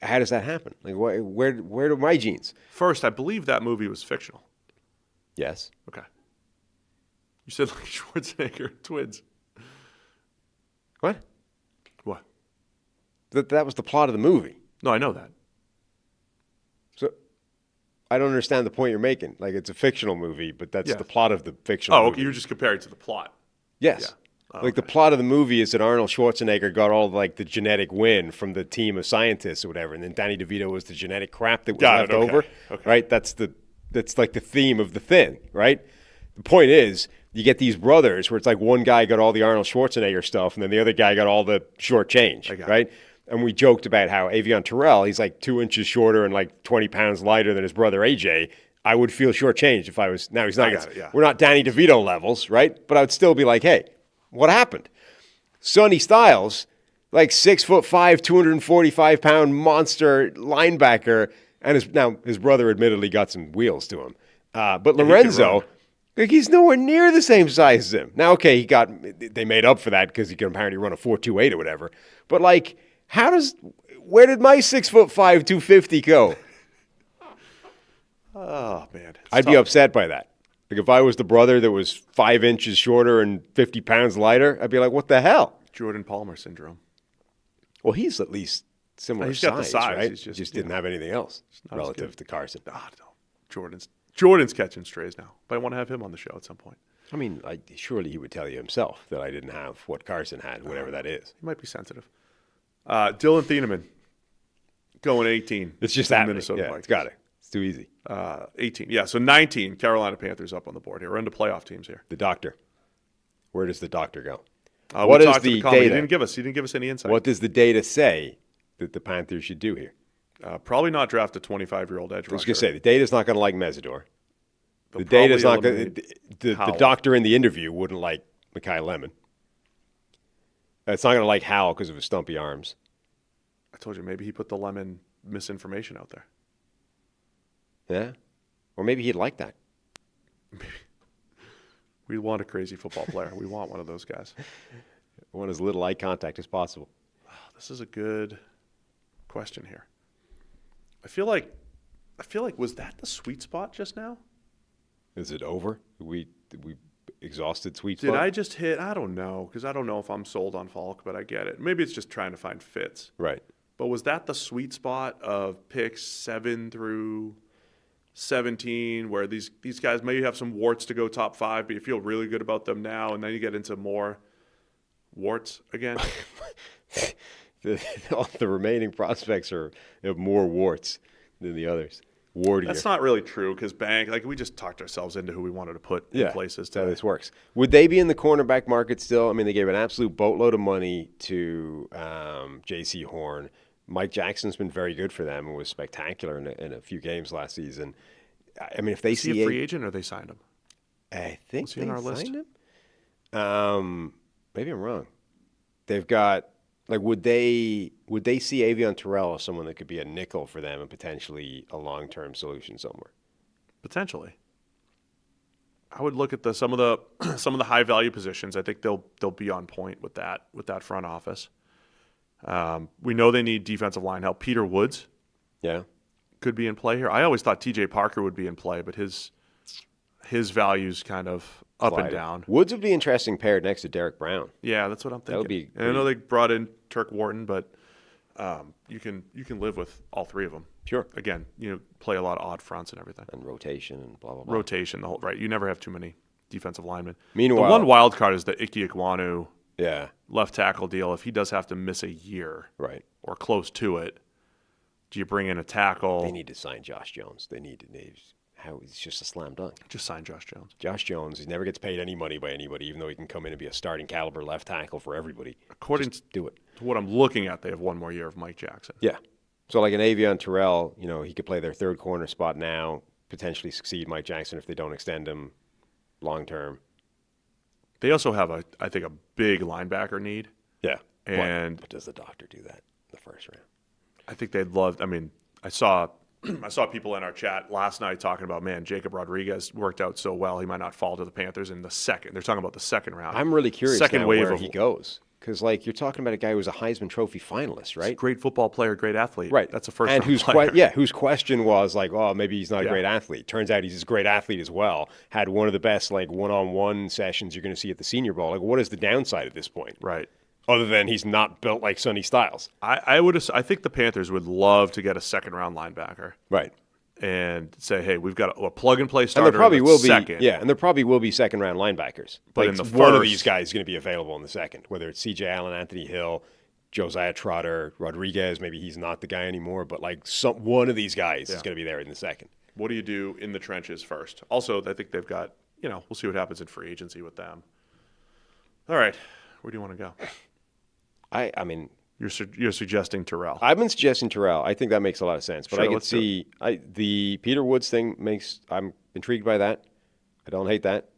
How does that happen? Like, where do my genes? First, I believe that movie was fictional. Yes. Okay. You said like Schwarzenegger Twins. What? What? That was the plot of the movie. No, I know that. So I don't understand the point you're making. Like, it's a fictional movie, but that's the plot of the fictional movie. Oh, okay. You're just comparing it to the plot. Yes. Yeah. Oh, the plot of the movie is that Arnold Schwarzenegger got all the genetic win from the team of scientists or whatever, and then Danny DeVito was the genetic crap that was left over. Okay. Right? That's like the theme of the thing, right? The point is, you get these brothers where it's like one guy got all the Arnold Schwarzenegger stuff, and then the other guy got all the short change, right? And we joked about how Avion Terrell, he's like 2 inches shorter and like 20 pounds lighter than his brother AJ. I would feel shortchanged if I was. Now he's not. We're not Danny DeVito levels, right? But I would still be like, hey, what happened? Sonny Styles, like 6'5", 245-pound monster linebacker, and his brother admittedly got some wheels to him. But Lorenzo, he's nowhere near the same size as him. Now, okay, they made up for that because he can apparently run a 4.28 or whatever. But where did my 6'5", 250 go? Oh man, I'd be upset by that. Like, if I was the brother that was 5 inches shorter and 50 pounds lighter, I'd be like, what the hell? Jordan Palmer syndrome. Well, he's at least similar he's size, got the size, right? He just didn't have anything else relative to Carson. No. Jordan's catching strays now, but I want to have him on the show at some point. I mean, surely he would tell you himself that I didn't have what Carson had, whatever that is. He might be sensitive. Dylan Thieneman going 18. It's just that Minnesota Vikings. Vikings. It's got it. It's too easy. 18. Yeah, so 19 Carolina Panthers up on the board here. We're into playoff teams here. The doctor. Where does the doctor go? What is the data? He didn't give us any insight. What does the data say that the Panthers should do here? Probably not draft a 25-year-old edge rusher. I was going to say, the data's not going to like Mesidor. The data's not going to... The doctor in the interview wouldn't like Mekhi Lemon. It's not going to like Howell because of his stumpy arms. I told you, maybe he put the Lemon misinformation out there. Yeah? Or maybe he'd like that. We want a crazy football player. We want one of those guys. We want as little eye contact as possible. This is a good question here. I feel like was that the sweet spot just now? Is it over? We exhausted sweet spot? Did I just hit? I don't know, because I don't know if I'm sold on Falk, but I get it. Maybe it's just trying to find fits. Right. But was that the sweet spot of picks 7 through 17, where these guys maybe have some warts to go top 5, but you feel really good about them now, and then you get into more warts again? All the remaining prospects have more warts than the others. Wartier. That's not really true, because we just talked ourselves into who we wanted to put in places. That's how this works. Would they be in the cornerback market still? I mean, they gave an absolute boatload of money to J.C. Horn. Mike Jackson's been very good for them and was spectacular in a few games last season. I mean, if they see a free agent or they signed him? I think he on our list? Signed him. Maybe I'm wrong. They've got would they see Avion Terrell as someone that could be a nickel for them and potentially a long-term solution somewhere? Potentially. I would look at some of the high value positions. I think they'll be on point with that front office. We know they need defensive line help. Peter Woods, could be in play here. I always thought T.J. Parker would be in play, but his value's kind of up and down. Woods would be interesting paired next to Derek Brown. Yeah, that's what I'm thinking. That would be. And I know they brought in Turk Wharton, but you can live with all three of them. Sure. Again, play a lot of odd fronts and everything. And rotation and blah, blah, blah. Rotation, the whole right. You never have too many defensive linemen. Meanwhile, the one wild card is the Ike Ekwonu yeah, left tackle deal. If he does have to miss a year, right, or close to it, do you bring in a tackle? They need to sign Josh Jones. It's just a slam dunk. Just sign Josh Jones. Josh Jones, he never gets paid any money by anybody, even though he can come in and be a starting caliber left tackle for everybody. According do it. To what I'm looking at, they have one more year of Mike Jackson. Yeah. So like an Avion Terrell, he could play their third corner spot now, potentially succeed Mike Jackson if they don't extend him long term. They also have I think a big linebacker need. Yeah. And but does the doctor do that in the first round? I think they'd love. I mean, I saw people in our chat last night talking about, man, Jacob Rodriguez worked out so well, he might not fall to the Panthers in the second. They're talking about the second round. I'm really curious second now wave where of, he goes. Because, you're talking about a guy who was a Heisman Trophy finalist, right? Great football player, great athlete. Right. That's a first and round player. whose question was maybe he's not a great athlete. Turns out he's a great athlete as well. Had one of the best, one-on-one sessions you're going to see at the Senior Bowl. What is the downside at this point? Right. Other than he's not built like Sonny Styles. I think the Panthers would love to get a second-round linebacker. Right. And say, hey, we've got a plug-and-play starter. And there probably will second. be, and there probably will be second-round linebackers. But in the one of these guys is going to be available in the second, whether it's C.J. Allen, Anthony Hill, Josiah Trotter, Rodriguez. Maybe he's not the guy anymore, but one of these guys is going to be there in the second. What do you do in the trenches first? Also, I think they've got, we'll see what happens in free agency with them. All right, where do you want to go? I mean, you're suggesting Terrell. I've been suggesting Terrell. I think that makes a lot of sense. But sure, I can see the Peter Woods thing I'm intrigued by that. I don't hate that.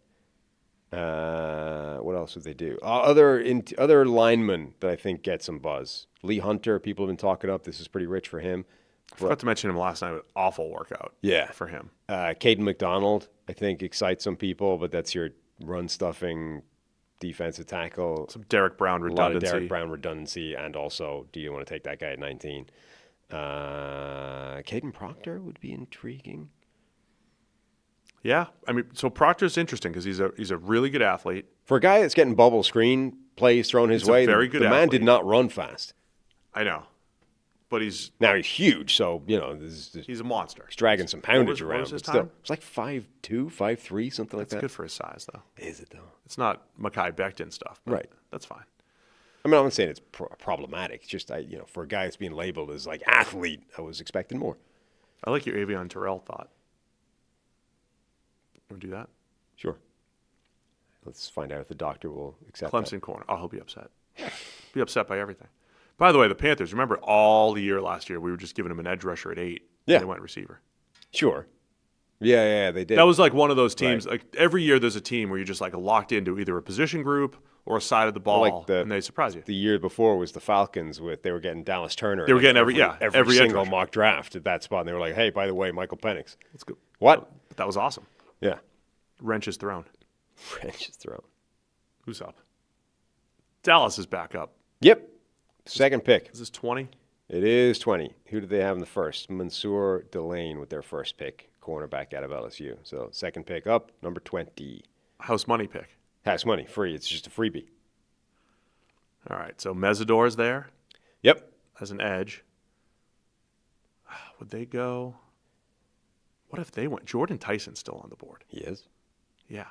What else would they do? Other linemen that I think get some buzz. Lee Hunter, people have been talking up. This is pretty rich for him. I forgot to mention him last night. Awful workout. Yeah, for him. Caden McDonald, I think, excites some people, but that's your run stuffing defensive tackle. Some Derek Brown redundancy. A lot of Derek Brown redundancy, and also, do you want to take that guy at 19? Caden Proctor would be intriguing. Yeah, I mean, so Proctor's interesting because he's a really good athlete. For a guy that's getting bubble screen plays thrown his way, very good the man athlete. did not run fast. I know, but he's huge, so he's a monster. He's dragging some poundage around. What was his but still, time? it's like 5'2", 5'3", something like that. That's good for his size, though. Is it though? It's not Mekhi Becton stuff, but right? That's fine. I mean, I'm not saying it's problematic. It's just for a guy that's being labeled as athlete, I was expecting more. I like your Avion Terrell thought. Want to do that? Sure. Let's find out if the doctor will accept Clemson that. corner. Oh, he'll be upset. Be upset by everything. By the way, the Panthers, remember all the year last year, we were just giving them an edge rusher at 8. Yeah. They went receiver. Sure. Yeah, they did. That was one of those teams. Right. Every year there's a team where you're just locked into either a position group or a side of the ball, and they surprise you. The year before was the Falcons they were getting Dallas Turner. They were getting every single mock draft at that spot, and they were like, hey, by the way, Michael Penix. Let's go. What? That was awesome. Yeah. Wrench is thrown. Wrench is thrown. Who's up? Dallas is back up. Yep. Second pick. Is this 20? It is 20. Who did they have in the first? Mansour Delane with their first pick, cornerback out of LSU. So second pick up, number 20. House money pick. House money, free. It's just a freebie. All right. So Mesidor's there. Yep. As an edge. Would they go? What if they went? Jordan Tyson's still on the board. He is. Yeah.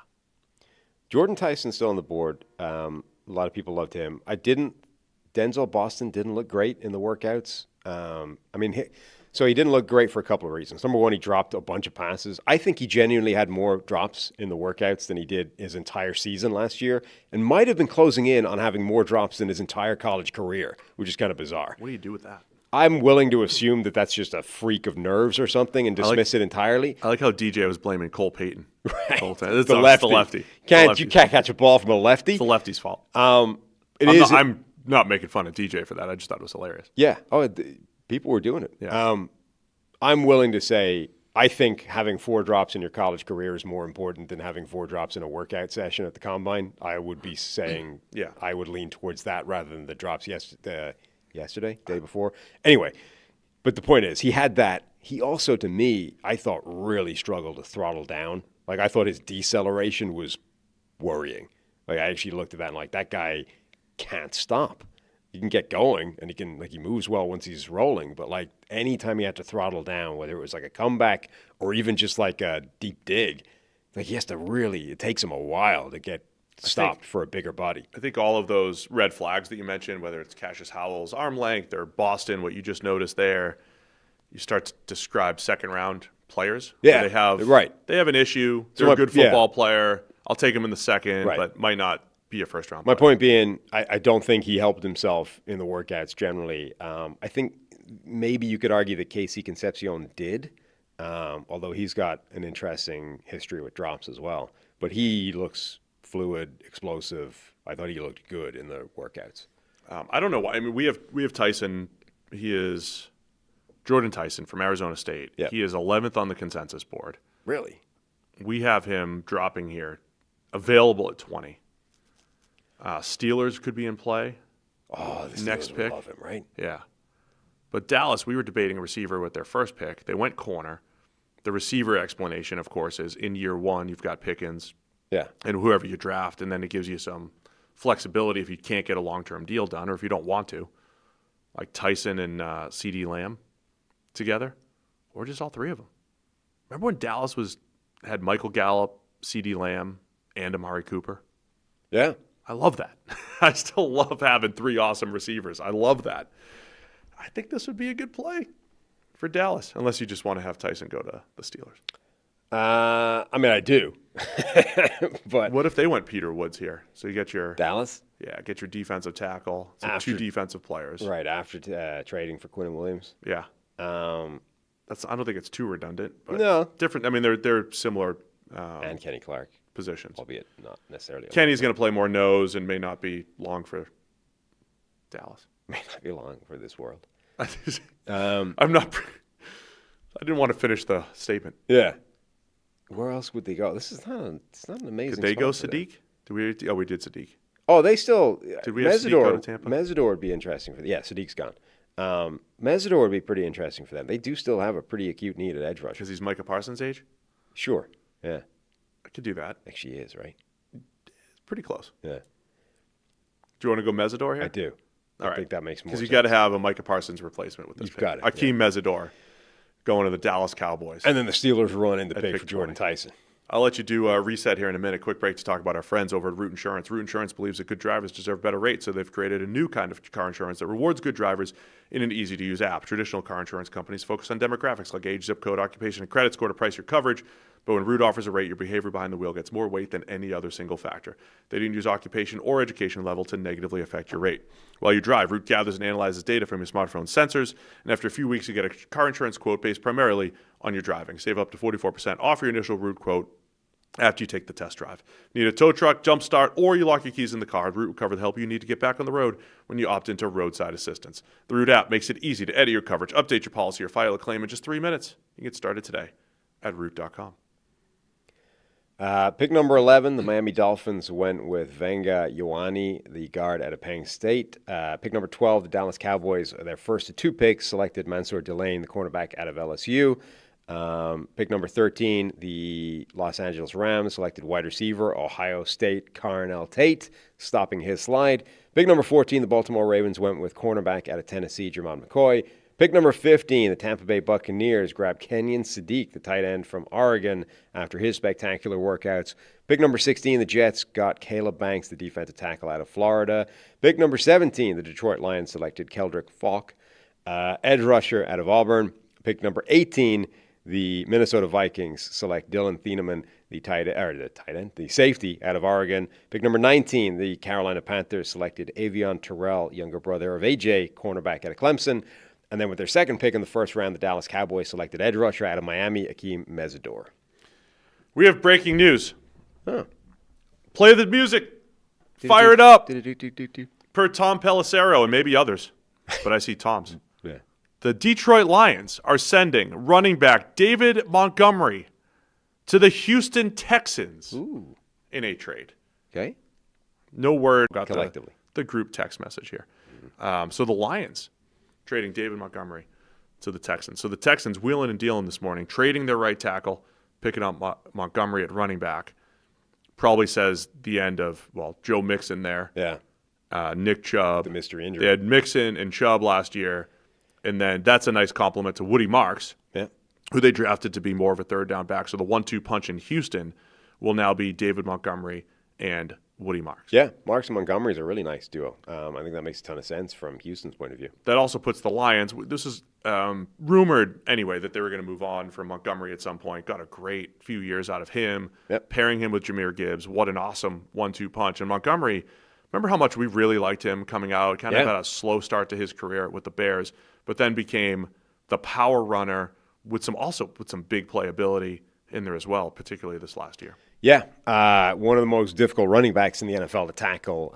Jordan Tyson's still on the board. A lot of people loved him. Denzel Boston didn't look great in the workouts. So he didn't look great for a couple of reasons. Number one, he dropped a bunch of passes. I think he genuinely had more drops in the workouts than he did his entire season last year, and might have been closing in on having more drops than his entire college career, which is kind of bizarre. What do you do with that? I'm willing to assume that that's just a freak of nerves or something and dismiss it entirely. I like how DJ was blaming Cole Payton. Right. The whole time. It's the lefty. You can't catch a ball from a lefty. It's the lefty's fault. I'm not making fun of DJ for that. I just thought it was hilarious. Yeah. People were doing it. Yeah. I'm willing to say I think having 4 drops in your college career is more important than having 4 drops in a workout session at the combine. I would be saying I would lean towards that rather than the drops yesterday, day before. Anyway, but the point is he had that. He also, to me, I thought really struggled to throttle down. I thought his deceleration was worrying. I actually looked at that and that guy can't stop. he can get going and he moves well once he's rolling. But like anytime he had to throttle down, whether it was like a comeback or even just like a deep dig, like he has to it takes him a while to get stopped for a bigger body. I think all of those red flags that you mentioned, whether it's Cassius Howell's arm length or Boston, what you just noticed there, you start to describe second-round players. Yeah, They have an issue. They're a good football player. I'll take him in the second, but might not be a first-round player. My point being, I don't think he helped himself in the workouts generally. I think maybe you could argue that Casey Concepcion did, although he's got an interesting history with drops as well. But he looks fluid, explosive. I thought he looked good in the workouts. I don't know why. I mean, we have Tyson. He is Jordan Tyson from Arizona State. Yep. He is 11th on the consensus board. Really? We have him dropping here, available at 20. Steelers could be in play. Oh, the next Steelers pick. love him, right? Yeah. But Dallas, we were debating a receiver with their first pick. They went corner. The receiver explanation, of course, is in year one, you've got Pickens and whoever you draft, and then it gives you some flexibility if you can't get a long-term deal done or if you don't want to, like Tyson and CeeDee Lamb together, or just all three of them. Remember when Dallas had Michael Gallup, CeeDee Lamb, and Amari Cooper? Yeah. I love that. I still love having three awesome receivers. I love that. I think this would be a good play for Dallas, unless you just want to have Tyson go to the Steelers. I mean, I do. But what if they went Peter Woods here? So you get your Dallas? Yeah, get your defensive tackle. So two defensive players. Right, after trading for Quinn Williams. Yeah. I don't think it's too redundant. But no. Different. I mean, they're similar. And Kenny Clark. Positions. Albeit not necessarily. Kenny's going to play more nose and may not be long for Dallas. May not be long for this world. I'm not. I didn't want to finish the statement. Yeah. Where else would they go? It's not an amazing. Did they go Sadiq? We did Sadiq. Oh, they still. Did we have Sadiq go to Tampa? Mesidor would be interesting for them. Yeah, Sadiq's gone. Mesidor would be pretty interesting for them. They do still have a pretty acute need at edge rush. Because he's Micah Parsons' age? Sure. Yeah. I could do that. Actually, he is, right? It's pretty close. Yeah. Do you want to go Mesidor here? I do. I think that makes more sense. Because you got to have a Micah Parsons replacement with this You've pick. got it. Akeem Mesidor going to the Dallas Cowboys. And then the Steelers run in the pick for Jordan Tyson. I'll let you do a reset here in a minute. Quick break to talk about our friends over at Root Insurance. Root Insurance believes that good drivers deserve better rates, so they've created a new kind of car insurance that rewards good drivers in an easy-to-use app. Traditional car insurance companies focus on demographics like age, zip code, occupation, and credit score to price your coverage. But when Root offers a rate, your behavior behind the wheel gets more weight than any other single factor. They didn't use occupation or education level to negatively affect your rate. While you drive, Root gathers and analyzes data from your smartphone sensors, and after a few weeks, you get a car insurance quote based primarily on your driving. Save up to 44% off your initial Root quote after you take the test drive. Need a tow truck, jump start, or you lock your keys in the car, Root will cover the help you need to get back on the road when you opt into roadside assistance. The Root app makes it easy to edit your coverage, update your policy, or file a claim in just 3 minutes. You can get started today at Root.com. Pick number 11, the Miami Dolphins went with Venga Ioane, the guard out of Penn State. Pick number 12, the Dallas Cowboys, their first of two picks, selected Mansour Delane, the cornerback out of LSU. Pick number 13, the Los Angeles Rams selected wide receiver, Ohio State, Carnell Tate, stopping his slide. Pick number 14, the Baltimore Ravens went with cornerback out of Tennessee, Jermon McCoy. Pick number 15, the Tampa Bay Buccaneers grabbed Kenyon Sadiq, the tight end from Oregon, after his spectacular workouts. Pick number 16, the Jets got Caleb Banks, the defensive tackle out of Florida. Pick number 17, the Detroit Lions selected Keldrick Falk, edge rusher out of Auburn. Pick number 18, the Minnesota Vikings select Dylan Thieneman, the safety out of Oregon. Pick number 19, the Carolina Panthers selected Avion Terrell, younger brother of AJ, cornerback out of Clemson. And then with their second pick in the first round, the Dallas Cowboys selected edge rusher out of Miami, Akeem Mesidor. We have breaking news. Play the music. Fire it up. Per Tom Pelissero and maybe others, but I see Tom's. Yeah. The Detroit Lions are sending running back David Montgomery to the Houston Texans in a trade. Okay. No word about collectively the group text message here. So the Lions trading David Montgomery to the Texans. So the Texans wheeling and dealing this morning, trading their right tackle, picking up Montgomery at running back. Probably says the end of, Joe Mixon there. Yeah. Nick Chubb. The mystery injury. They had Mixon and Chubb last year, and then that's a nice compliment to Woody Marks, Yeah. who they drafted to be more of a third down back. So the 1-2 punch in Houston will now be David Montgomery and Woody Marks. Yeah, Marks and Montgomery is a really nice duo. I think that makes a ton of sense from Houston's point of view. That also puts the Lions. This is rumored anyway that they were going to move on from Montgomery at some point. Got a great few years out of him. Yep. Pairing him with Jahmyr Gibbs. What an awesome 1-2 punch. And Montgomery, remember how much we really liked him coming out? Kind of had a slow start to his career with the Bears, but then became the power runner with some big playability in there as well, particularly this last year. Yeah, one of the most difficult running backs in the NFL to tackle.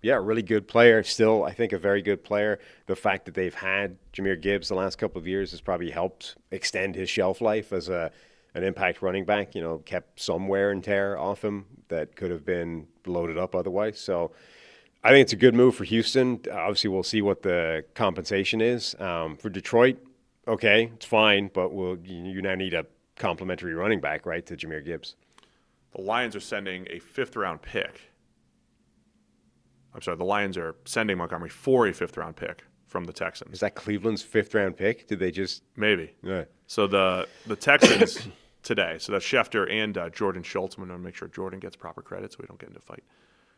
Really good player. Still, I think a very good player. The fact that they've had Jahmyr Gibbs the last couple of years has probably helped extend his shelf life as an impact running back. Kept some wear and tear off him that could have been loaded up otherwise. So I think it's a good move for Houston. Obviously, we'll see what the compensation is. For Detroit, okay, it's fine, but you now need a complimentary running back, right, to Jahmyr Gibbs. The Lions are sending a fifth-round pick. I'm sorry, the Lions are sending Montgomery for a fifth-round pick from the Texans. Is that Cleveland's fifth-round pick? Did they just... Maybe. Yeah. So the Texans today, so that's Schefter and Jordan Schultz. I'm going to make sure Jordan gets proper credit so we don't get into a fight.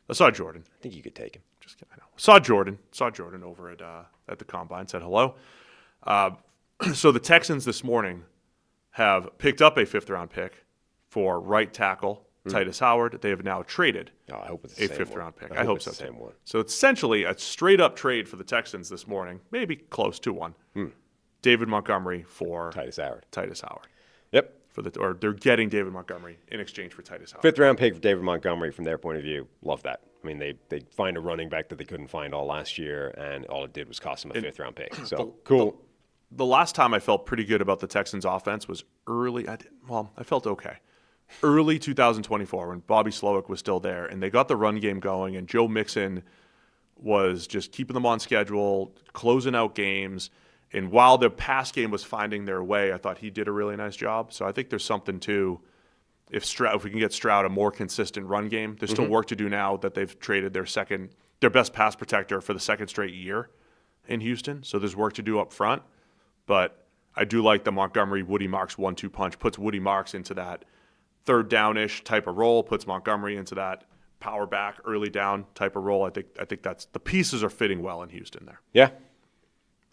I saw Jordan. I think you could take him. Just kidding. I know. Saw Jordan over at the Combine, said hello. So the Texans this morning have picked up a fifth-round pick for right tackle Titus Howard. They have now traded I hope it's a fifth-round pick. I hope so, it's the same one. So it's essentially a straight-up trade for the Texans this morning, maybe close to one. David Montgomery for Titus Howard. Yep. Or they're getting David Montgomery in exchange for Titus Howard. Fifth-round pick for David Montgomery from their point of view. Love that. I mean, they find a running back that they couldn't find all last year, and all it did was cost them a fifth-round pick. So, cool. The last time I felt pretty good about the Texans' offense was early. I felt okay. Early 2024 when Bobby Slowick was still there, and they got the run game going, and Joe Mixon was just keeping them on schedule, closing out games. And while the pass game was finding their way, I thought he did a really nice job. So I think there's something to if we can get Stroud a more consistent run game. There's still work to do now that they've traded their best pass protector for the second straight year in Houston. So there's work to do up front. But I do like the Montgomery Woody Marks 1-2 punch. Puts Woody Marks into that third down-ish type of role. Puts Montgomery into that power back, early down type of role. I think that's the pieces are fitting well in Houston there. Yeah.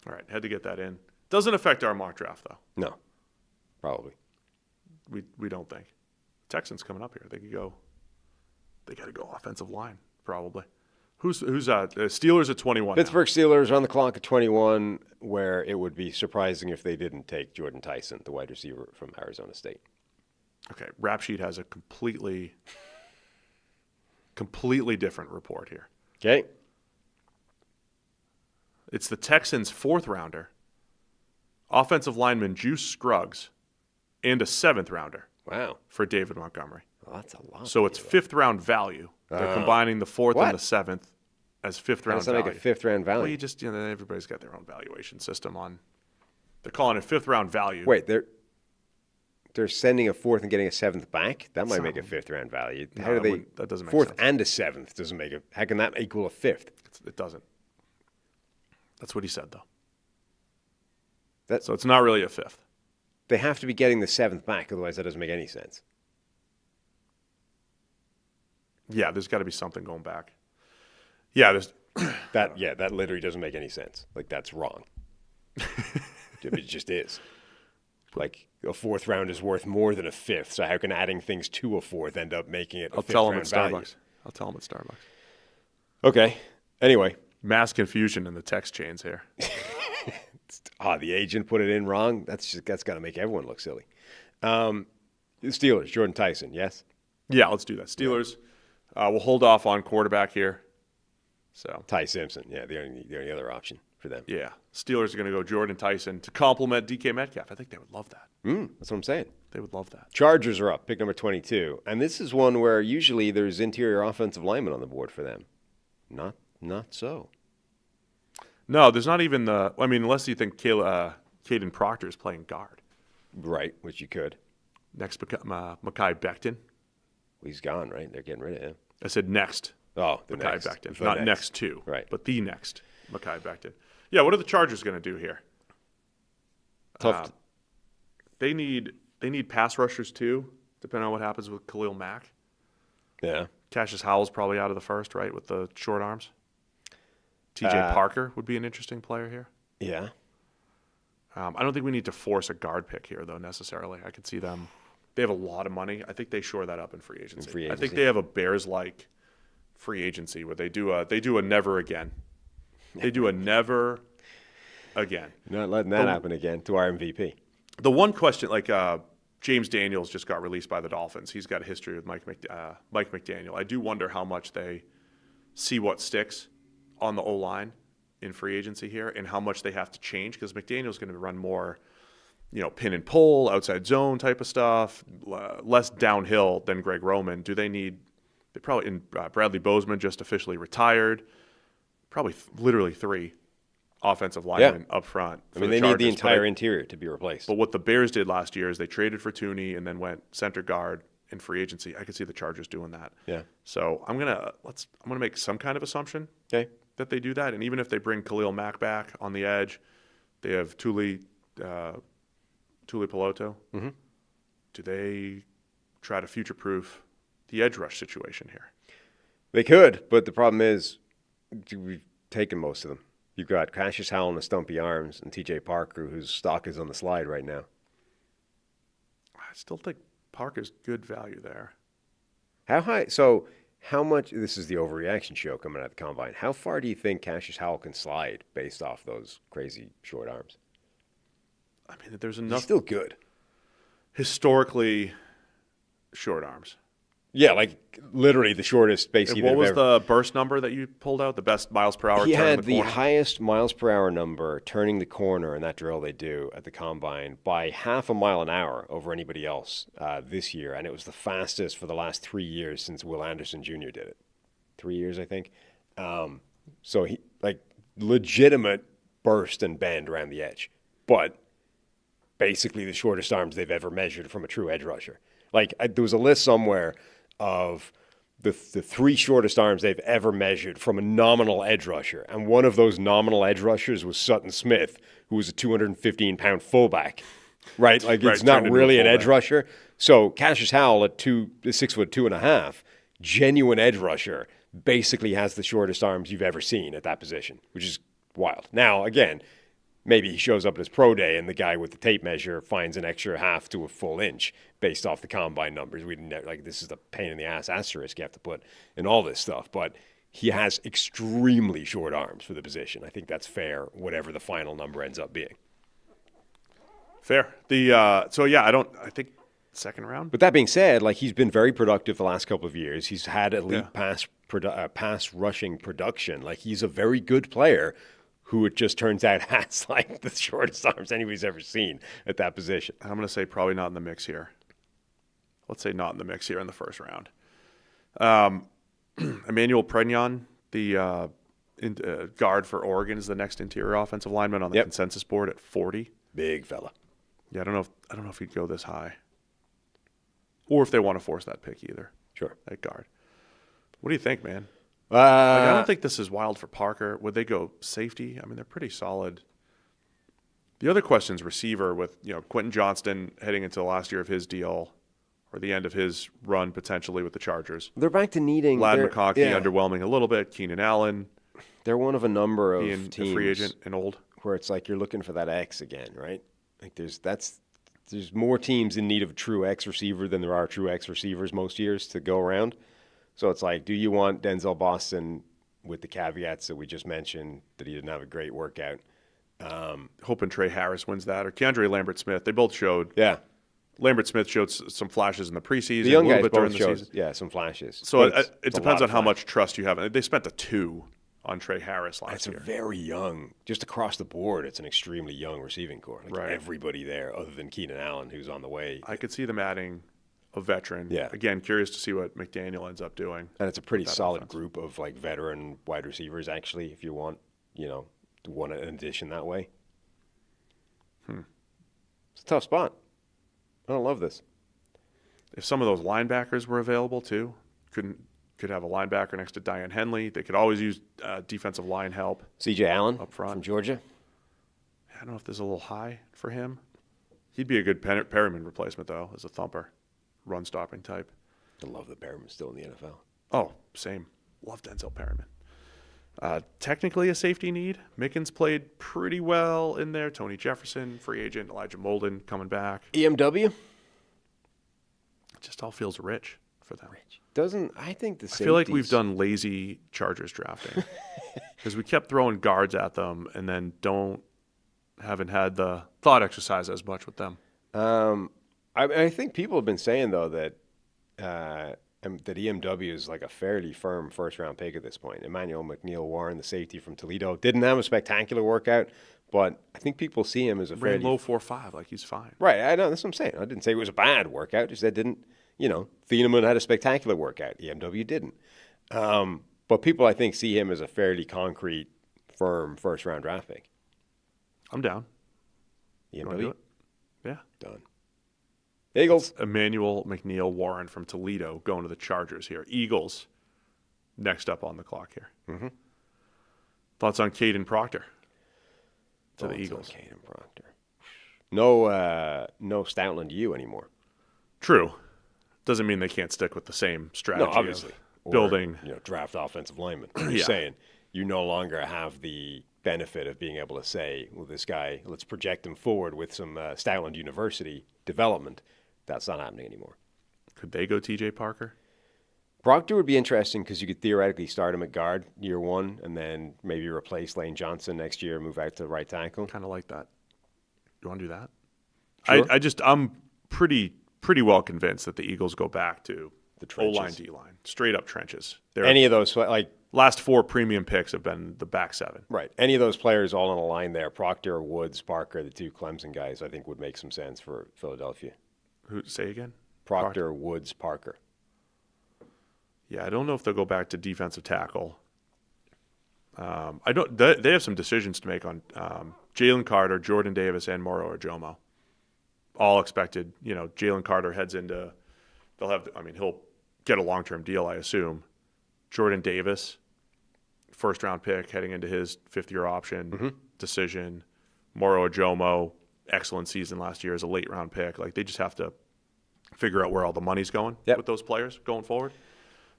All right, had to get that in. Doesn't affect our mock draft though. No. Probably. We don't think. Texans coming up here. They got to go offensive line probably. Who's Steelers at 21? Pittsburgh Steelers on the clock at 21, where it would be surprising if they didn't take Jordan Tyson, the wide receiver from Arizona State. Okay, Rap Sheet has a completely different report here. Okay. It's the Texans' fourth rounder, offensive lineman Juice Scruggs, and a seventh rounder. Wow. For David Montgomery. Well, that's a lot. So it's fifth round value. They're combining the fourth and the seventh as fifth round value. How does that make a fifth round value? Well, everybody's got their own valuation system on. They're calling it fifth round value. Wait, they're sending a fourth and getting a seventh back? That might make a fifth round value. How do they? That doesn't make fourth sense. and a seventh doesn't make it. How can that equal a fifth? It doesn't. That's what he said, though. That, so it's not really a fifth. They have to be getting the seventh back, otherwise that doesn't make any sense. Yeah, there's got to be something going back. Yeah, there's that literally doesn't make any sense. Like, that's wrong. It just is. Like, a fourth round is worth more than a fifth, so how can adding things to a fourth end up making it a fifth round value? I'll tell them at Starbucks. Okay. Anyway. Mass confusion in the text chains here. The agent put it in wrong. That's got to make everyone look silly. Steelers, Jordan Tyson, yes? Yeah, let's do that. Steelers, we'll hold off on quarterback here. So Ty Simpson, yeah, the only other option for them. Yeah, Steelers are going to go Jordan Tyson to complement DK Metcalf. I think they would love that. That's what I'm saying. They would love that. Chargers are up, pick number 22. And this is one where usually there's interior offensive linemen on the board for them. Not so. No, there's not even unless you think Caden Proctor is playing guard. Right, which you could. Next, Mekhi Becton. Well, he's gone, right? They're getting rid of him. I said next Oh, the Mekhi next. Becton. The Not next to, right? But the next Mekhi Becton. Yeah, what are the Chargers going to do here? Tough. They need pass rushers too, depending on what happens with Khalil Mack. Yeah. Cassius Howell's probably out of the first, right, with the short arms. TJ Parker would be an interesting player here. Yeah. I don't think we need to force a guard pick here, though, necessarily. I could see them. They have a lot of money. I think they shore that up in free agency. I think they have a Bears-like free agency where they do a never again. They do a never again. Not letting that happen again to our MVP. The one question, like James Daniels just got released by the Dolphins. He's got a history with Mike McDaniel. I do wonder how much they see what sticks on the O-line in free agency here and how much they have to change because McDaniel's going to run more, pin and pull, outside zone type of stuff, less downhill than Greg Roman. Bradley Bozeman just officially retired. Probably literally 3 offensive linemen up front. I mean, they need the entire interior to be replaced. But what the Bears did last year is they traded for Tooney and then went center guard in free agency. I could see the Chargers doing that. Yeah. So I'm gonna make some kind of assumption that they do that. And even if they bring Khalil Mack back on the edge, they have Tuli Peloto. Mm-hmm. Do they try to future-proof the edge rush situation here? They could, but the problem is we've taken most of them. You've got Cassius Howell and the stumpy arms and TJ Parker, whose stock is on the slide right now. I still think Parker's good value there. How high? So how much? This is the overreaction show coming out of the combine. How far do you think Cassius Howell can slide based off those crazy short arms? I mean, there's enough. He's still good. Historically, short arms. Yeah, like literally the shortest basically. What was the burst number that you pulled out? The best miles per hour? He had the highest miles per hour number turning the corner in that drill they do at the combine by 0.5 mile an hour over anybody else this year, and it was the fastest for the last 3 years since Will Anderson Jr. did it. 3 years, I think. So he legitimate burst and bend around the edge, but basically the shortest arms they've ever measured from a true edge rusher. There was a list somewhere of the 3 shortest arms they've ever measured from a nominal edge rusher. And one of those nominal edge rushers was Sutton Smith, who was a 215-pound fullback, right? It's not really an edge rusher. So Cassius Howell at 6'2.5", genuine edge rusher, basically has the shortest arms you've ever seen at that position, which is wild. Now, again, maybe he shows up at his pro day and the guy with the tape measure finds an extra 1/2 to a full inch based off the combine numbers. This is the pain in the ass asterisk you have to put in all this stuff. But he has extremely short arms for the position. I think that's fair, whatever the final number ends up being. Fair. I think second round. But that being said, he's been very productive the last couple of years. He's had elite pass rushing production. He's a very good player who it just turns out has the shortest arms anybody's ever seen at that position. I'm going to say probably not in the mix here. Let's say not in the mix here in the first round. Emmanuel Pregnon, the guard for Oregon, is the next interior offensive lineman on the consensus board at 40. Big fella. Yeah, I don't know if he'd go this high, or if they want to force that pick either. Sure, at guard. What do you think, man? I don't think this is wild for Parker. Would they go safety? I mean, they're pretty solid. The other question is receiver with Quentin Johnston heading into the last year of his deal or the end of his run potentially with the Chargers. They're back to needing Lad McConkey underwhelming a little bit. Keenan Allen. They're one of a number of teams, a free agent and old, where it's you're looking for that X again, right? There's more teams in need of a true X receiver than there are true X receivers most years to go around. So it's do you want Denzel Boston with the caveats that we just mentioned, that he didn't have a great workout? Hoping Trey Harris wins that, or Keandre Lambert-Smith. They both showed. Yeah. Lambert-Smith showed some flashes in the preseason. The young a little guys bit during both the showed, season. some flashes. So it depends on how much trust you have. They spent a 2 on Trey Harris last year. It's a very young, just across the board, it's an extremely young receiving core. Right. Everybody there, other than Keenan Allen, who's on the way. I could see them adding a veteran. Yeah. Again, curious to see what McDaniel ends up doing. And it's a pretty solid group of veteran wide receivers, actually, if you want, to want an addition that way. It's a tough spot. I don't love this. If some of those linebackers were available too, Could have a linebacker next to Diane Henley. They could always use defensive line help. C.J. Allen up front from Georgia. I don't know if there's a little high for him. He'd be a good Perryman replacement, though, as a thumper, run-stopping type. I love that Perriman's still in the NFL. Oh, same. Love Denzel Perryman. Technically a safety need. Mickens played pretty well in there. Tony Jefferson, free agent. Elijah Molden coming back. EMW? It just all feels rich for them. I think the I feel like we've done lazy Chargers drafting because we kept throwing guards at them and then haven't had the thought exercise as much with them. I think people have been saying, though, that EMW is like a fairly firm first-round pick at this point. Emmanuel McNeil-Warren, the safety from Toledo, didn't have a spectacular workout, but I think people see him as a Ran fairly low 4.5, like he's fine. Right, I know, that's what I'm saying. I didn't say it was a bad workout, just that didn't, Thieneman had a spectacular workout. EMW didn't. But people, I think, see him as a fairly concrete, firm first-round draft pick. I'm down. EMW? wanna do it? Yeah. Done. Eagles. Emmanuel McNeil-Warren from Toledo going to the Chargers here. Eagles next up on the clock here. Mm-hmm. Thoughts on Caden Proctor to the Eagles? Caden Proctor. No Stoutland U anymore. True. Doesn't mean they can't stick with the same strategy. No, obviously. Of building. Draft offensive linemen. Yeah. Saying you no longer have the benefit of being able to say, well, this guy, let's project him forward with some Stoutland University development. That's not happening anymore. Could they go TJ Parker? Proctor would be interesting because you could theoretically start him at guard year one and then maybe replace Lane Johnson next year, move out to right tackle. Kind of like that. You want to do that? Sure. I'm pretty well convinced that the Eagles go back to The trenches. O-line, D-line, straight up trenches. Any of those, Last 4 premium picks have been the back 7. right, any of those players all on a line there, Proctor, Woods, Parker, the 2 Clemson guys, I think would make some sense for Philadelphia. Who say again? Proctor, Woods, Parker. Yeah, I don't know if they'll go back to defensive tackle. I don't. They have some decisions to make on Jalen Carter, Jordan Davis, and Moro Ojomo. All expected. Jalen Carter heads into. He'll get a long-term deal, I assume. Jordan Davis, first-round pick, heading into his 5th-year option decision. Moro Ojomo, excellent season last year as a late-round pick. They just have to figure out where all the money's going with those players going forward.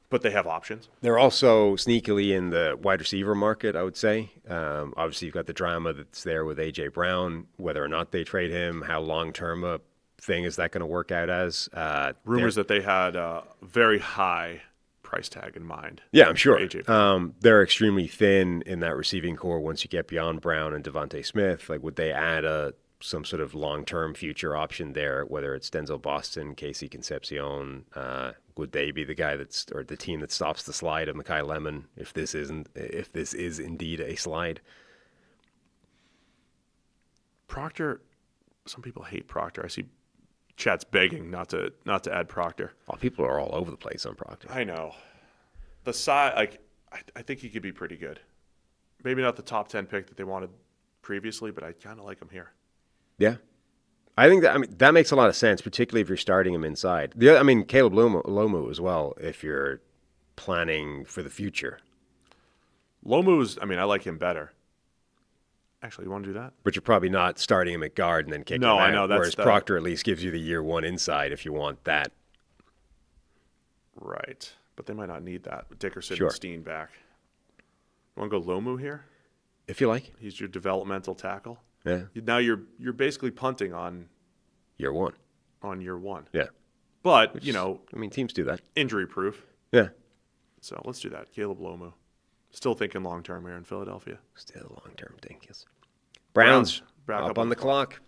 But they have options. They're also sneakily in the wide receiver market, I would say. Obviously, you've got the drama that's there with A.J. Brown, whether or not they trade him, how long-term a thing is that going to work out as. Rumors that they had a very high price tag in mind. Yeah, I'm sure. A.J. Brown. They're extremely thin in that receiving core once you get beyond Brown and Devontae Smith. Would they add some sort of long-term future option there, whether it's Denzel Boston, Casey Concepcion? Would they be the guy or the team that stops the slide of Mekhi Lemon if this is indeed a slide? Proctor, some people hate Proctor. I see chat's begging not to add Proctor. Well, people are all over the place on Proctor. I know. The side, I think he could be pretty good. Maybe not the top 10 pick that they wanted previously, but I kind of like him here. Yeah. I think that makes a lot of sense, particularly if you're starting him inside. Caleb Lomu as well, if you're planning for the future. Lomu's, I like him better. Actually, you want to do that? But you're probably not starting him at guard and then kicking him out. I know. Whereas Proctor at least gives you the year one inside if you want that. Right. But they might not need that. With Dickerson Sure. and Steen back. You want to go Lomu here? If you like. He's your developmental tackle. Yeah. Now you're basically punting on Year one. year one. Yeah. But, teams do that. injury proof. Yeah. So let's do that. Caleb Lomu. Still thinking long-term here in Philadelphia. Still long-term dinkus. Browns back up on the clock.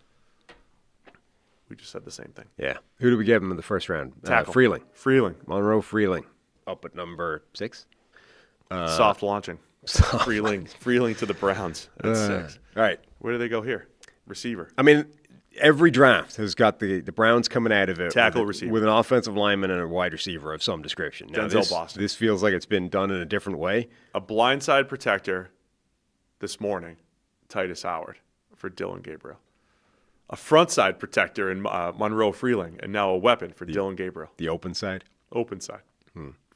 We just said the same thing. Yeah. Who do we give him in the first round? Tackle. Freeling. Freeling. Monroe Freeling. Up at number 6. Soft launching. Freeling to the Browns at 6. All right. Where do they go here? Receiver. Every draft has got the Browns coming out of it Tackle, receiver. with an offensive lineman and a wide receiver of some description. Now, Denzel Boston. This feels like it's been done in a different way. A blindside protector this morning, Titus Howard for Dylan Gabriel. A frontside protector in Monroe Freeling, and now a weapon for Dylan Gabriel. The open side. Open side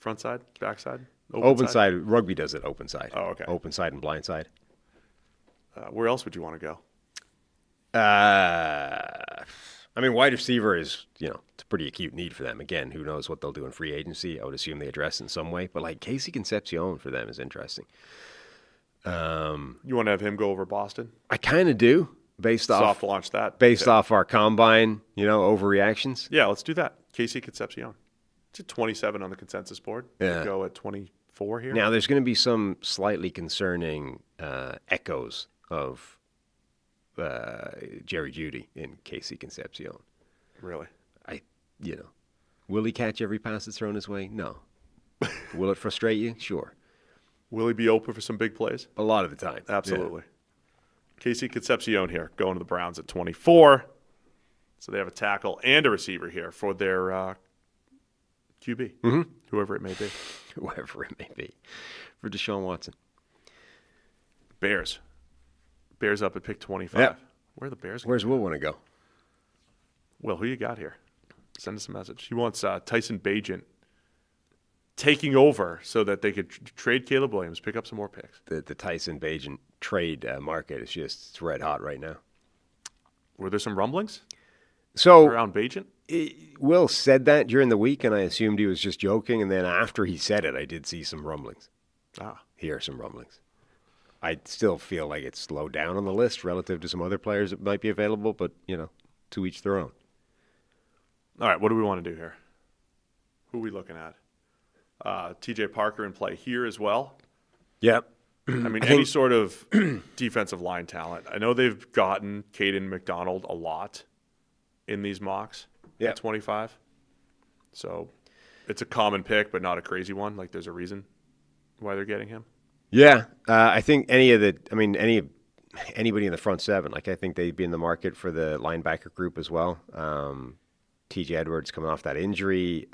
Front side? Back side? Open side. Rugby does it open side. Oh, okay. Open side and blind side. Where else would you want to go? I mean, wide receiver is, it's a pretty acute need for them. Again, who knows what they'll do in free agency. I would assume they address it in some way. But, like, Casey Concepcion for them is interesting. You want to have him go over Boston? I kind of do, based Soft launch that. off our combine, overreactions. Yeah, let's do that. Casey Concepcion. It's at 27 on the consensus board. Yeah. We'll go at 24 here. Now, there's going to be some slightly concerning echoes of Jerry Jeudy in Casey Concepcion. Really? Will he catch every pass that's thrown his way? No. Will it frustrate you? Sure. Will he be open for some big plays? A lot of the time. Absolutely. Yeah. Casey Concepcion here, going to the Browns at 24. So they have a tackle and a receiver here for their QB, whoever it may be. Whoever it may be. For Deshaun Watson. Bears. Bears up at pick 25. Yep. Where are the Bears? Where's Will want to go? Will, who you got here? Send us a message. He wants Tyson Bagent taking over so that they could trade Caleb Williams, pick up some more picks. The Tyson Bagent trade market is it's red hot right now. Were there some rumblings around Bagent? Will said that during the week, and I assumed he was just joking. And then after he said it, I did see some rumblings. Hear some rumblings. I still feel like it's low down on the list relative to some other players that might be available, but, to each their own. All right, what do we want to do here? Who are we looking at? TJ Parker in play here as well. Yep. I mean, any sort of defensive line talent. I know they've gotten Caden McDonald a lot in these mocks at 25. So it's a common pick, but not a crazy one. Like, there's a reason why they're getting him. Yeah. I think anybody in the front seven, like, I think they'd be in the market for the linebacker group as well. T.J. Edwards coming off that injury.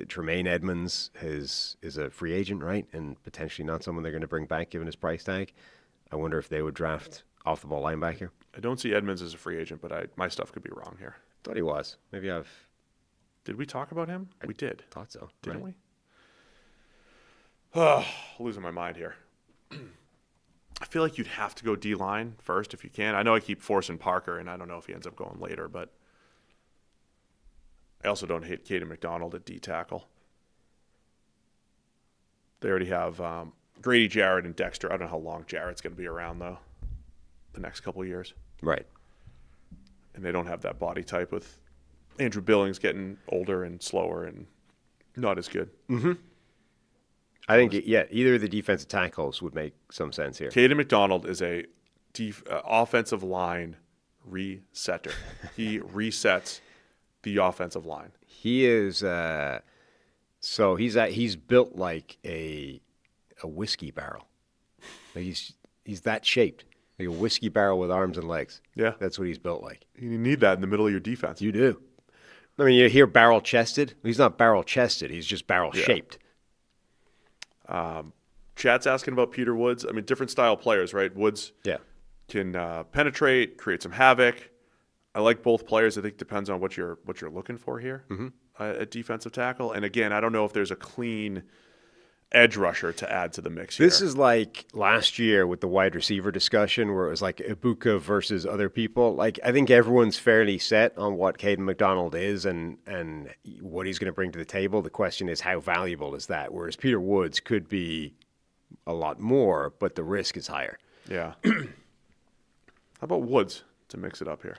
Tremaine Edmonds is a free agent, right? And potentially not someone they're going to bring back given his price tag. I wonder if they would draft off-the-ball linebacker. I don't see Edmonds as a free agent, but my stuff could be wrong here. Thought he was. Maybe Did we talk about him? We did. Thought so. Didn't right? we? Losing my mind here. I feel like you'd have to go D-line first if you can. I know I keep forcing Parker, and I don't know if he ends up going later, but I also don't hate Caden McDonald at D-tackle. They already have Grady Jarrett and Dexter. I don't know how long Jarrett's going to be around, though, the next couple of years. Right. And they don't have that body type with Andrew Billings getting older and slower and not as good. Mm-hmm. I think, either of the defensive tackles would make some sense here. Caden McDonald is a offensive line resetter. He resets the offensive line. He is he's built like a whiskey barrel. Like he's that shaped. Like a whiskey barrel with arms and legs. Yeah. That's what he's built like. You need that in the middle of your defense. You do. I mean, you hear barrel chested. He's not barrel chested. He's just barrel shaped. Chat's asking about Peter Woods. I mean, different style players, right? Woods can penetrate, create some havoc. I like both players. I think it depends on what you're looking for here at defensive tackle. And again, I don't know if there's a clean edge rusher to add to the mix here. This is like last year with the wide receiver discussion where it was like Ibuka versus other people. Like, I think everyone's fairly set on what Caden McDonald is and what he's going to bring to the table. The question is, how valuable is that? Whereas Peter Woods could be a lot more, but the risk is higher. Yeah. How about Woods to mix it up here?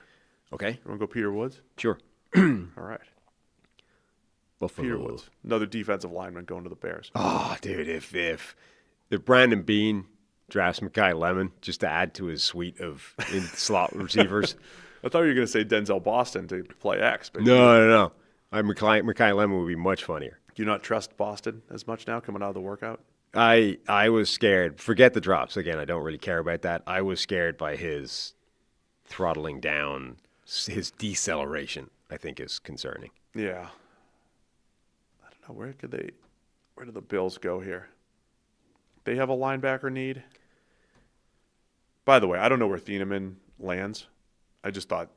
Okay. You want to go Peter Woods? Sure. All right. Buffalo. Peter Woods, another defensive lineman going to the Bears. Oh, dude, if Brandon Beane drafts Mekhi Lemon just to add to his suite of slot receivers. I thought you were going to say Denzel Boston to play X. But No. Mekhi Lemon would be much funnier. Do you not trust Boston as much now coming out of the workout? I was scared. Forget the drops. Again, I don't really care about that. I was scared by his throttling down. His deceleration, I think, is concerning. Yeah. I don't know. Where do the Bills go here? They have a linebacker need. By the way, I don't know where Thieneman lands. I just thought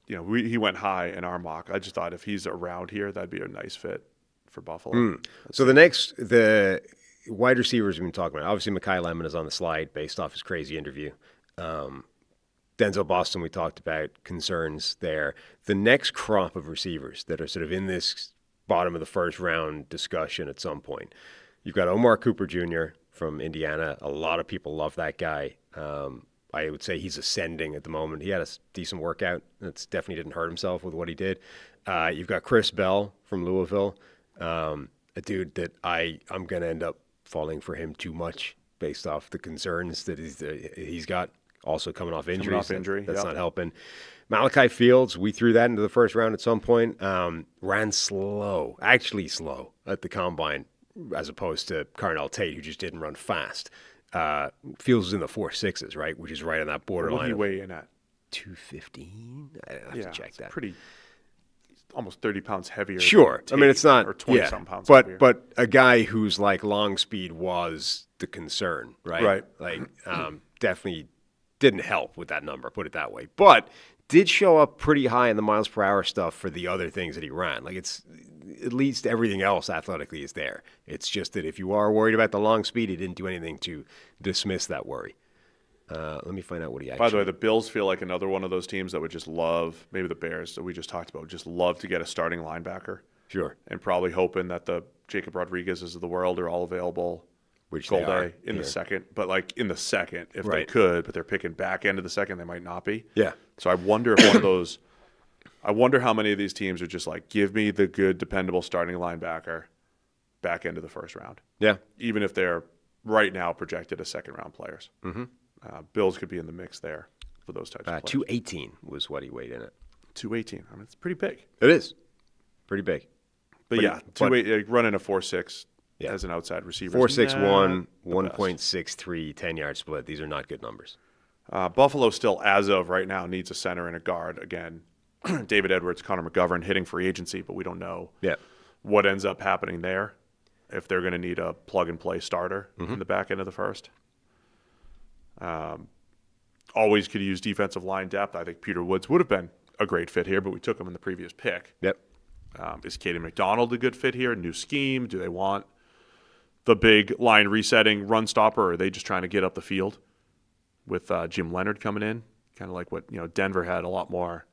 he went high in our mock. I just thought if he's around here, that'd be a nice fit for Buffalo. So the wide receivers we've been talking about, obviously Mekhi Lemon is on the slide based off his crazy interview. Denzel Boston, we talked about concerns there. The next crop of receivers that are sort of in this bottom of the first round discussion at some point. You've got Omar Cooper Jr. from Indiana. A lot of people love that guy. I would say he's ascending at the moment. He had a decent workout. That's definitely didn't hurt himself with what he did. You've got Chris Bell from Louisville, a dude that I'm going to end up falling for him too much based off the concerns that he's got. Also coming off injury. That's not helping. Malachi Fields, we threw that into the first round at some point. Ran slow at the combine, as opposed to Carnell Tate, who just didn't run fast. Fields was in the 4.6s, right, which is right on that borderline. What did he weigh in at? 215. I have to check that. Pretty, almost 30 pounds heavier. Sure, Tate, I mean it's not or 20 some pounds. But a guy who's like long speed was the concern, right? Right. Like definitely didn't help with that number, put it that way. But did show up pretty high in the miles per hour stuff for the other things that he ran. Like it's at least everything else athletically is there. It's just that if you are worried about the long speed, he didn't do anything to dismiss that worry. Let me find out what he actually... By the way, the Bills feel like another one of those teams that would just love, maybe the Bears that we just talked about, would just love to get a starting linebacker. Sure. And probably hoping that the Jacob Rodriguez's of the world are all available. Which Goal they are day in here. the second, but like in the second, if Right. they could, but they're picking back end of the second, they might not be. Yeah. So I wonder if one of those, I wonder how many of these teams are just like, give me the good, dependable starting linebacker back end of the first round. Yeah. Even if they're right now projected as second round players. Mm-hmm. Bills could be in the mix there for those types of players. 218 was what he weighed in at. 218. I mean, it's pretty big. It is. Pretty big. But yeah, running a 4.6 as an outside receiver. 4.61, 1.63, 10-yard split. These are not good numbers. Buffalo still, as of right now, needs a center and a guard. Again, David Edwards, Connor McGovern hitting free agency, but we don't know what ends up happening there, if they're going to need a plug-and-play starter in the back end of the first. Always could use defensive line depth. I think Peter Woods would have been a great fit here, but we took him in the previous pick. Yep. Is Caden McDonald a good fit here? New scheme? Do they want the big line resetting run stopper, or are they just trying to get up the field with Jim Leonard coming in? Kind of like what Denver had, a lot more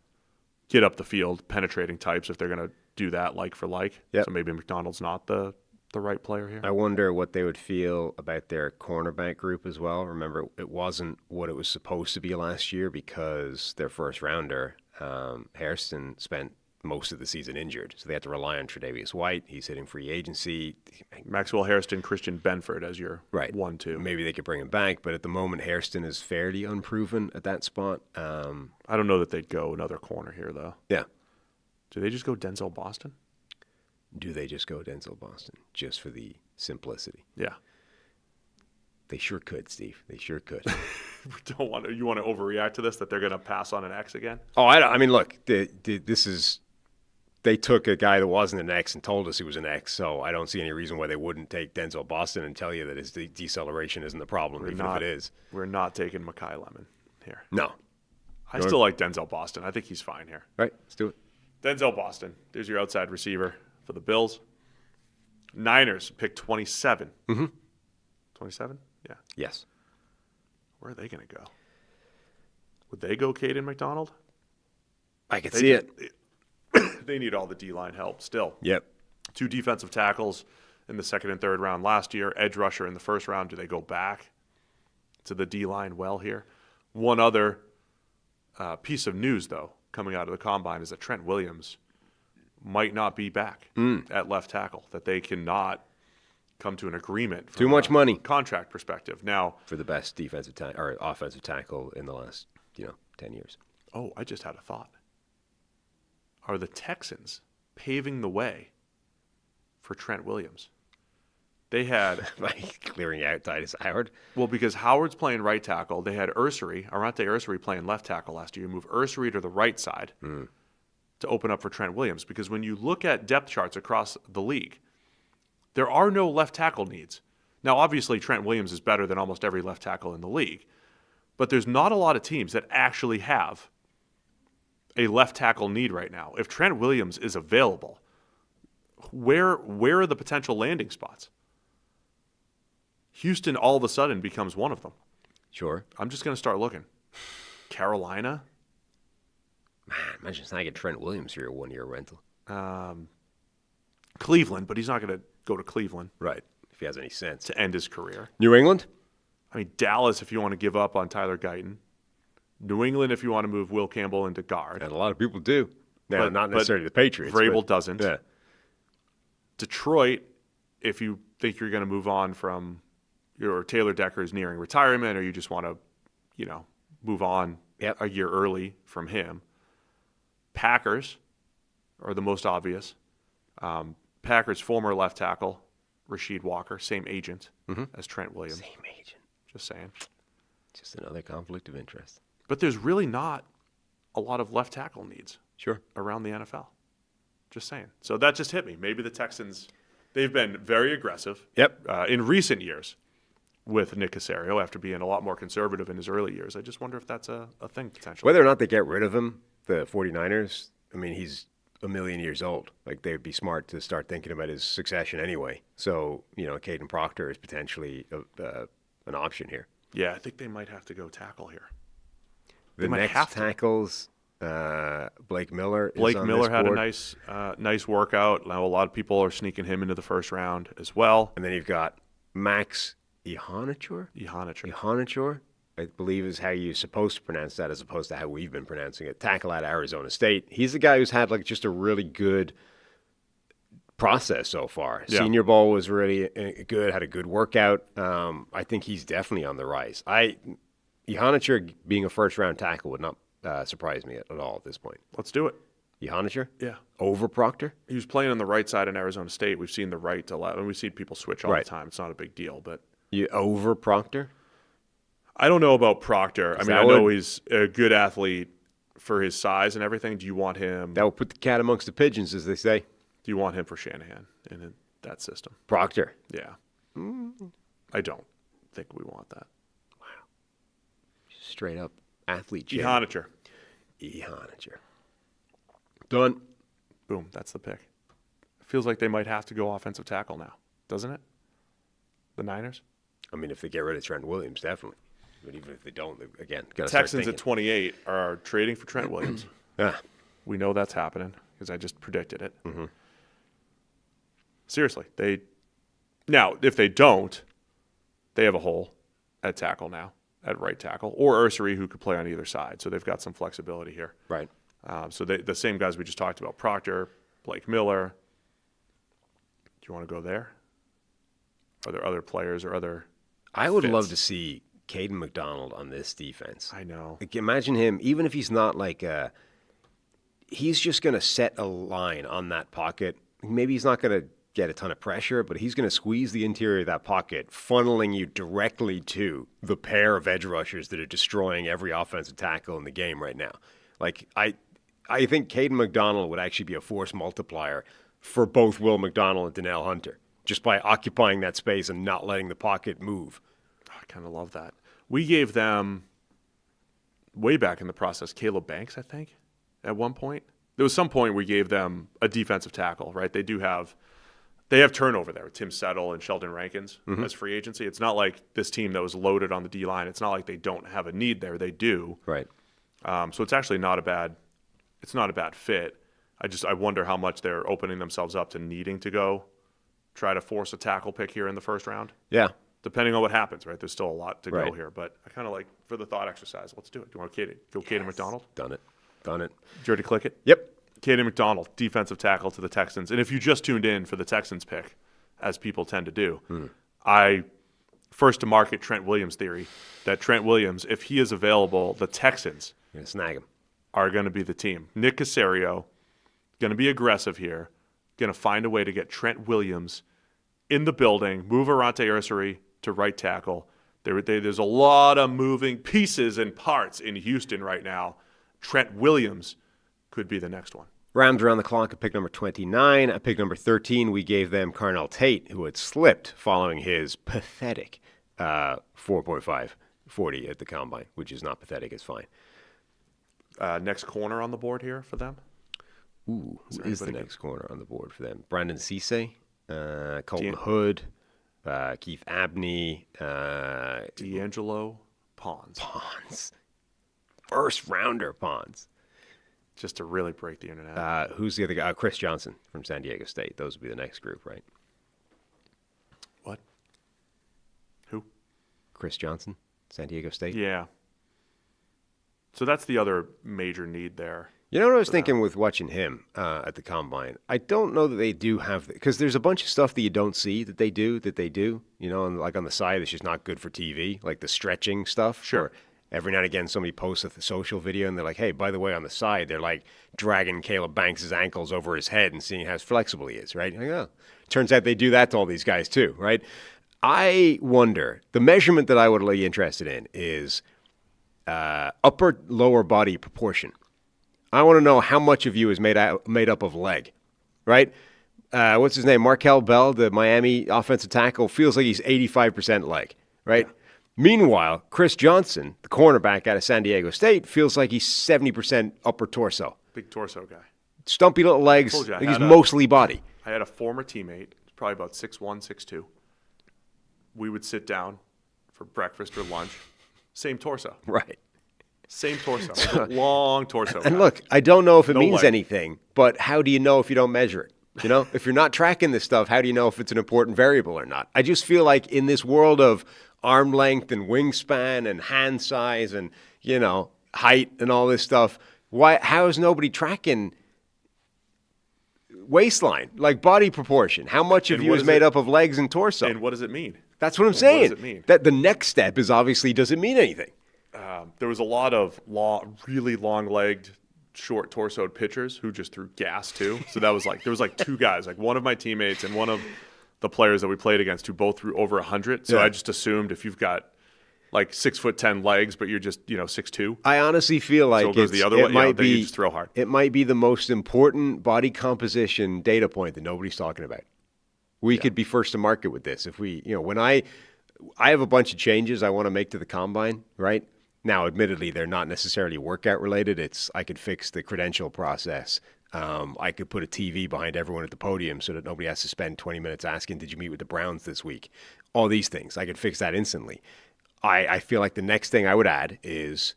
get up the field, penetrating types if they're going to do that like for like. Yep. So maybe McDonald's not the right player here. I wonder what they would feel about their cornerback group as well. Remember, it wasn't what it was supposed to be last year because their first rounder, Hairston, spent most of the season injured. So they had to rely on Tre'Davious White. He's hitting free agency. Maxwell Hairston, Christian Benford as your 1-2. Maybe they could bring him back, but at the moment, Hairston is fairly unproven at that spot. I don't know that they'd go another corner here, though. Yeah. Do they just go Denzel Boston? Do they just go Denzel Boston just for the simplicity? Yeah. They sure could, Steve. They sure could. You want to overreact to this, that they're going to pass on an X again? Oh, I mean, look, this is... They took a guy that wasn't an X and told us he was an X, so I don't see any reason why they wouldn't take Denzel Boston and tell you that his deceleration isn't the problem, if it is. We're not taking Mekhi Lemon here. No. I still like Denzel Boston. I think he's fine here. Right, let's do it. Denzel Boston. There's your outside receiver for the Bills. Niners pick 27. Mm-hmm. 27? Yeah. Yes. Where are they going to go? Would they go Caden McDonald? I could see it. They need all the D-line help still. Yep. 2 defensive tackles in the second and third round last year. Edge rusher in the first round. Do they go back to the D-line well here? One other piece of news, though, coming out of the combine is that Trent Williams might not be back at left tackle, that they cannot come to an agreement from too much money contract perspective. Now, for the best defensive or offensive tackle in the last 10 years. Oh, I just had a thought. Are the Texans paving the way for Trent Williams? They had like clearing out Titus Howard. Well, because Howard's playing right tackle, they had Arante Ursary playing left tackle last year. You move Ursary to the right side to open up for Trent Williams. Because when you look at depth charts across the league, there are no left tackle needs. Now, obviously, Trent Williams is better than almost every left tackle in the league, but there's not a lot of teams that actually have a left tackle need right now. If Trent Williams is available, where are the potential landing spots? Houston all of a sudden becomes one of them. Sure. I'm just going to start looking. Carolina. Man, imagine snagging Trent Williams for your 1-year rental. Cleveland, but he's not going to go to Cleveland. Right. If he has any sense. To end his career. New England? I mean, Dallas if you want to give up on Tyler Guyton. New England if you want to move Will Campbell into guard. And a lot of people do. Now, But- not but necessarily the Patriots. Vrabel doesn't. Yeah. Detroit, if you think you're going to move on from your Taylor Decker is nearing retirement or you just want to, move on a year early from him. Packers are the most obvious. Packers former left tackle, Rasheed Walker, same agent as Trent Williams. Same agent. Just saying. Just another conflict of interest. But there's really not a lot of left tackle needs Sure. around the NFL. Just saying. So that just hit me. Maybe the Texans, they've been very aggressive Yep. in recent years with Nick Caserio after being a lot more conservative in his early years. I just wonder if that's a thing potentially. Whether or not they get rid of him, the 49ers, I mean, he's a million years old. Like, they'd be smart to start thinking about his succession anyway. So, Caden Proctor is potentially an option here. Yeah, I think they might have to go tackle here. The might next have to. tackles, Blake Miller. Blake is on Miller this had board. a nice workout. Now a lot of people are sneaking him into the first round as well. And then you've got Max Ihanichor. Ihanichor, I believe is how you're supposed to pronounce that as opposed to how we've been pronouncing it. Tackle at Arizona State. He's the guy who's had just a really good process so far. Yeah. Senior Bowl was really good, had a good workout. I think he's definitely on the rise. Ihanichor being a first-round tackle would not surprise me at all at this point. Let's do it. Ihanichor? Yeah. Over Proctor? He was playing on the right side in Arizona State. We've seen the right to left, and we've seen people switch all Right. the time. It's not a big deal, but You over Proctor? I don't know about Proctor. I mean, I that know would- he's a good athlete for his size and everything. Do you want him? That would put the cat amongst the pigeons, as they say. Do you want him for Shanahan in that system? Proctor. Yeah. I don't think we want that. Straight up athlete. Jim. Ihanichor. Ihanichor. Done. Boom. That's the pick. Feels like they might have to go offensive tackle now, doesn't it? The Niners. I mean, if they get rid of Trent Williams, definitely. But even if they don't, again, got to Texans start at 28 are trading for Trent Williams. thinking. We know that's happening because I just predicted it. Mm-hmm. Seriously, now if they don't, they have a hole at tackle now, at right tackle, or Ursary who could play on either side. So they've got some flexibility here. Right. So the same guys we just talked about: Proctor, Blake Miller. Do you want to go there? Are there other players or other? I would fits? love to see Caden McDonald on this defense. I know. Like, imagine him, even if he's not he's just going to set a line on that pocket. Maybe he's not going to get a ton of pressure, but he's going to squeeze the interior of that pocket, funneling you directly to the pair of edge rushers that are destroying every offensive tackle in the game right now. Like, I think Caden McDonald would actually be a force multiplier for both Will McDonald and Donnell Hunter, just by occupying that space and not letting the pocket move. I kind of love that. We gave them way back in the process, Caleb Banks, I think, at one point. There was some point we gave them a defensive tackle, right? They have turnover there with Tim Settle and Sheldon Rankins as free agency. It's not like this team that was loaded on the D-line. It's not like they don't have a need there. They do. Right. So it's actually not a bad fit. I wonder how much they're opening themselves up to needing to go try to force a tackle pick here in the first round. Yeah. Depending on what happens, right? There's still a lot to go Right. here, but I kind of like for the thought exercise. Let's do it. Do you want to go Caden McDonald? Done it. Did you already click it? Yep. Caden McDonald, defensive tackle to the Texans. And if you just tuned in for the Texans pick, as people tend to do, I first to market Trent Williams theory that Trent Williams, if he is available, the Texans Gonna snag him. are going to be the team. Nick Caserio, going to be aggressive here, going to find a way to get Trent Williams in the building, move Arante Ursary to right tackle. There's a lot of moving pieces and parts in Houston right now. Trent Williams could be the next one. Rams around the clock at pick number 29. At pick number 13, we gave them Carnell Tate, who had slipped following his pathetic 4.5 40 at the combine, which is not pathetic, it's fine. Next corner on the board here for them? Who is the next corner on the board for them? Brandon Cisse, Colton Dan- Hood, Keith Abney, D'Angelo Pons. Pons. First rounder Pons. Just to really break the internet. Who's the other guy? Chris Johnson from San Diego State. Those would be the next group, right? What? Who? Chris Johnson, San Diego State. Yeah. So that's the other major need there. You know what I was thinking with watching him at the Combine? I don't know that they do have, because there's a bunch of stuff that you don't see that they do, you know, and like on the side that's just not good for TV, like the stretching stuff. Sure. Every now and again, somebody posts a social video and they're like, hey, by the way, on the side, they're like dragging Caleb Banks' ankles over his head and seeing how flexible he is, right? Like, oh. Turns out they do that to all these guys too, right? I wonder, the measurement that I would be interested in is upper lower body proportion. I want to know how much of you is made up of leg, right? What's his name? Markel Bell, the Miami offensive tackle, feels like he's 85% leg, right? Yeah. Meanwhile, Chris Johnson, the cornerback out of San Diego State, feels like he's 70% upper torso. Big torso guy. Stumpy little legs. Like he's mostly body. I had a former teammate, probably about 6'1", 6'2". We would sit down for breakfast or lunch. Same torso. Right. Same torso. Long torso. And look, I don't know if it means anything, but how do you know if you don't measure it? You know, if you're not tracking this stuff, how do you know if it's an important variable or not? I just feel like in this world of arm length and wingspan and hand size and, you know, height and all this stuff, how is nobody tracking waistline, like body proportion? How much of you is made up of legs and torso? And what does it mean? That's what I'm saying. What does it mean? That the next step is obviously, does it mean anything? There was a lot of really long-legged, short-torsoed pitchers who just threw gas too. So that was like, there was like two guys, like one of my teammates and one of the players that we played against who both threw over 100. So yeah. I just assumed if you've got like 6'10" legs, but you're just 6'2". I honestly feel like so it goes the other way. Might be, you just throw hard. It might be the most important body composition data point that nobody's talking about. We could be first to market with this if we, when I have a bunch of changes I want to make to the Combine, right? Now, admittedly, they're not necessarily workout related. I could fix the credential process. I could put a TV behind everyone at the podium so that nobody has to spend 20 minutes asking, did you meet with the Browns this week? All these things. I could fix that instantly. I feel like the next thing I would add is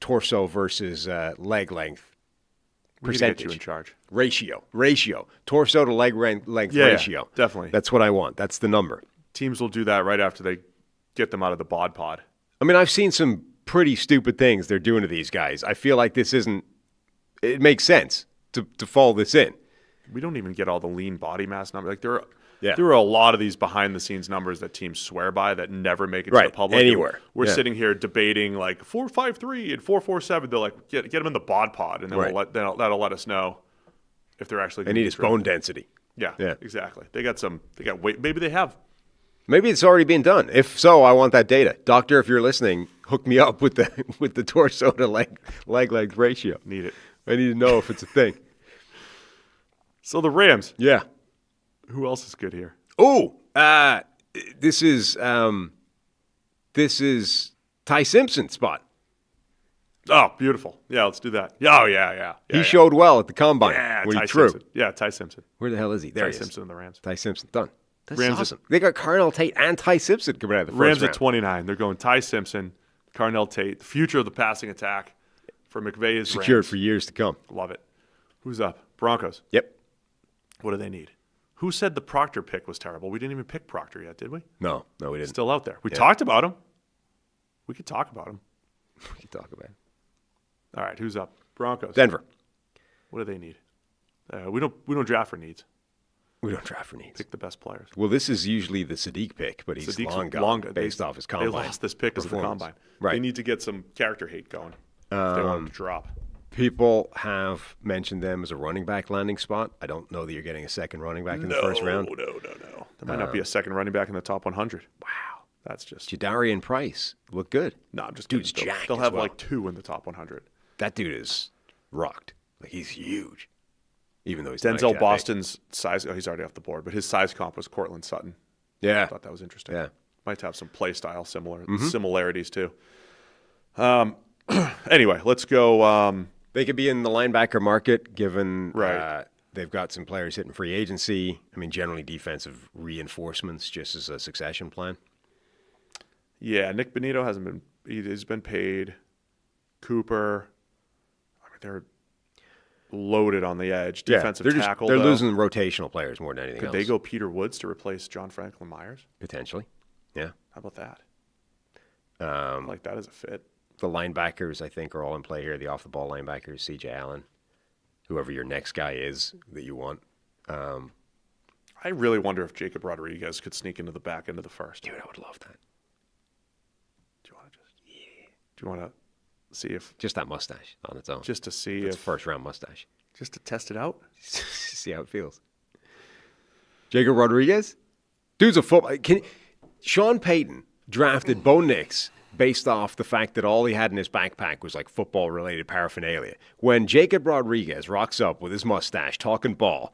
torso versus leg length percentage. Get you in charge. Ratio. Torso to leg length ratio. Yeah, definitely. That's what I want. That's the number. Teams will do that right after they get them out of the bod pod. I mean, I've seen some pretty stupid things they're doing to these guys. I feel like this isn't – it makes sense to fall this in. We don't even get all the lean body mass numbers. Like there are a lot of these behind-the-scenes numbers that teams swear by that never make it to the public. Anywhere. We're sitting here debating like 4.53 and 4.47. They're like, get them in the bod pod, and then that'll let us know if they're actually – They need his bone density. Yeah, exactly. They got weight. Maybe they have – maybe it's already being done. If so, I want that data. Doctor, if you're listening, hook me up with the torso to leg ratio. Need it. I need to know if it's a thing. So the Rams. Yeah. Who else is good here? Oh, this is Ty Simpson's spot. Oh, beautiful. Yeah, let's do that. Oh, yeah. He showed well at the Combine when he threw. Simpson. Yeah, Ty Simpson. Where the hell is he? There he is. Ty Simpson and the Rams. Ty Simpson, done. That's Rams awesome. They got Carnell Tate and Ty Simpson coming out of the first Rams round. at 29. They're going Ty Simpson, Carnell Tate, the future of the passing attack for McVay's secured Rams. For years to come. Love it. Who's up? Broncos. Yep. What do they need? Who said the Proctor pick was terrible? We didn't even pick Proctor yet, did we? No, we didn't. Still out there. We talked about him. We could talk about him. We could talk about him. All right, who's up? Broncos. Denver. What do they need? We don't draft for needs. We don't draft for needs. Pick the best players. Well, this is usually the Sadiq pick, but he's Sadiq's long gone based off his Combine. They lost this pick because of the Combine. Right. They need to get some character hate going if they want him to drop. People have mentioned them as a running back landing spot. I don't know that you're getting a second running back in the first round. No. There might not be a second running back in the top 100. Wow. That's just... Jadarian Price. Look good. No, I'm just Dude's kidding. jacked They'll have well. like 2 in the top 100. That dude is rocked. Like, he's huge. Even though he's Denzel Boston's size... Oh, he's already off the board, but his size comp was Cortland Sutton. Yeah. I thought that was interesting. Yeah. Might have some play style similarities, too. Anyway, let's go... They could be in the linebacker market, given Right. they've got some players hitting free agency. I mean, generally defensive reinforcements just as a succession plan. Yeah, Nick Benito hasn't been. He's been paid. Cooper. I mean, they're loaded on the edge. Defensive tackle. They're though. losing rotational players more than anything Could else. they go Peter Woods to replace John Franklin Myers? Potentially? Yeah. How about that? I like that as a fit. The linebackers, I think, are all in play here. The off-the-ball linebackers, C.J. Allen, whoever your next guy is that you want. I really wonder if Jacob Rodriguez could sneak into the back end of the first. Dude, I would love that. Do you want to just? Yeah. Do you want to see if Just that mustache on its own. just to see It's if a first-round mustache. just to test it out? See how it feels. Jacob Rodriguez? Dude's a football. Sean Payton drafted Bo Nix based off the fact that all he had in his backpack was like football-related paraphernalia. When Jacob Rodriguez rocks up with his mustache talking ball,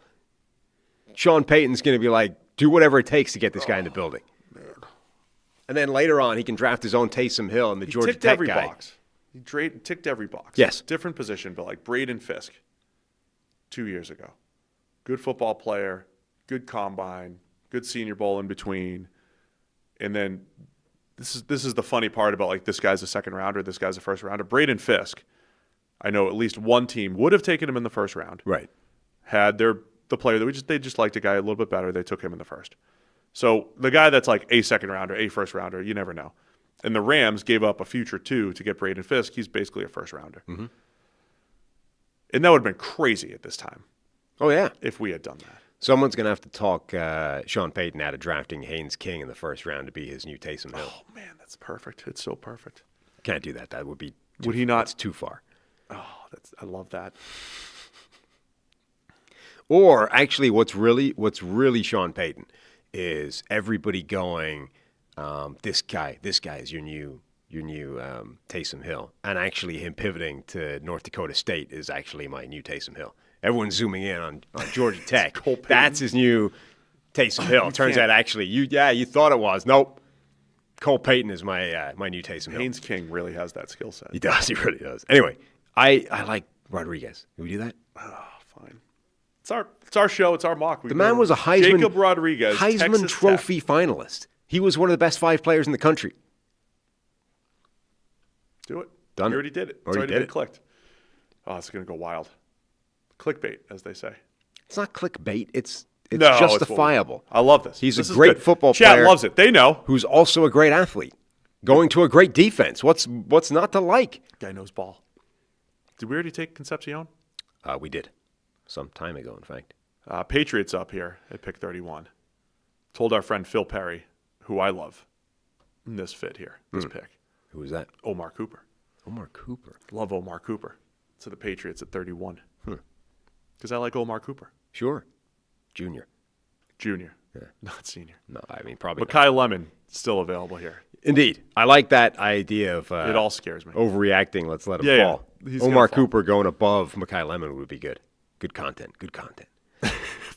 Sean Payton's going to be like, do whatever it takes to get this guy in the building. Man. And then later on, he can draft his own Taysom Hill and the Georgia ticked Tech every guy. box. He ticked every box. Yes. Different position, but like Braden Fisk 2 years ago. Good football player, good combine, good Senior Bowl in between. And then this is the funny part about like this guy's a second rounder, this guy's a first rounder. Braden Fisk, I know at least one team would have taken him in the first round. Right. Had the player that they just liked a guy a little bit better, they took him in the first. So the guy that's like a second rounder, a first rounder, you never know. And the Rams gave up a future 2 to get Braden Fisk. He's basically a first rounder. Mm-hmm. And that would have been crazy at this time Oh, yeah. if we had done that. Someone's going to have to talk Sean Payton out of drafting Haynes King in the first round to be his new Taysom Hill. Oh, man, that's perfect. It's so perfect. Can't do that. That would be Would he not? That's too far. Oh, I love that. Or actually, what's really Sean Payton is everybody going, this guy is your new Taysom Hill, and actually him pivoting to North Dakota State is actually my new Taysom Hill. Everyone's zooming in on Georgia Tech. Cole Payton. That's his new Taysom Hill. Turns out actually, you thought it was. Nope. Cole Payton is my new Taysom Hill. Haynes King really has that skill set. He does. He really does. Anyway, I like Rodriguez. Can we do that? Oh, fine. It's our show. It's our mock. The man was a Jacob Rodriguez, Heisman Texas Trophy Tech. finalist. He was one of the best 5 players in the country. Do it. Done. You already did it. It's Already already did been it. clicked. Oh, it's going to go wild. Clickbait, as they say. It's not clickbait. It's No, it's justifiable. I love this. He's This a is great good. football Chat player. loves it. They know. Who's also a great athlete. Going to a great defense. What's not to like? Guy knows ball. Did we already take Concepcion? We did. Some time ago, in fact. Patriots up here at pick 31. Told our friend Phil Perry, who I love, in this fit here, this pick. Who was that? Omar Cooper. Omar Cooper. Love Omar Cooper. To the Patriots at 31. Because I like Omar Cooper. Sure. Junior. Junior. Not senior. No, I mean, probably not. Mekhi Lemon, still available here. Indeed. I like that idea of It all scares me. overreacting. Let's let him Yeah, fall. yeah. He's Omar gonna fall. Cooper going above Mekhi Lemon would be good. Good content. Good content.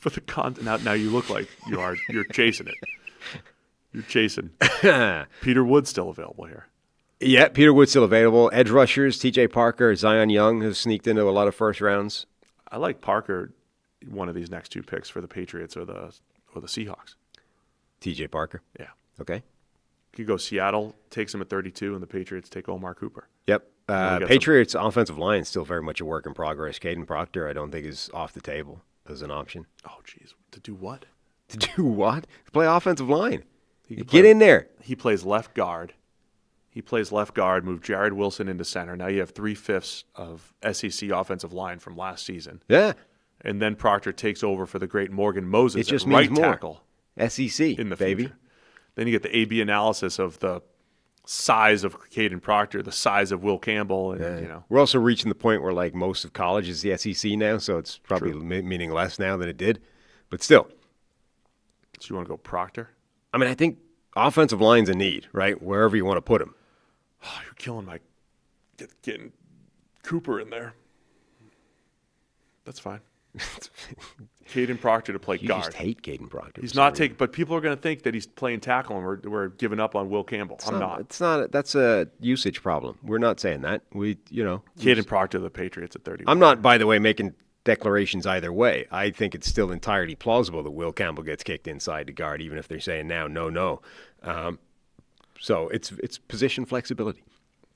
But the content, now you look like you're chasing it. You're chasing. Peter Wood's still available here. Yeah, Peter Wood's still available. Edge rushers, T.J. Parker, Zion Young has sneaked into a lot of first rounds. I like Parker, one of these next 2 picks for the Patriots or the Seahawks. T.J. Parker. Yeah. Okay. Could go Seattle, takes him at 32, and the Patriots take Omar Cooper. Yep. we got Patriots' offensive line is still very much a work in progress. Caden Proctor, I don't think, is off the table as an option. Oh, jeez. To do what? To do what? To play offensive line. He can Get play- in there. He plays left guard. Move Jared Wilson into center. Now you have 3/5 of SEC offensive line from last season. Yeah. And then Proctor takes over for the great Morgan Moses It just at right means more. tackle SEC, in the baby. future. Then you get the A/B analysis of the size of Caden Proctor, the size of Will Campbell, and We're also reaching the point where, like, most of college is the SEC now, so it's probably meaning less now than it did. But still, So you want to go Proctor? I mean, I think offensive line's a need, right? Wherever you want to put them. Oh, you're killing my getting Cooper in there. That's fine. Caden Proctor to play You guard. just hate Caden Proctor. He's not taking, but people are going to think that he's playing tackle and we're giving up on Will Campbell. I'm not. It's not. That's a usage problem. We're not saying that. Caden Proctor, the Patriots at 31. I'm not, by the way, making declarations either way. I think it's still entirely plausible that Will Campbell gets kicked inside to guard, even if they're saying now, no. So it's position flexibility.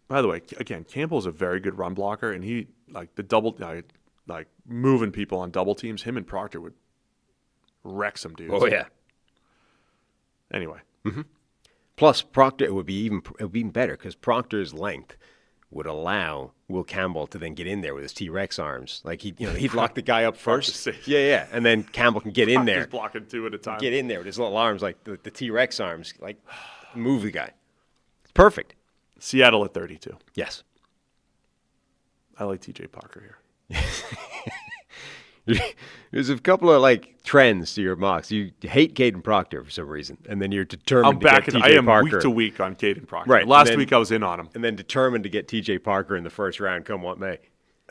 By the way, again, Campbell's a very good run blocker, and he like moving people on double teams. Him and Proctor would wreck some dudes. Oh yeah. Anyway, Plus Proctor, it would be even better because Proctor's length would allow Will Campbell to then get in there with his T-Rex arms. Like he'd lock the guy up first. Yeah, and then Campbell can get in there. Just blocking two at a time. Get in there with his little arms, like the T-Rex arms, like move the guy. It's perfect. Seattle at 32. Yes. I like TJ Parker here. There's a couple of trends to your mocks. You hate Caden Proctor for some reason, and then you're determined I'm back. to get I TJ am Parker. week to week on Caden Proctor. Right. Last week I was in on him. And then determined to get TJ Parker in the first round, come what may.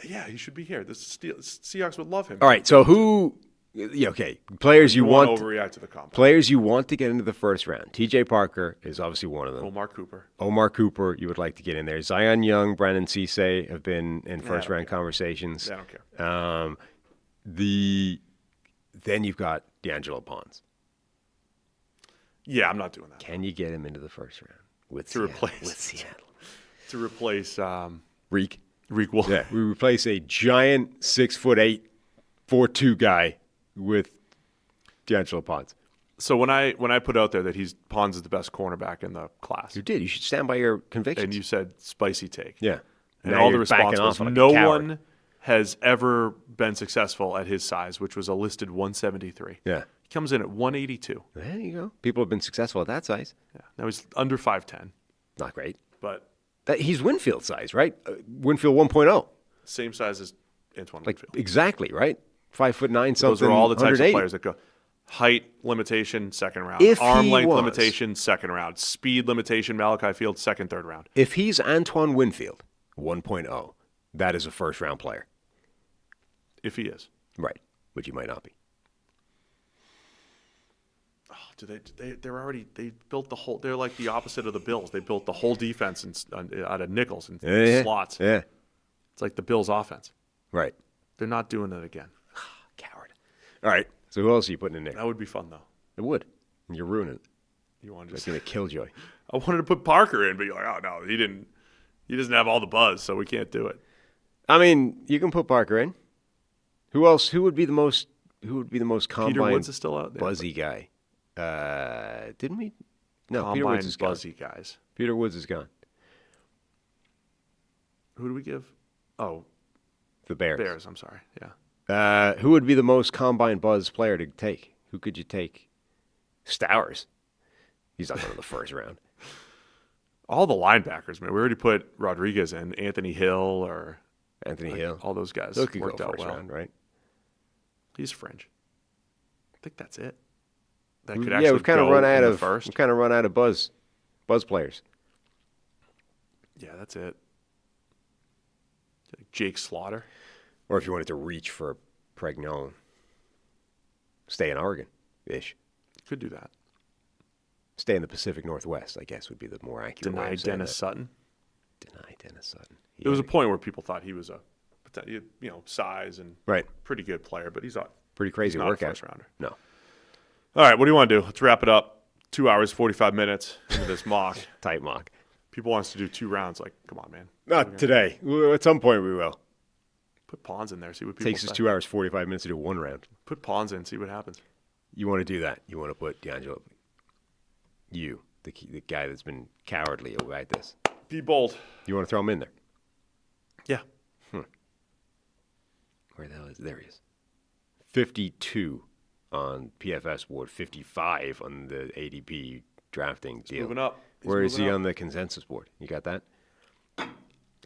Yeah, he should be here. The Seahawks would love him. All right. So who? Okay, players you want to overreact to the comp. Players you want to get into the first round. TJ Parker is obviously one of them. Omar Cooper, you would like to get in there. Zion Young, Brandon Cisse have been in first round conversations. I don't care. Then you've got D'Angelo Pons. Yeah, I'm not doing that. Can you get him into the first round with Seattle? To replace Reek Wolf. Yeah, we replace a giant 6'8", 4'2" guy with D'Angelo Pons. So when I put out there that Pons is the best cornerback in the class, you did. You should stand by your convictions. And you said spicy take. Yeah. And now all the response was like no one has ever been successful at his size, which was a listed 173. Yeah. He comes in at 182. There you go. People have been successful at that size. Yeah. Now he's under 5'10". Not great. But he's Winfield size, right? Winfield 1.0. Same size as Antoine Winfield. Exactly, right? 5'9" something. Those are all the types of players that go height limitation, second round. Arm length limitation, second round. Speed limitation, Malachi Field, second, third round. If he's Antoine Winfield 1.0, that is a first round player. If he is. Right. Which he might not be. Oh, they built the whole, they're like the opposite of the Bills. They built the whole defense out of nickels and slots. Yeah. It's like the Bills offense. Right. They're not doing it again. Coward. All right. So who else are you putting in there? That would be fun, though. It would. You're ruining it. You want to just going to killjoy. I wanted to put Parker in, but you're like, oh no, he didn't. He doesn't have all the buzz, so we can't do it. I mean, you can put Parker in. Who else? Who would be the most combine? Peter Woods is still out there. Buzzy guy. Didn't we? No, combine Peter Woods is gone. Buzzy guys. Peter Woods is gone. Who do we give? Oh, the Bears. Bears. I'm sorry. Yeah. Who would be the most combine buzz player to take? Who could you take? Stowers. He's not going to the first round. All the linebackers, man. We already put Rodriguez in, Anthony Hill Hill. All those guys Those could worked go out first well. round, right? He's fringe. I think that's it. That could actually we've kind of run out of first. We've kind of run out of buzz players. Yeah, that's it. Jake Slaughter. Or if you wanted to reach for Pregnon, stay in Oregon-ish. Could do that. Stay in the Pacific Northwest, I guess, would be the more accurate way Deny of saying Dennis that. Sutton. Deny Dennis Sutton. There was a point where people thought he was a, size and pretty good player, but he's not. Pretty crazy not workout. A first rounder. No. All right, what do you want to do? Let's wrap it up. 2 hours, 45 minutes into this mock. Tight mock. People want us to do 2 rounds. Like, come on, man. Not today. At some point we will. Put Pawns in there. See what people Takes us 2 hours, 45 minutes to do 1 round. Put Pawns in. See what happens. You want to do that. You want to put D'Angelo. The guy that's been cowardly about this. Be bold. You want to throw him in there? Yeah. Where the hell is there? He is. 52 on PFS board, 55 on the ADP drafting deal. Moving up. Where is he on the consensus board? You got that?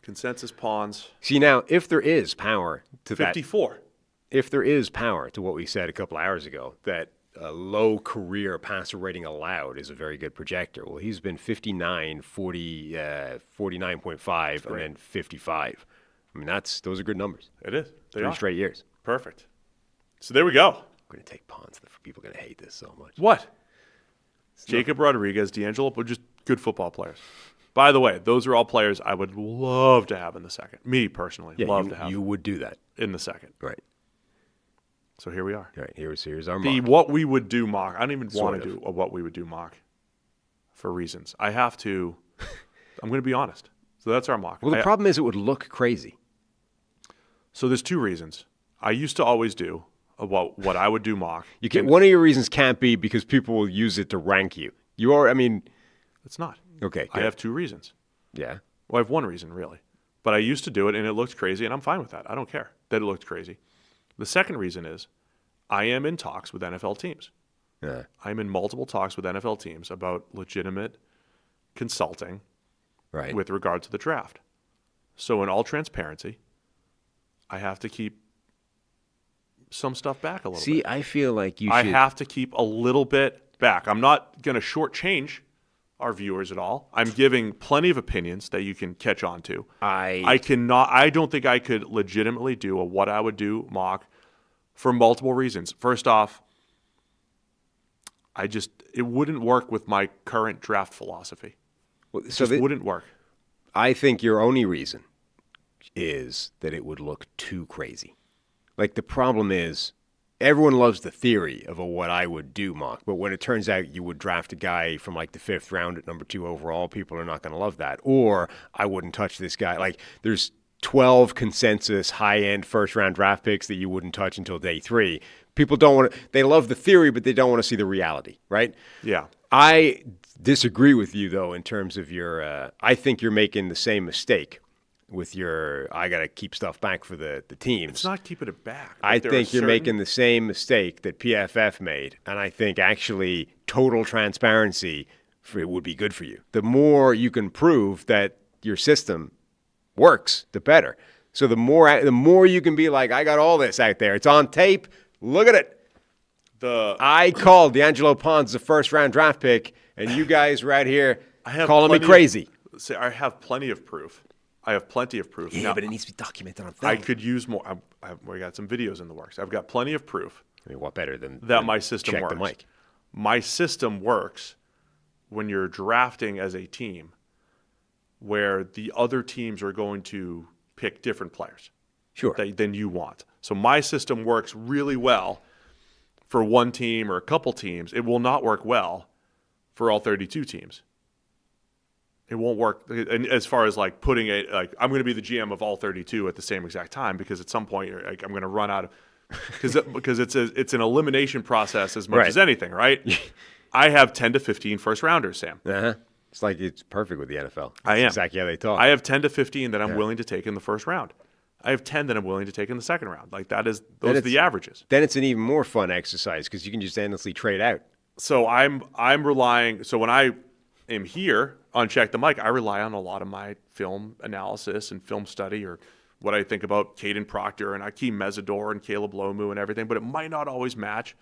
Consensus Pawns. See, now, if there is power to 54. That, if there is power to what we said a couple hours ago, that a low career passer rating allowed is a very good projector. Well, he's been 59, 40, 49.5, and then 55. I mean, those are good numbers. It is. They 3 are. straight years. Perfect. So there we go. going to take Ponce. People are going to hate this so much. What? Jacob Rodriguez, D'Angelo, but just good football players. By the way, those are all players I would love to have in the second. Me, personally, love to have you would do that. in the second. Right. So here we are. All right, here's our The mock. what we would do mock. I don't even want Sort to of. do a what we would do mock for reasons. I have to. I'm going to be honest. So that's our mock. Well, the problem is it would look crazy. So there's two reasons. I used to always do what I would do mock. One of your reasons can't be because people will use it to rank you. It's not. Okay. I good. have two reasons. Yeah. Well, I have one reason, really. But I used to do it, and it looked crazy, and I'm fine with that. I don't care that it looked crazy. The second reason is I am in talks with NFL teams. Yeah. I'm in multiple talks with NFL teams about legitimate consulting Right. with regard to the draft. So in all transparency, I have to keep some stuff back a little bit. I feel like you I should. have to keep a little bit back. I'm not going to shortchange our viewers at all. I'm giving plenty of opinions that you can catch on to. I don't think I could legitimately do a what I would do mock for multiple reasons. First off, it wouldn't work with my current draft philosophy. It just wouldn't work. I think your only reason is that it would look too crazy. Like, the problem is everyone loves the theory of a what I would do mock, but when it turns out you would draft a guy from like the 5th round at number 2 overall, people are not going to love that. Or I wouldn't touch this guy. Like, there's 12 consensus high-end first-round draft picks that you wouldn't touch until day 3. People don't want to – they love the theory, but they don't want to see the reality, right? Yeah. I disagree with you, though, in terms of your I think you're making the same mistake with your I got to keep stuff back for the teams. It's not keeping it back. I think you're making the same mistake that PFF made, and I think actually total transparency it would be good for you. The more you can prove that your system works, the better. So the more you can be like, I got all this out there. It's on tape. Look at it. I called D'Angelo Ponce a first-round draft pick, and you guys right here calling me crazy. I have plenty of proof. Yeah, now, but it needs to be documented on film. I could use more. We got some videos in the works. I've got plenty of proof. I mean, what better than that my system check works? The mic. My system works when you're drafting as a team, where the other teams are going to pick different players, than you want. So my system works really well for one team or a couple teams. It will not work well for all 32 teams. It won't work as far as like putting it like I'm going to be the GM of all 32 at the same exact time, because at some point I'm going to run out of because it's an elimination process as much as anything, right? I have 10 to 15 first rounders, Sam. Uh-huh. It's perfect with the NFL. I am. Exactly how they talk. I have 10 to 15 that I'm willing to take in the first round. I have 10 that I'm willing to take in the second round. Like those are the averages. Then it's an even more fun exercise because you can just endlessly trade out. So I'm relying. So when I am here on Check the Mic, I rely on a lot of my film analysis and film study, or what I think about Caden Proctor and Akeem Mesidor and Caleb Lomu and everything, but it might not always match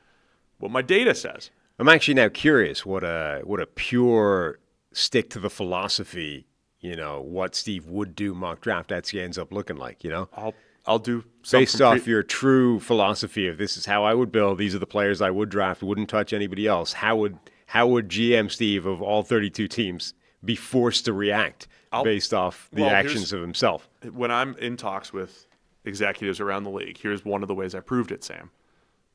what my data says. I'm actually now curious what a pure stick to the philosophy, what Steve would do mock draft actually ends up looking like, I'll do something based off your true philosophy of this is how I would build, these are the players I would draft, wouldn't touch anybody else. How would GM Steve of all 32 teams be forced to react based off the actions of himself? When I'm in talks with executives around the league, here's one of the ways I proved it, Sam.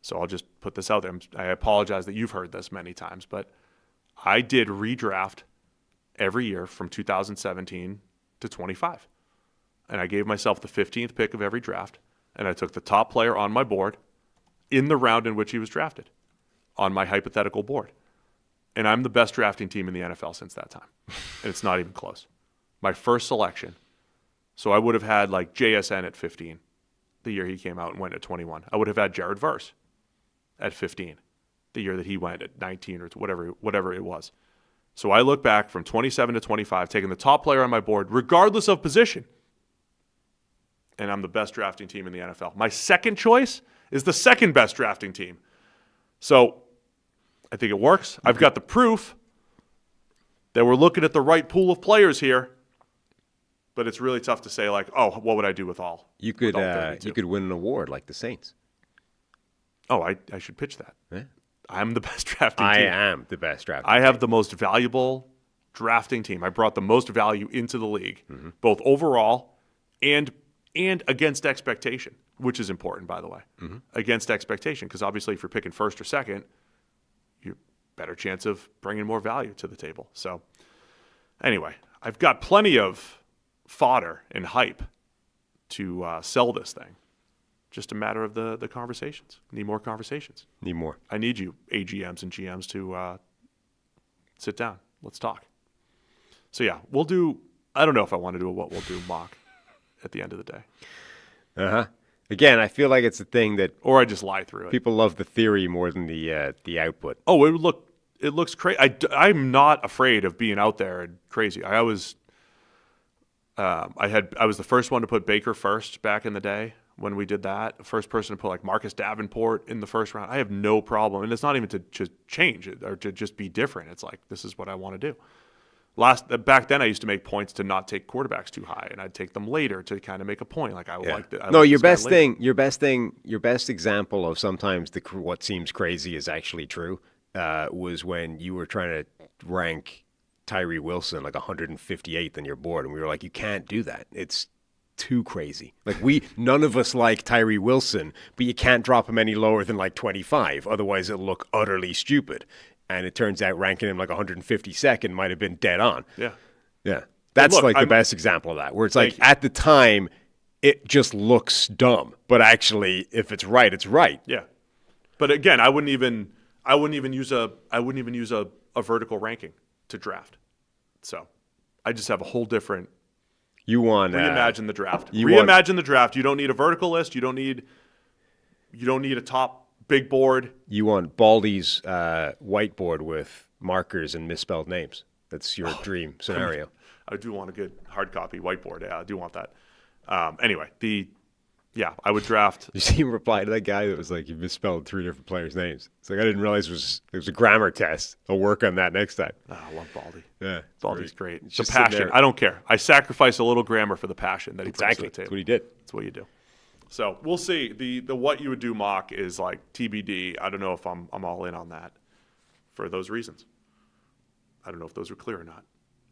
So I'll just put this out there. I apologize that you've heard this many times, but I did redraft every year from 2017 to 25. And I gave myself the 15th pick of every draft, and I took the top player on my board in the round in which he was drafted on my hypothetical board. And I'm the best drafting team in the NFL since that time. And it's not even close. My first selection. So I would have had like JSN at 15 the year he came out and went at 21. I would have had Jared Verse at 15 the year that he went at 19 or whatever it was. So I look back from 27 to 25, taking the top player on my board, regardless of position. And I'm the best drafting team in the NFL. My second choice is the second best drafting team. So I think it works. I've got the proof that we're looking at the right pool of players here. But it's really tough to say, like, oh, what would I do with all? You could win an award like the Saints. Oh, I should pitch that. Yeah. I'm the best drafting I team. am the best drafting I have team. the most valuable drafting team. I brought the most value into the league, both overall and against expectation, which is important, by the way. Against expectation, because obviously if you're picking first or second, you're better chance of bringing more value to the table. So anyway, I've got plenty of fodder and hype to sell this thing. Just a matter of the conversations. Need more conversations. Need more. I need you, AGMs and GMs, to sit down. Let's talk. So, yeah, we'll do – I don't know if I want to do a what we'll do mock at the end of the day. Uh-huh. Again, I feel like it's a thing that Or I just lie through it. people love the theory more than the output. Oh, it looks crazy. I'm not afraid of being out there and crazy. I was the first one to put Baker first back in the day when we did that. The first person to put like Marcus Davenport in the first round. I have no problem, and it's not even to just change it or to just be different. It's like this is what I want to do. Back then, I used to make points to not take quarterbacks too high, and I'd take them later to kind of make a point. Like I like that. No, your best example of sometimes what seems crazy is actually true was when you were trying to rank Tyree Wilson like 158th on your board, and we were like, you can't do that. It's too crazy. Like none of us like Tyree Wilson, but you can't drop him any lower than like 25. Otherwise, it'll look utterly stupid. And it turns out ranking him like 152nd might have been dead on. Yeah. Yeah. That's look, like the best example of that, where it's like at the time, it just looks dumb. But actually, if it's right, it's right. Yeah. But again, I wouldn't even use a vertical ranking to draft. So I just have a whole different reimagine the draft. Reimagine the draft. You don't need a vertical list. You don't need a top big board. You want Baldy's whiteboard with markers and misspelled names. That's your dream scenario. I do want a good hard copy whiteboard. Yeah, I do want that. Anyway, I would draft. You see him reply to that guy that was like, you misspelled 3 different players' names. It's like, I didn't realize it was a grammar test. I'll work on that next time. Oh, I love Baldy. Yeah, Baldy's great. It's The just sitting passion. there. I don't care. I sacrifice a little grammar for the passion that he brings to the table. That's what he did. That's what you do. So we'll see. The what you would do mock is like TBD. I don't know if I'm all in on that for those reasons. I don't know if those are clear or not.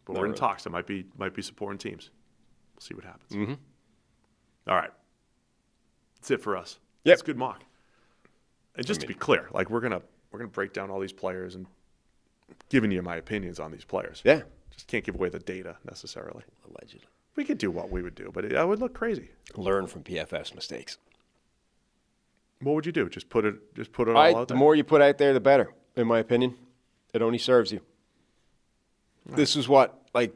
But we're in talks. I might be supporting teams. We'll see what happens. Mm-hmm. All right. That's it for us. Yep. It's a good mock. And just to be clear, like we're gonna break down all these players and giving you my opinions on these players. Yeah. Just can't give away the data necessarily. Allegedly. We could do what we would do, but it would look crazy. Learn from PFF's mistakes. What would you do? Just put it all out there? The more you put out there, the better, in my opinion. It only serves you. Right. This is what, like,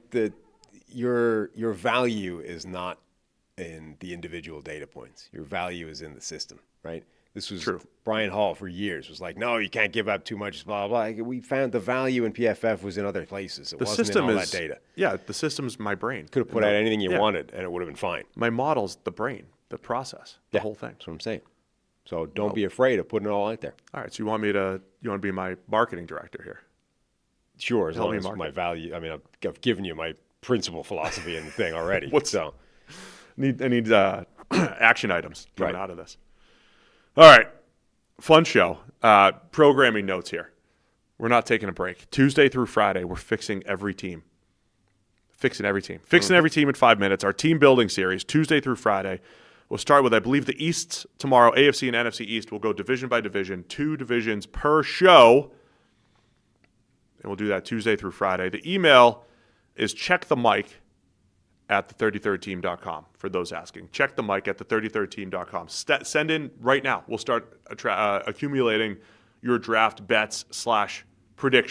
your value is not in the individual data points. Your value is in the system, right? This was true. Brian Hall for years was like, no, you can't give up too much, blah, blah, blah. We found the value in PFF was in other places. It wasn't in all that data. Yeah, the system's my brain. Could have put out anything you wanted, and it would have been fine. My model's the brain, the process, the whole thing. That's what I'm saying. So don't be afraid of putting it all out there. All right, so you want to be my marketing director here? Sure, as long as my value. I mean, I've given you my principal philosophy and thing already. I need action items coming out of this. All right, fun show. Programming notes here. We're not taking a break. Tuesday through Friday, we're fixing every team. Fixing every team in 5 minutes. Our team building series, Tuesday through Friday. We'll start with, I believe, the Easts tomorrow. AFC and NFC East. We'll go division by division, 2 divisions per show. And we'll do that Tuesday through Friday. The email is checkthemic@the33rdteam.com for those asking. Check the mic at the33rdteam.com. Send in right now. We'll start accumulating your draft bets / predictions.